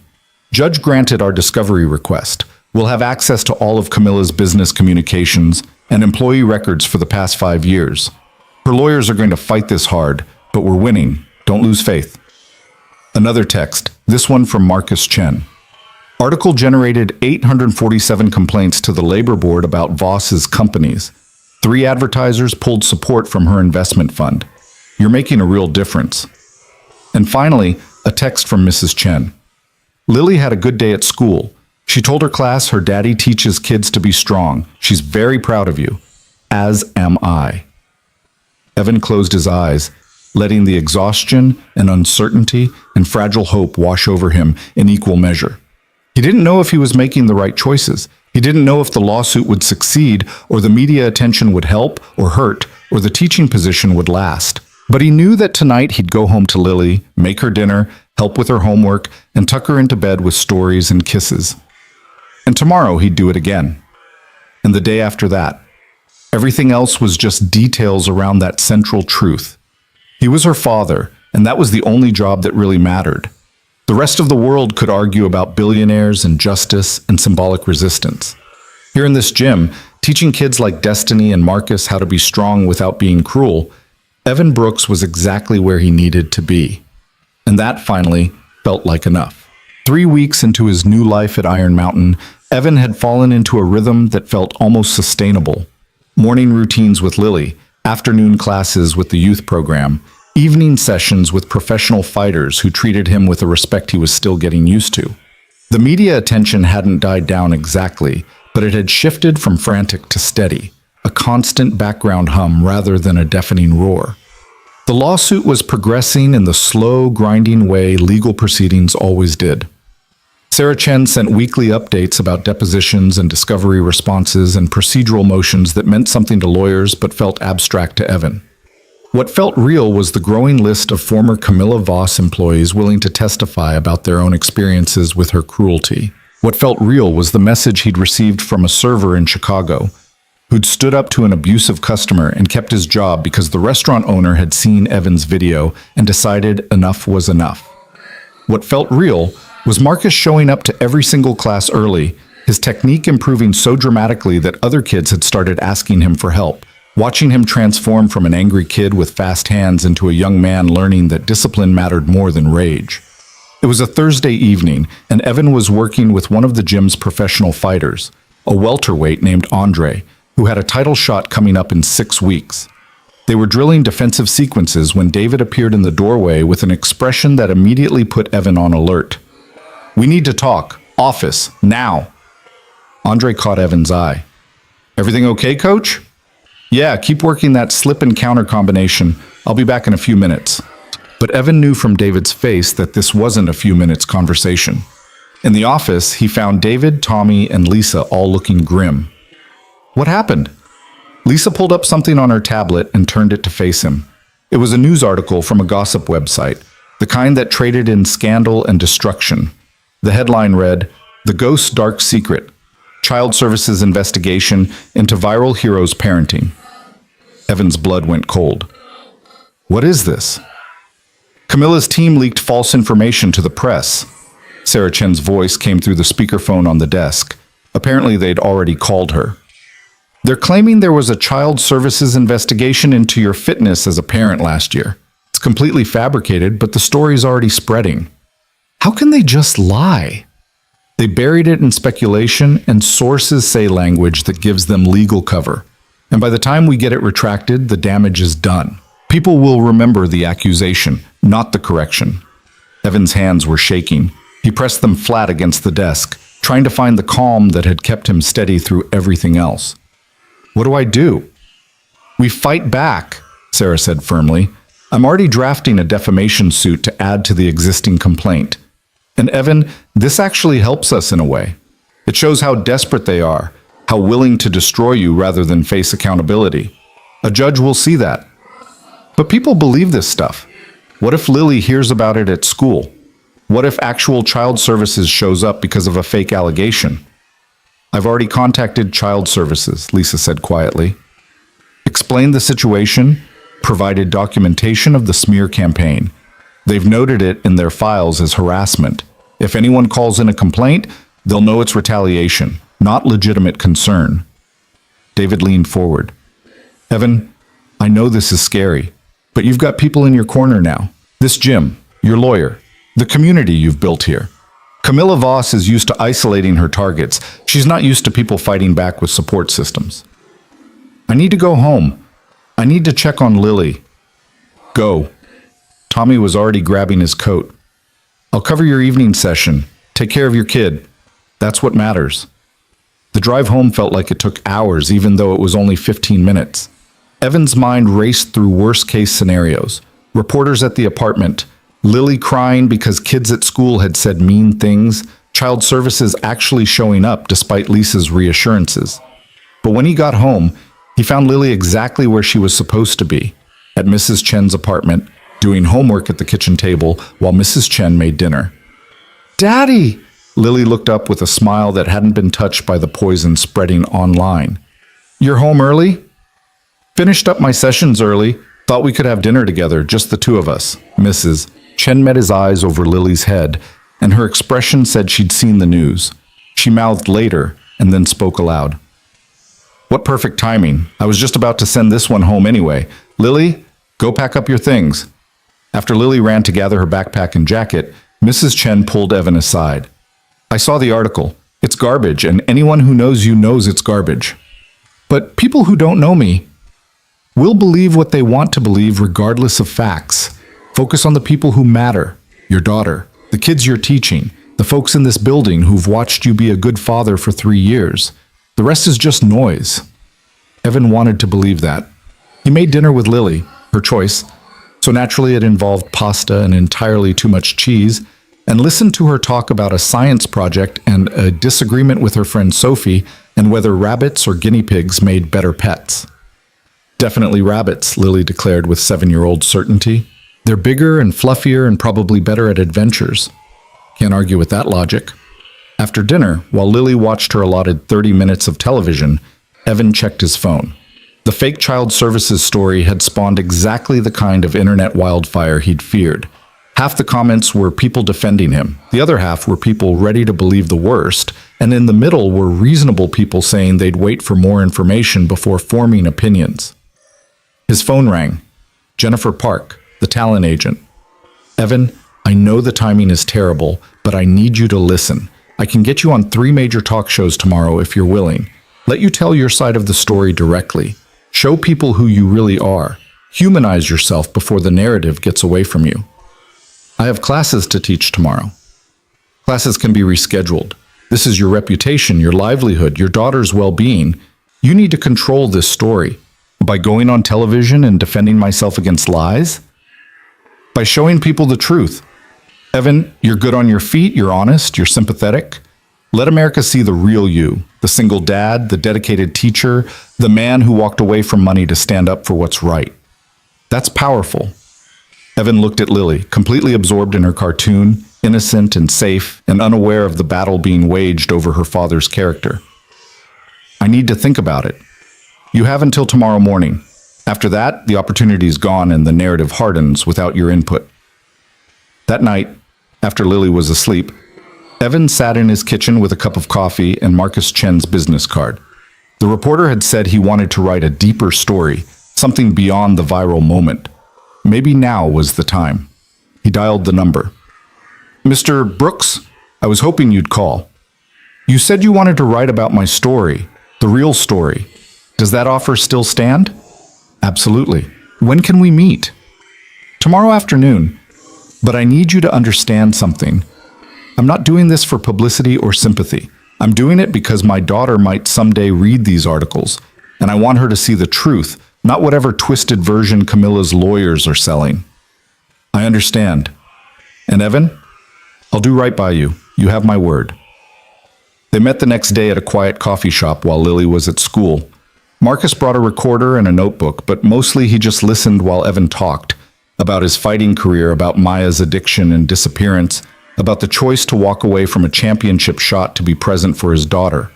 Speaker 1: Judge granted our discovery request. We'll have access to all of Camilla's business communications and employee records for the past 5 years. Her lawyers are going to fight this hard, but we're winning. Don't lose faith. Another text, this one from Marcus Chen. Article generated 847 complaints to the labor board about Voss's companies. 3 advertisers pulled support from her investment fund. You're making a real difference. And finally, a text from Mrs. Chen. Lily had a good day at school. She told her class her daddy teaches kids to be strong. She's very proud of you. As am I. Evan closed his eyes, letting the exhaustion and uncertainty and fragile hope wash over him in equal measure. He didn't know if he was making the right choices. He didn't know if the lawsuit would succeed, or the media attention would help or hurt, or the teaching position would last. But he knew that tonight he'd go home to Lily, make her dinner, help with her homework, and tuck her into bed with stories and kisses. And tomorrow he'd do it again. And the day after that. Everything else was just details around that central truth. He was her father, and that was the only job that really mattered. The rest of the world could argue about billionaires and justice and symbolic resistance. Here in this gym, teaching kids like Destiny and Marcus how to be strong without being cruel, Evan Brooks was exactly where he needed to be. And that finally felt like enough. 3 weeks into his new life at Iron Mountain, Evan had fallen into a rhythm that felt almost sustainable. Morning routines with Lily, afternoon classes with the youth program, evening sessions with professional fighters who treated him with a respect he was still getting used to. The media attention hadn't died down exactly, but it had shifted from frantic to steady, a constant background hum rather than a deafening roar. The lawsuit was progressing in the slow, grinding way legal proceedings always did. Sarah Chen sent weekly updates about depositions and discovery responses and procedural motions that meant something to lawyers but felt abstract to Evan. What felt real was the growing list of former Camilla Voss employees willing to testify about their own experiences with her cruelty. What felt real was the message he'd received from a server in Chicago, who'd stood up to an abusive customer and kept his job because the restaurant owner had seen Evan's video and decided enough was enough. What felt real was Marcus showing up to every single class early, his technique improving so dramatically that other kids had started asking him for help, watching him transform from an angry kid with fast hands into a young man learning that discipline mattered more than rage. It was a Thursday evening, and Evan was working with one of the gym's professional fighters, a welterweight named Andre, who had a title shot coming up in 6 weeks. They were drilling defensive sequences when David appeared in the doorway with an expression that immediately put Evan on alert. "We need to talk. Office. Now." Andre caught Evan's eye. "Everything okay, coach?" "Yeah, keep working that slip and counter combination. I'll be back in a few minutes." But Evan knew from David's face that this wasn't a few minutes conversation. In the office, he found David, Tommy, and Lisa all looking grim. "What happened?" Lisa pulled up something on her tablet and turned it to face him. It was a news article from a gossip website, the kind that traded in scandal and destruction. The headline read, "The Ghost's Dark Secret, Child Services Investigation into Viral Heroes Parenting." Evan's blood went cold. "What is this?" "Camilla's team leaked false information to the press." Sarah Chen's voice came through the speakerphone on the desk. Apparently they'd already called her. "They're claiming there was a child services investigation into your fitness as a parent last year. It's completely fabricated, but the story's already spreading." How can they just lie? They buried it in speculation, and sources say language that gives them legal cover. And by the time we get it retracted, the damage is done. People will remember the accusation, not the correction. Evan's hands were shaking. He pressed them flat against the desk, trying to find the calm that had kept him steady through everything else. "What do I do?" "We fight back," Sarah said firmly. I'm already drafting a defamation suit to add to the existing complaint. And Evan, this actually helps us in a way. It shows how desperate they are, how willing to destroy you rather than face accountability. A judge will see that. But people believe this stuff. What if Lily hears about it at school? What if actual child services shows up because of a fake allegation? I've already contacted child services, Lisa said quietly. Explained the situation, provided documentation of the smear campaign. They've noted it in their files as harassment. If anyone calls in a complaint, they'll know it's retaliation, not legitimate concern. David leaned forward. Evan, I know this is scary, but you've got people in your corner now. This Jim, your lawyer, the community you've built here. Camilla Voss is used to isolating her targets. She's not used to people fighting back with support systems. I need to go home. I need to check on Lily. Go. Tommy was already grabbing his coat. I'll cover your evening session. Take care of your kid. That's what matters. The drive home felt like it took hours, even though it was only 15 minutes. Evan's mind raced through worst-case scenarios. Reporters at the apartment, Lily crying because kids at school had said mean things, child services actually showing up despite Lisa's reassurances. But when he got home, he found Lily exactly where she was supposed to be, at Mrs. Chen's apartment, doing homework at the kitchen table while Mrs. Chen made dinner. Daddy! Lily looked up with a smile that hadn't been touched by the poison spreading online. You're home early? Finished up my sessions early. Thought we could have dinner together, just the two of us. Mrs. Chen met his eyes over Lily's head, and her expression said she'd seen the news. She mouthed later, and then spoke aloud. What perfect timing. I was just about to send this one home anyway. Lily, go pack up your things. After Lily ran to gather her backpack and jacket, Mrs. Chen pulled Evan aside. I saw the article. It's garbage, and anyone who knows you knows it's garbage. But people who don't know me will believe what they want to believe regardless of facts. Focus on the people who matter. Your daughter, the kids you're teaching, the folks in this building who've watched you be a good father for 3 years. The rest is just noise. Evan wanted to believe that. He made dinner with Lily, her choice, so naturally it involved pasta and entirely too much cheese, and listened to her talk about a science project and a disagreement with her friend Sophie and whether rabbits or guinea pigs made better pets. Definitely rabbits, Lily declared with 7-year-old certainty. They're bigger and fluffier and probably better at adventures. Can't argue with that logic. After dinner, while Lily watched her allotted 30 minutes of television, Evan checked his phone. The fake child services story had spawned exactly the kind of internet wildfire he'd feared. Half the comments were people defending him, the other half were people ready to believe the worst, and in the middle were reasonable people saying they'd wait for more information before forming opinions. His phone rang. Jennifer Park, the talent agent. Evan, I know the timing is terrible, but I need you to listen. I can get you on 3 major talk shows tomorrow if you're willing. Let you tell your side of the story directly. Show people who you really are. Humanize yourself before the narrative gets away from you. I have classes to teach tomorrow. Classes can be rescheduled. This is your reputation, your livelihood, your daughter's well-being. You need to control this story. By going on television and defending myself against lies? By showing people the truth. Evan, you're good on your feet, you're honest, you're sympathetic. Let America see the real you, the single dad, the dedicated teacher, the man who walked away from money to stand up for what's right. That's powerful. Evan looked at Lily, completely absorbed in her cartoon, innocent and safe, and unaware of the battle being waged over her father's character. I need to think about it. You have until tomorrow morning. After that, the opportunity is gone and the narrative hardens without your input. That night, after Lily was asleep, Evan sat in his kitchen with a cup of coffee and Marcus Chen's business card. The reporter had said he wanted to write a deeper story, something beyond the viral moment. Maybe now was the time. He dialed the number. Mr. Brooks, I was hoping you'd call. You said you wanted to write about my story, the real story. Does that offer still stand? Absolutely. When can we meet? Tomorrow afternoon. But I need you to understand something. I'm not doing this for publicity or sympathy. I'm doing it because my daughter might someday read these articles, and I want her to see the truth, not whatever twisted version Camilla's lawyers are selling. I understand. And Evan, I'll do right by you. You have my word. They met the next day at a quiet coffee shop while Lily was at school. Marcus brought a recorder and a notebook, but mostly he just listened while Evan talked about his fighting career, about Maya's addiction and disappearance, about the choice to walk away from a championship shot to be present for his daughter,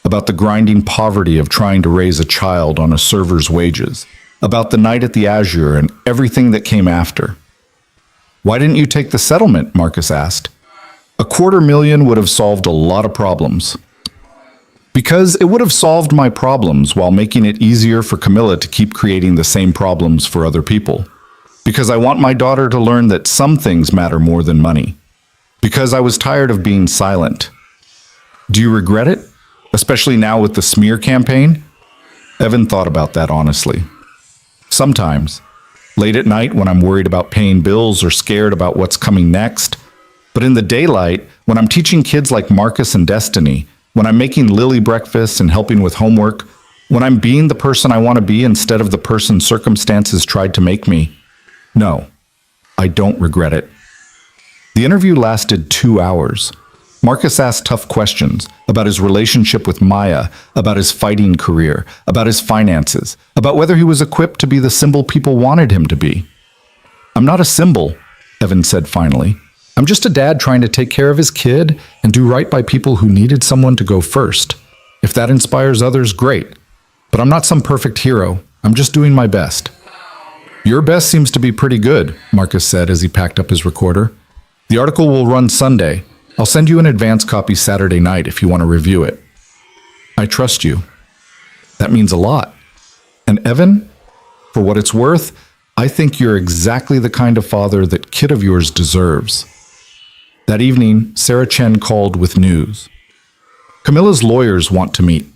Speaker 1: about the grinding poverty of trying to raise a child on a server's wages, about the night at the Azure and everything that came after. Why didn't you take the settlement? Marcus asked. $250,000 would have solved a lot of problems. Because it would have solved my problems while making it easier for Camilla to keep creating the same problems for other people. Because I want my daughter to learn that some things matter more than money. Because I was tired of being silent. Do you regret it? Especially now with the smear campaign? Evan thought about that honestly. Sometimes. Late at night when I'm worried about paying bills or scared about what's coming next. But in the daylight, when I'm teaching kids like Marcus and Destiny, when I'm making Lily breakfast and helping with homework, when I'm being the person I want to be instead of the person circumstances tried to make me, no, I don't regret it. The interview lasted 2 hours. Marcus asked tough questions about his relationship with Maya, about his fighting career, about his finances, about whether he was equipped to be the symbol people wanted him to be. I'm not a symbol, Evan said finally. I'm just a dad trying to take care of his kid and do right by people who needed someone to go first. If that inspires others, great. But I'm not some perfect hero. I'm just doing my best. Your best seems to be pretty good, Marcus said as he packed up his recorder. The article will run Sunday. I'll send you an advance copy Saturday night if you want to review it. I trust you. That means a lot. And Evan, for what it's worth, I think you're exactly the kind of father that kid of yours deserves. That evening, Sarah Chen called with news. Camilla's lawyers want to meet.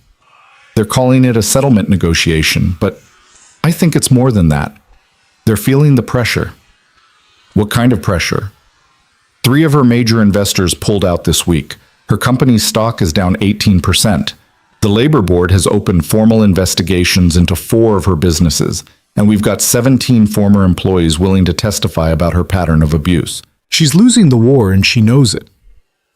Speaker 1: They're calling it a settlement negotiation, but I think it's more than that. They're feeling the pressure. What kind of pressure? 3 of her major investors pulled out this week. Her company's stock is down 18%. The labor board has opened formal investigations into 4 of her businesses, and we've got 17 former employees willing to testify about her pattern of abuse. She's losing the war and she knows it.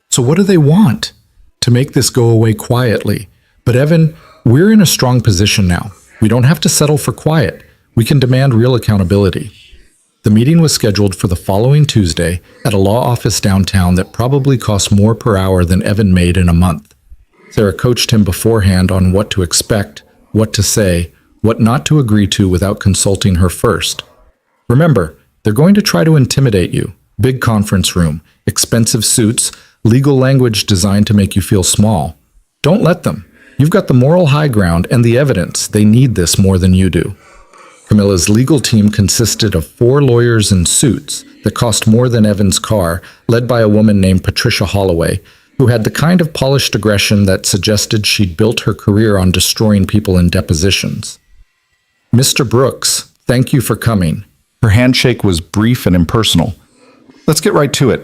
Speaker 1: So what do they want? To make this go away quietly. But Evan, we're in a strong position now. We don't have to settle for quiet. We can demand real accountability. The meeting was scheduled for the following Tuesday at a law office downtown that probably cost more per hour than Evan made in a month. Sarah coached him beforehand on what to expect, what to say, what not to agree to without consulting her first. Remember, they're going to try to intimidate you. Big conference room, expensive suits, legal language designed to make you feel small. Don't let them. You've got the moral high ground and the evidence. They need this more than you do. Camilla's legal team consisted of 4 lawyers in suits that cost more than Evan's car, led by a woman named Patricia Holloway, who had the kind of polished aggression that suggested she'd built her career on destroying people in depositions. Mr. Brooks, thank you for coming. Her handshake was brief and impersonal. Let's get right to it.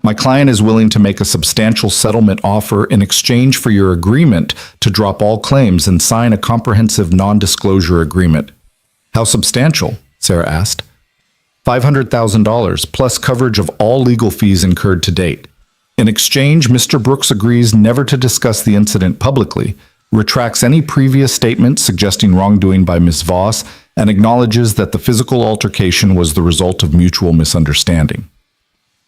Speaker 1: My client is willing to make a substantial settlement offer in exchange for your agreement to drop all claims and sign a comprehensive non-disclosure agreement. How substantial? Sarah asked. $500,000 plus coverage of all legal fees incurred to date. In exchange, Mr. Brooks agrees never to discuss the incident publicly, retracts any previous statements suggesting wrongdoing by Ms. Voss, and acknowledges that the physical altercation was the result of mutual misunderstanding.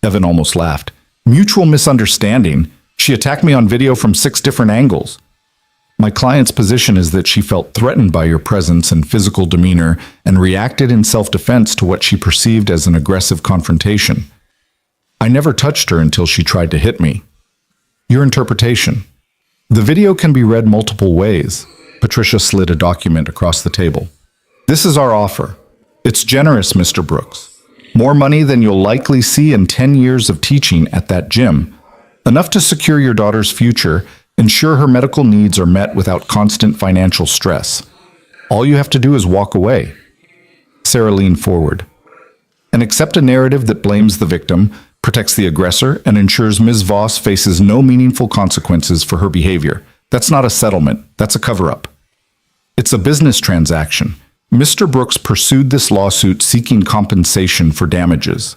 Speaker 1: Evan almost laughed. Mutual misunderstanding? She attacked me on video from 6 different angles. My client's position is that she felt threatened by your presence and physical demeanor and reacted in self-defense to what she perceived as an aggressive confrontation. I never touched her until she tried to hit me. Your interpretation. The video can be read multiple ways. Patricia slid a document across the table. This is our offer. It's generous, Mr. Brooks. More money than you'll likely see in 10 years of teaching at that gym. Enough to secure your daughter's future, ensure her medical needs are met without constant financial stress. All you have to do is walk away. Sarah leaned forward. And accept a narrative that blames the victim, protects the aggressor, and ensures Ms. Voss faces no meaningful consequences for her behavior. That's not a settlement. That's a cover-up. It's a business transaction. Mr. Brooks pursued this lawsuit seeking compensation for damages.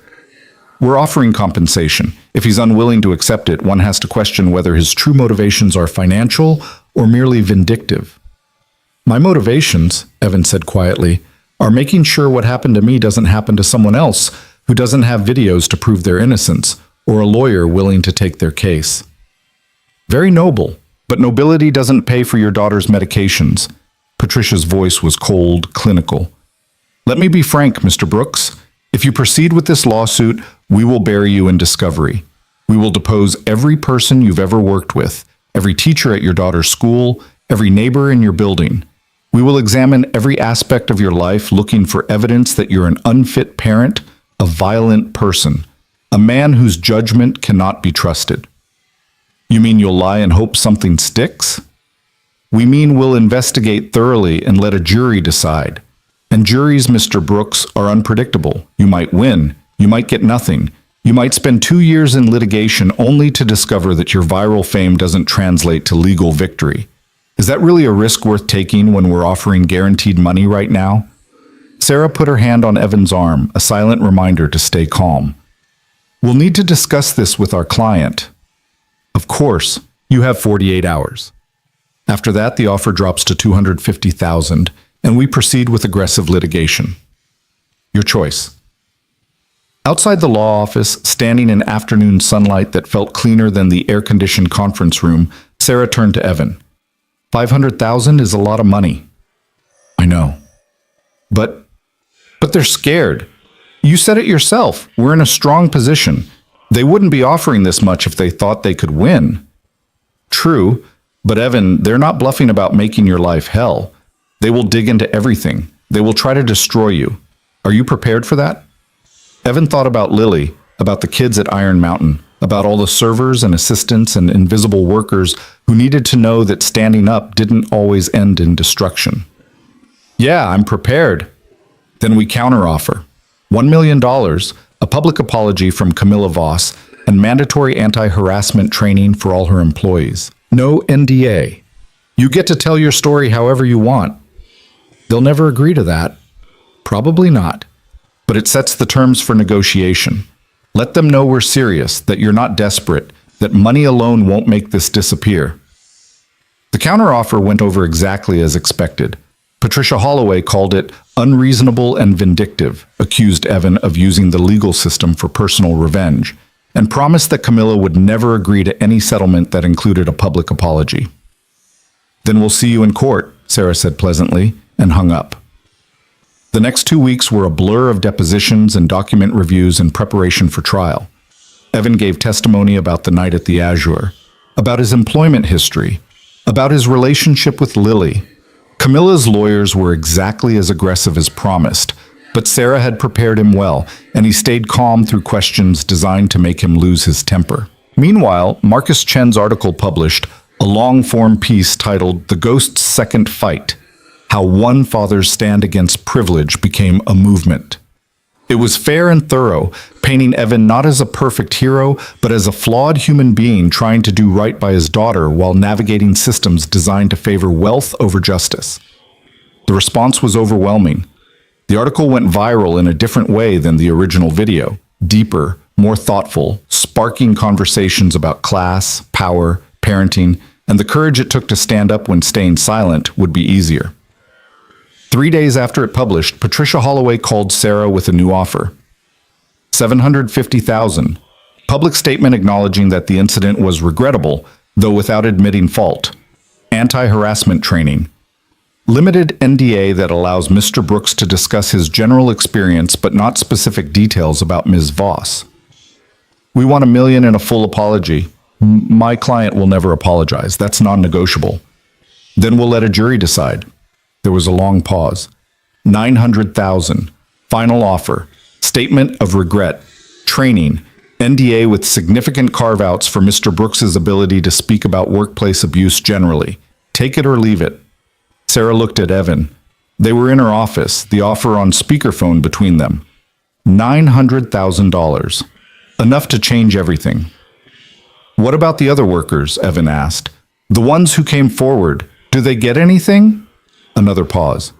Speaker 1: We're offering compensation. If he's unwilling to accept it, one has to question whether his true motivations are financial or merely vindictive. My motivations, Evan said quietly, are making sure what happened to me doesn't happen to someone else who doesn't have videos to prove their innocence or a lawyer willing to take their case. Very noble, but nobility doesn't pay for your daughter's medications. Patricia's voice was cold, clinical. Let me be frank, Mr. Brooks. If you proceed with this lawsuit, we will bury you in discovery. We will depose every person you've ever worked with, every teacher at your daughter's school, every neighbor in your building. We will examine every aspect of your life looking for evidence that you're an unfit parent, a violent person, a man whose judgment cannot be trusted. You mean you'll lie and hope something sticks? We mean we'll investigate thoroughly and let a jury decide. And juries, Mr. Brooks, are unpredictable. You might win, you might get nothing. You might spend 2 years in litigation only to discover that your viral fame doesn't translate to legal victory. Is that really a risk worth taking when we're offering guaranteed money right now? Sarah put her hand on Evan's arm, a silent reminder to stay calm. We'll need to discuss this with our client. Of course, you have 48 hours. After that, the offer drops to $250,000, and we proceed with aggressive litigation. Your choice. Outside the law office, standing in afternoon sunlight that felt cleaner than the air-conditioned conference room, Sarah turned to Evan. $500,000 is a lot of money. I know. But they're scared. You said it yourself. We're in a strong position. They wouldn't be offering this much if they thought they could win. True, but Evan, they're not bluffing about making your life hell. They will dig into everything. They will try to destroy you. Are you prepared for that? Evan thought about Lily, about the kids at Iron Mountain, about all the servers and assistants and invisible workers who needed to know that standing up didn't always end in destruction. Yeah, I'm prepared. Then we counteroffer. $1 million, a public apology from Camilla Voss, and mandatory anti-harassment training for all her employees. No NDA. You get to tell your story however you want. They'll never agree to that. Probably not. But it sets the terms for negotiation. Let them know we're serious, that you're not desperate, that money alone won't make this disappear. The counteroffer went over exactly as expected. Patricia Holloway called it unreasonable and vindictive, accused Evan of using the legal system for personal revenge, and promised that Camilla would never agree to any settlement that included a public apology. Then we'll see you in court, Sarah said pleasantly, and hung up. The next 2 weeks were a blur of depositions and document reviews in preparation for trial. Evan gave testimony about the night at the Azure, about his employment history, about his relationship with Lily. Camilla's lawyers were exactly as aggressive as promised, but Sarah had prepared him well, and he stayed calm through questions designed to make him lose his temper. Meanwhile, Marcus Chen's article published a long-form piece titled "The Ghost's Second Fight: How One Father's Stand Against Privilege Became a Movement." It was fair and thorough, painting Evan not as a perfect hero, but as a flawed human being trying to do right by his daughter while navigating systems designed to favor wealth over justice. The response was overwhelming. The article went viral in a different way than the original video, deeper, more thoughtful, sparking conversations about class, power, parenting, and the courage it took to stand up when staying silent would be easier. 3 days after it published, Patricia Holloway called Sarah with a new offer. $750,000. Public statement acknowledging that the incident was regrettable, though without admitting fault. Anti-harassment training. Limited NDA that allows Mr. Brooks to discuss his general experience but not specific details about Ms. Voss. We want $1 million and a full apology. My client will never apologize. That's non-negotiable. Then we'll let a jury decide. There was a long pause. $900,000. Final offer. Statement of regret. Training. NDA with significant carve-outs for Mr. Brooks's ability to speak about workplace abuse generally. Take it or leave it. Sarah looked at Evan. They were in her office, the offer on speakerphone between them. $900,000. Enough to change everything. What about the other workers? Evan asked. The ones who came forward. Do they get anything? Another pause.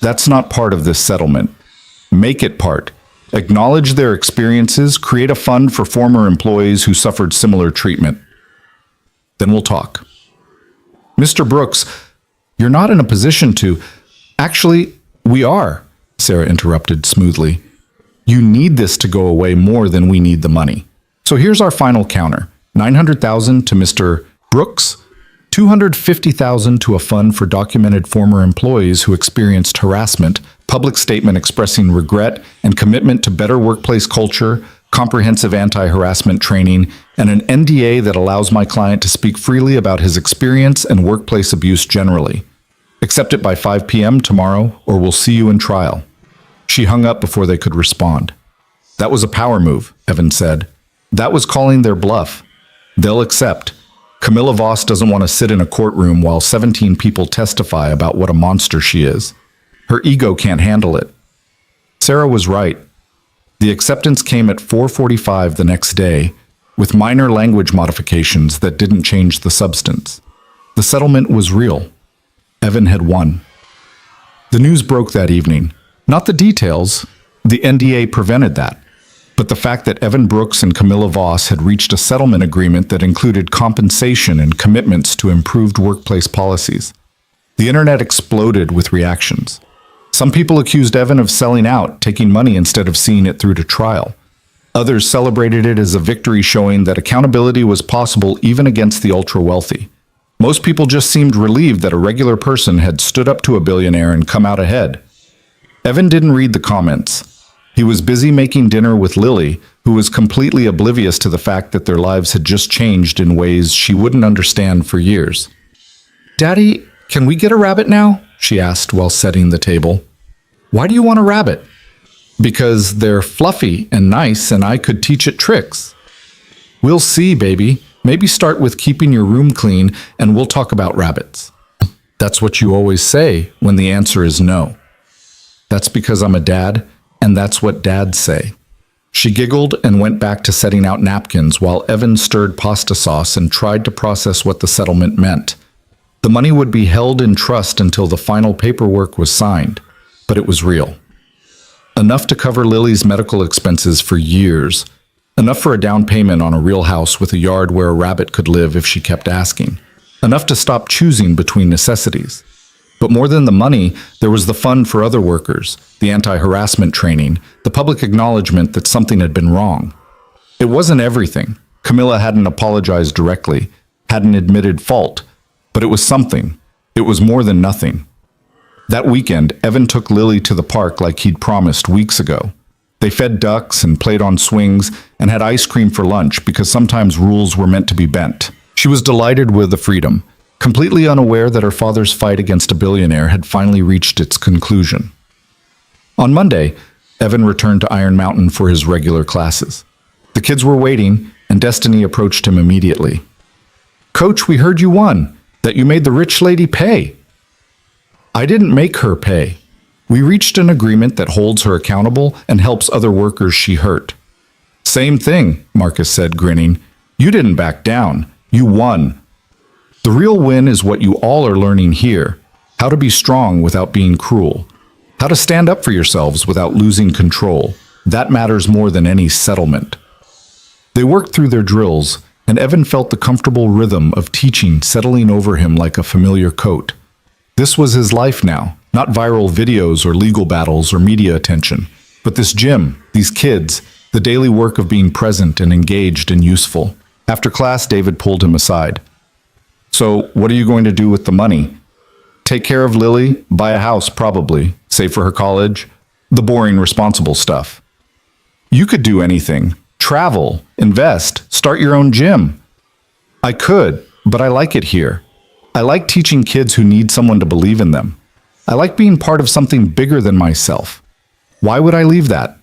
Speaker 1: That's not part of this settlement. Make it part. Acknowledge their experiences, create a fund for former employees who suffered similar treatment. Then we'll talk. Mr. Brooks, you're not in a position to... Actually, we are, Sarah interrupted smoothly. You need this to go away more than we need the money. So here's our final counter. $900,000 to Mr. Brooks, $250,000 to a fund for documented former employees who experienced harassment, public statement expressing regret and commitment to better workplace culture, comprehensive anti-harassment training, and an NDA that allows my client to speak freely about his experience and workplace abuse generally. Accept it by 5 p.m. tomorrow, or we'll see you in trial. She hung up before they could respond. That was a power move, Evan said. That was calling their bluff. They'll accept. Camilla Voss doesn't want to sit in a courtroom while 17 people testify about what a monster she is. Her ego can't handle it. Sarah was right. The acceptance came at 4:45 the next day, with minor language modifications that didn't change the substance. The settlement was real. Evan had won. The news broke that evening. Not the details. The NDA prevented that. But the fact that Evan Brooks and Camilla Voss had reached a settlement agreement that included compensation and commitments to improved workplace policies. The internet exploded with reactions. Some people accused Evan of selling out, taking money instead of seeing it through to trial. Others celebrated it as a victory, showing that accountability was possible even against the ultra-wealthy. Most people just seemed relieved that a regular person had stood up to a billionaire and come out ahead. Evan didn't read the comments. He was busy making dinner with Lily, who was completely oblivious to the fact that their lives had just changed in ways she wouldn't understand for years. "Daddy, can we get a rabbit now?" she asked while setting the table. "Why do you want a rabbit?" "Because they're fluffy and nice and I could teach it tricks." "We'll see, baby. Maybe start with keeping your room clean and we'll talk about rabbits." "That's what you always say when the answer is no." "That's because I'm a dad, and that's what dads say." She giggled and went back to setting out napkins while Evan stirred pasta sauce and tried to process what the settlement meant. The money would be held in trust until the final paperwork was signed, but it was real. Enough to cover Lily's medical expenses for years. Enough for a down payment on a real house with a yard where a rabbit could live if she kept asking. Enough to stop choosing between necessities. But more than the money, there was the fund for other workers, the anti-harassment training, the public acknowledgement that something had been wrong. It wasn't everything. Camilla hadn't apologized directly, hadn't admitted fault, but it was something. It was more than nothing. That weekend, Evan took Lily to the park like he'd promised weeks ago. They fed ducks and played on swings and had ice cream for lunch because sometimes rules were meant to be bent. She was delighted with the freedom, completely unaware that her father's fight against a billionaire had finally reached its conclusion. On Monday, Evan returned to Iron Mountain for his regular classes. The kids were waiting, and Destiny approached him immediately. "Coach, we heard you won, that you made the rich lady pay." "I didn't make her pay. We reached an agreement that holds her accountable and helps other workers she hurt." "Same thing," Marcus said, grinning. "You didn't back down. You won." The real win is what you all are learning here: how to be strong without being cruel, how to stand up for yourselves without losing control. That matters more than any settlement. They worked through their drills, and Evan felt the comfortable rhythm of teaching settling over him like a familiar coat. This was his life now, not viral videos or legal battles or media attention, but this gym, these kids, the daily work of being present and engaged and useful. After class, David pulled him aside. "So, what are you going to do with the money?" "Take care of Lily, buy a house probably, save for her college, the boring, responsible stuff." "You could do anything. Travel, invest, start your own gym." "I could, but I like it here. I like teaching kids who need someone to believe in them. I like being part of something bigger than myself. Why would I leave that?"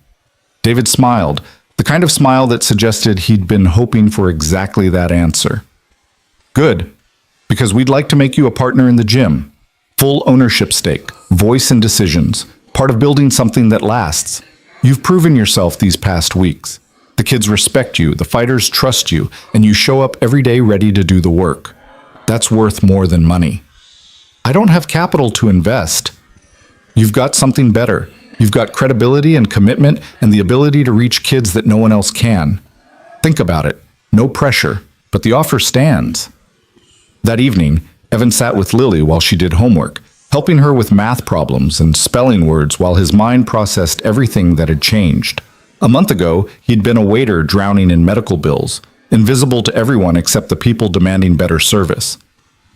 Speaker 1: David smiled, the kind of smile that suggested he'd been hoping for exactly that answer. "Good. Because we'd like to make you a partner in the gym. Full ownership stake, voice in decisions, part of building something that lasts. You've proven yourself these past weeks. The kids respect you, the fighters trust you, and you show up every day ready to do the work. That's worth more than money." "I don't have capital to invest." You've got something better. You've got credibility and commitment and the ability to reach kids that no one else can. Think about it. No pressure, but the offer stands. That evening, Evan sat with Lily while she did homework, helping her with math problems and spelling words while his mind processed everything that had changed. A month ago, he'd been a waiter drowning in medical bills, invisible to everyone except the people demanding better service.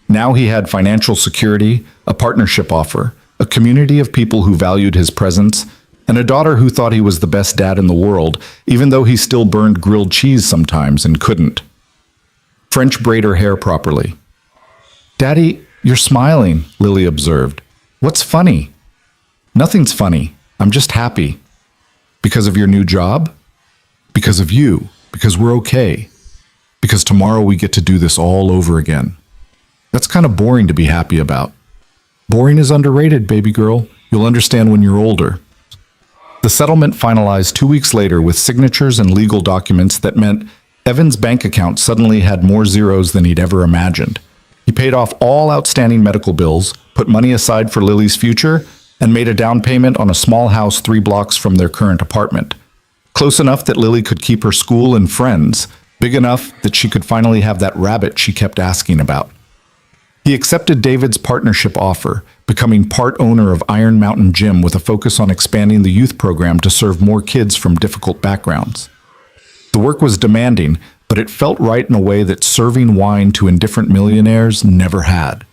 Speaker 1: Now he had financial security, a partnership offer, a community of people who valued his presence, and a daughter who thought he was the best dad in the world, even though he still burned grilled cheese sometimes and couldn't. French braid her hair properly. "Daddy, you're smiling," Lily observed. "What's funny?" "Nothing's funny. I'm just happy." "Because of your new job?" "Because of you. Because we're okay. Because tomorrow we get to do this all over again." "That's kind of boring to be happy about." "Boring is underrated, baby girl. You'll understand when you're older." The settlement finalized 2 weeks later with signatures and legal documents that meant Evan's bank account suddenly had more zeros than he'd ever imagined. He paid off all outstanding medical bills, put money aside for Lily's future, and made a down payment on a small house 3 blocks from their current apartment. Close enough that Lily could keep her school and friends, big enough that she could finally have that rabbit she kept asking about. He accepted David's partnership offer, becoming part owner of Iron Mountain Gym with a focus on expanding the youth program to serve more kids from difficult backgrounds. The work was demanding, but it felt right in a way that serving wine to indifferent millionaires never had.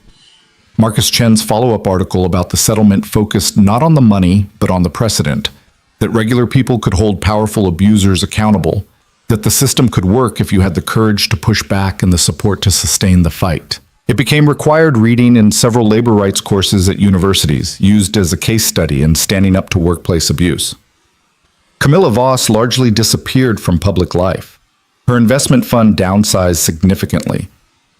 Speaker 1: Marcus Chen's follow-up article about the settlement focused not on the money, but on the precedent, that regular people could hold powerful abusers accountable, that the system could work if you had the courage to push back and the support to sustain the fight. It became required reading in several labor rights courses at universities, used as a case study in standing up to workplace abuse. Camilla Voss largely disappeared from public life. Her investment fund downsized significantly.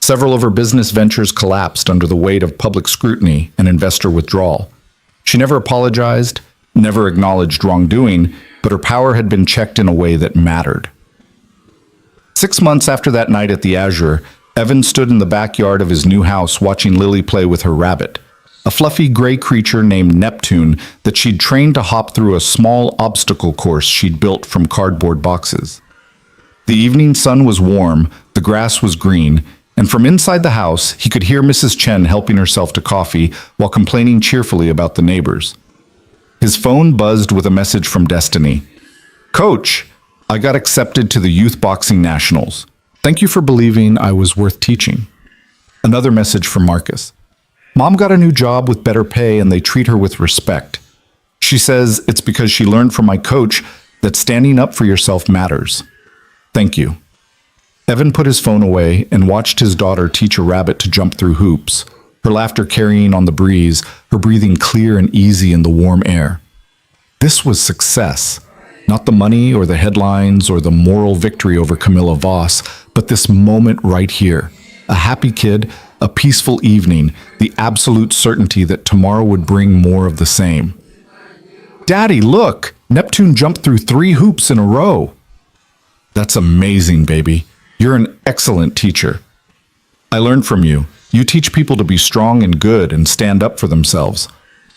Speaker 1: Several of her business ventures collapsed under the weight of public scrutiny and investor withdrawal. She never apologized, never acknowledged wrongdoing, but her power had been checked in a way that mattered. 6 months after that night at the Azure, Evan stood in the backyard of his new house watching Lily play with her rabbit, a fluffy gray creature named Neptune that she'd trained to hop through a small obstacle course she'd built from cardboard boxes. The evening sun was warm, the grass was green, and from inside the house he could hear Mrs. Chen helping herself to coffee while complaining cheerfully about the neighbors. His phone buzzed with a message from Destiny. "Coach, I got accepted to the Youth Boxing Nationals. Thank you for believing I was worth teaching." Another message from Marcus. "Mom got a new job with better pay and they treat her with respect. She says it's because she learned from my coach that standing up for yourself matters. Thank you." Evan put his phone away and watched his daughter teach a rabbit to jump through hoops, her laughter carrying on the breeze, her breathing clear and easy in the warm air. This was success. Not the money or the headlines or the moral victory over Camilla Voss, but this moment right here. A happy kid, a peaceful evening, the absolute certainty that tomorrow would bring more of the same. "Daddy, look! Neptune jumped through 3 hoops in a row." "That's amazing, baby. You're an excellent teacher. I learned from you. You teach people to be strong and good and stand up for themselves."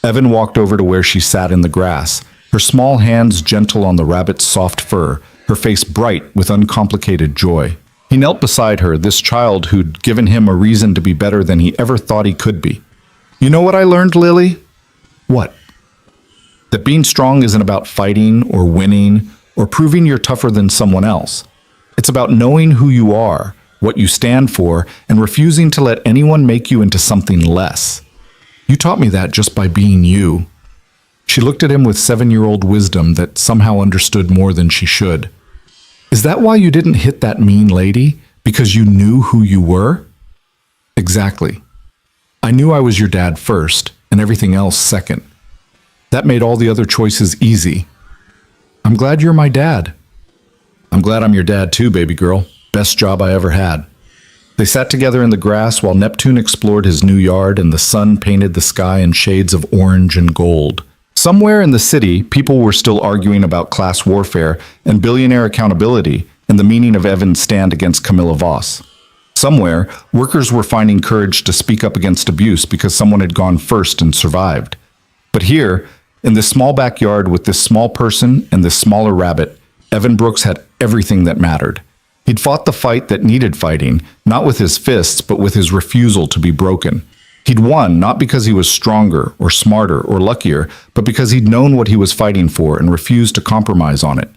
Speaker 1: Evan walked over to where she sat in the grass, her small hands gentle on the rabbit's soft fur, her face bright with uncomplicated joy. He knelt beside her, this child who'd given him a reason to be better than he ever thought he could be. "You know what I learned, Lily?" "What?" "That being strong isn't about fighting or winning or proving you're tougher than someone else. It's about knowing who you are, what you stand for, and refusing to let anyone make you into something less. You taught me that just by being you." She looked at him with 7-year-old wisdom that somehow understood more than she should. "Is that why you didn't hit that mean lady? Because you knew who you were?" "Exactly. I knew I was your dad first, and everything else second. That made all the other choices easy. I'm glad you're my dad." "I'm glad I'm your dad too, baby girl. Best job I ever had." They sat together in the grass while Neptune explored his new yard and the sun painted the sky in shades of orange and gold. Somewhere in the city, people were still arguing about class warfare and billionaire accountability and the meaning of Evan's stand against Camilla Voss. Somewhere, workers were finding courage to speak up against abuse because someone had gone first and survived. But here, in this small backyard with this small person and this smaller rabbit, Evan Brooks had everything that mattered. He'd fought the fight that needed fighting, not with his fists, but with his refusal to be broken. He'd won not because he was stronger or smarter or luckier, but because he'd known what he was fighting for and refused to compromise on it.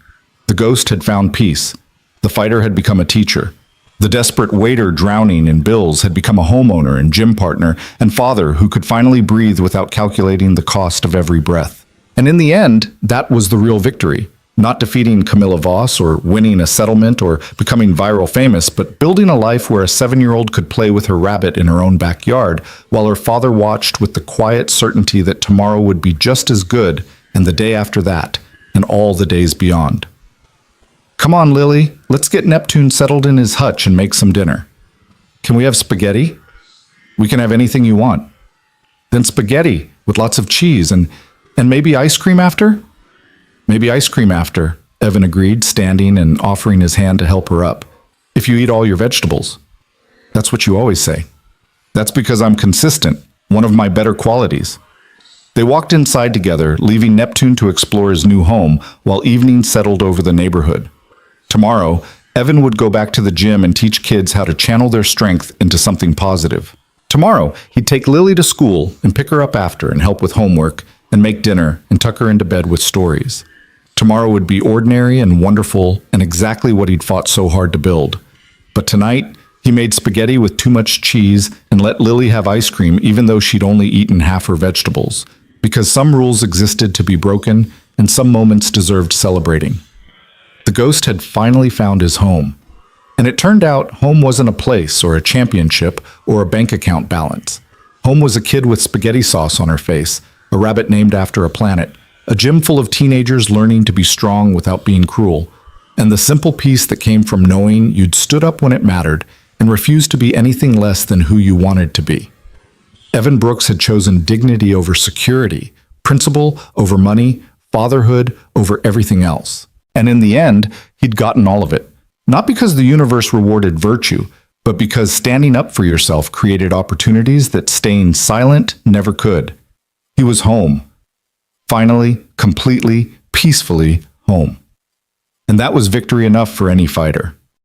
Speaker 1: The ghost had found peace. The fighter had become a teacher. The desperate waiter drowning in bills had become a homeowner and gym partner and father who could finally breathe without calculating the cost of every breath. And in the end, that was the real victory. Not defeating Camilla Voss or winning a settlement or becoming viral famous, but building a life where a 7-year-old could play with her rabbit in her own backyard while her father watched with the quiet certainty that tomorrow would be just as good, and the day after that, and all the days beyond. Come on, Lily, let's get Neptune settled in his hutch and make some dinner. Can we have spaghetti? We can have anything you want. Then spaghetti with lots of cheese and maybe ice cream after? Maybe ice cream after, Evan agreed, standing and offering his hand to help her up. If you eat all your vegetables. That's what you always say. That's because I'm consistent, one of my better qualities. They walked inside together, leaving Neptune to explore his new home while evening settled over the neighborhood. Tomorrow, Evan would go back to the gym and teach kids how to channel their strength into something positive. Tomorrow, he'd take Lily to school and pick her up after and help with homework and make dinner and tuck her into bed with stories. Tomorrow would be ordinary and wonderful and exactly what he'd fought so hard to build. But tonight, he made spaghetti with too much cheese and let Lily have ice cream even though she'd only eaten half her vegetables, because some rules existed to be broken and some moments deserved celebrating. The ghost had finally found his home. And it turned out home wasn't a place or a championship or a bank account balance. Home was a kid with spaghetti sauce on her face, a rabbit named after a planet, a gym full of teenagers learning to be strong without being cruel, and the simple peace that came from knowing you'd stood up when it mattered and refused to be anything less than who you wanted to be. Evan Brooks had chosen dignity over security, principle over money, fatherhood over everything else. And in the end, he'd gotten all of it. Not because the universe rewarded virtue, but because standing up for yourself created opportunities that staying silent never could. He was home. Finally, completely, peacefully home. And that was victory enough for any fighter.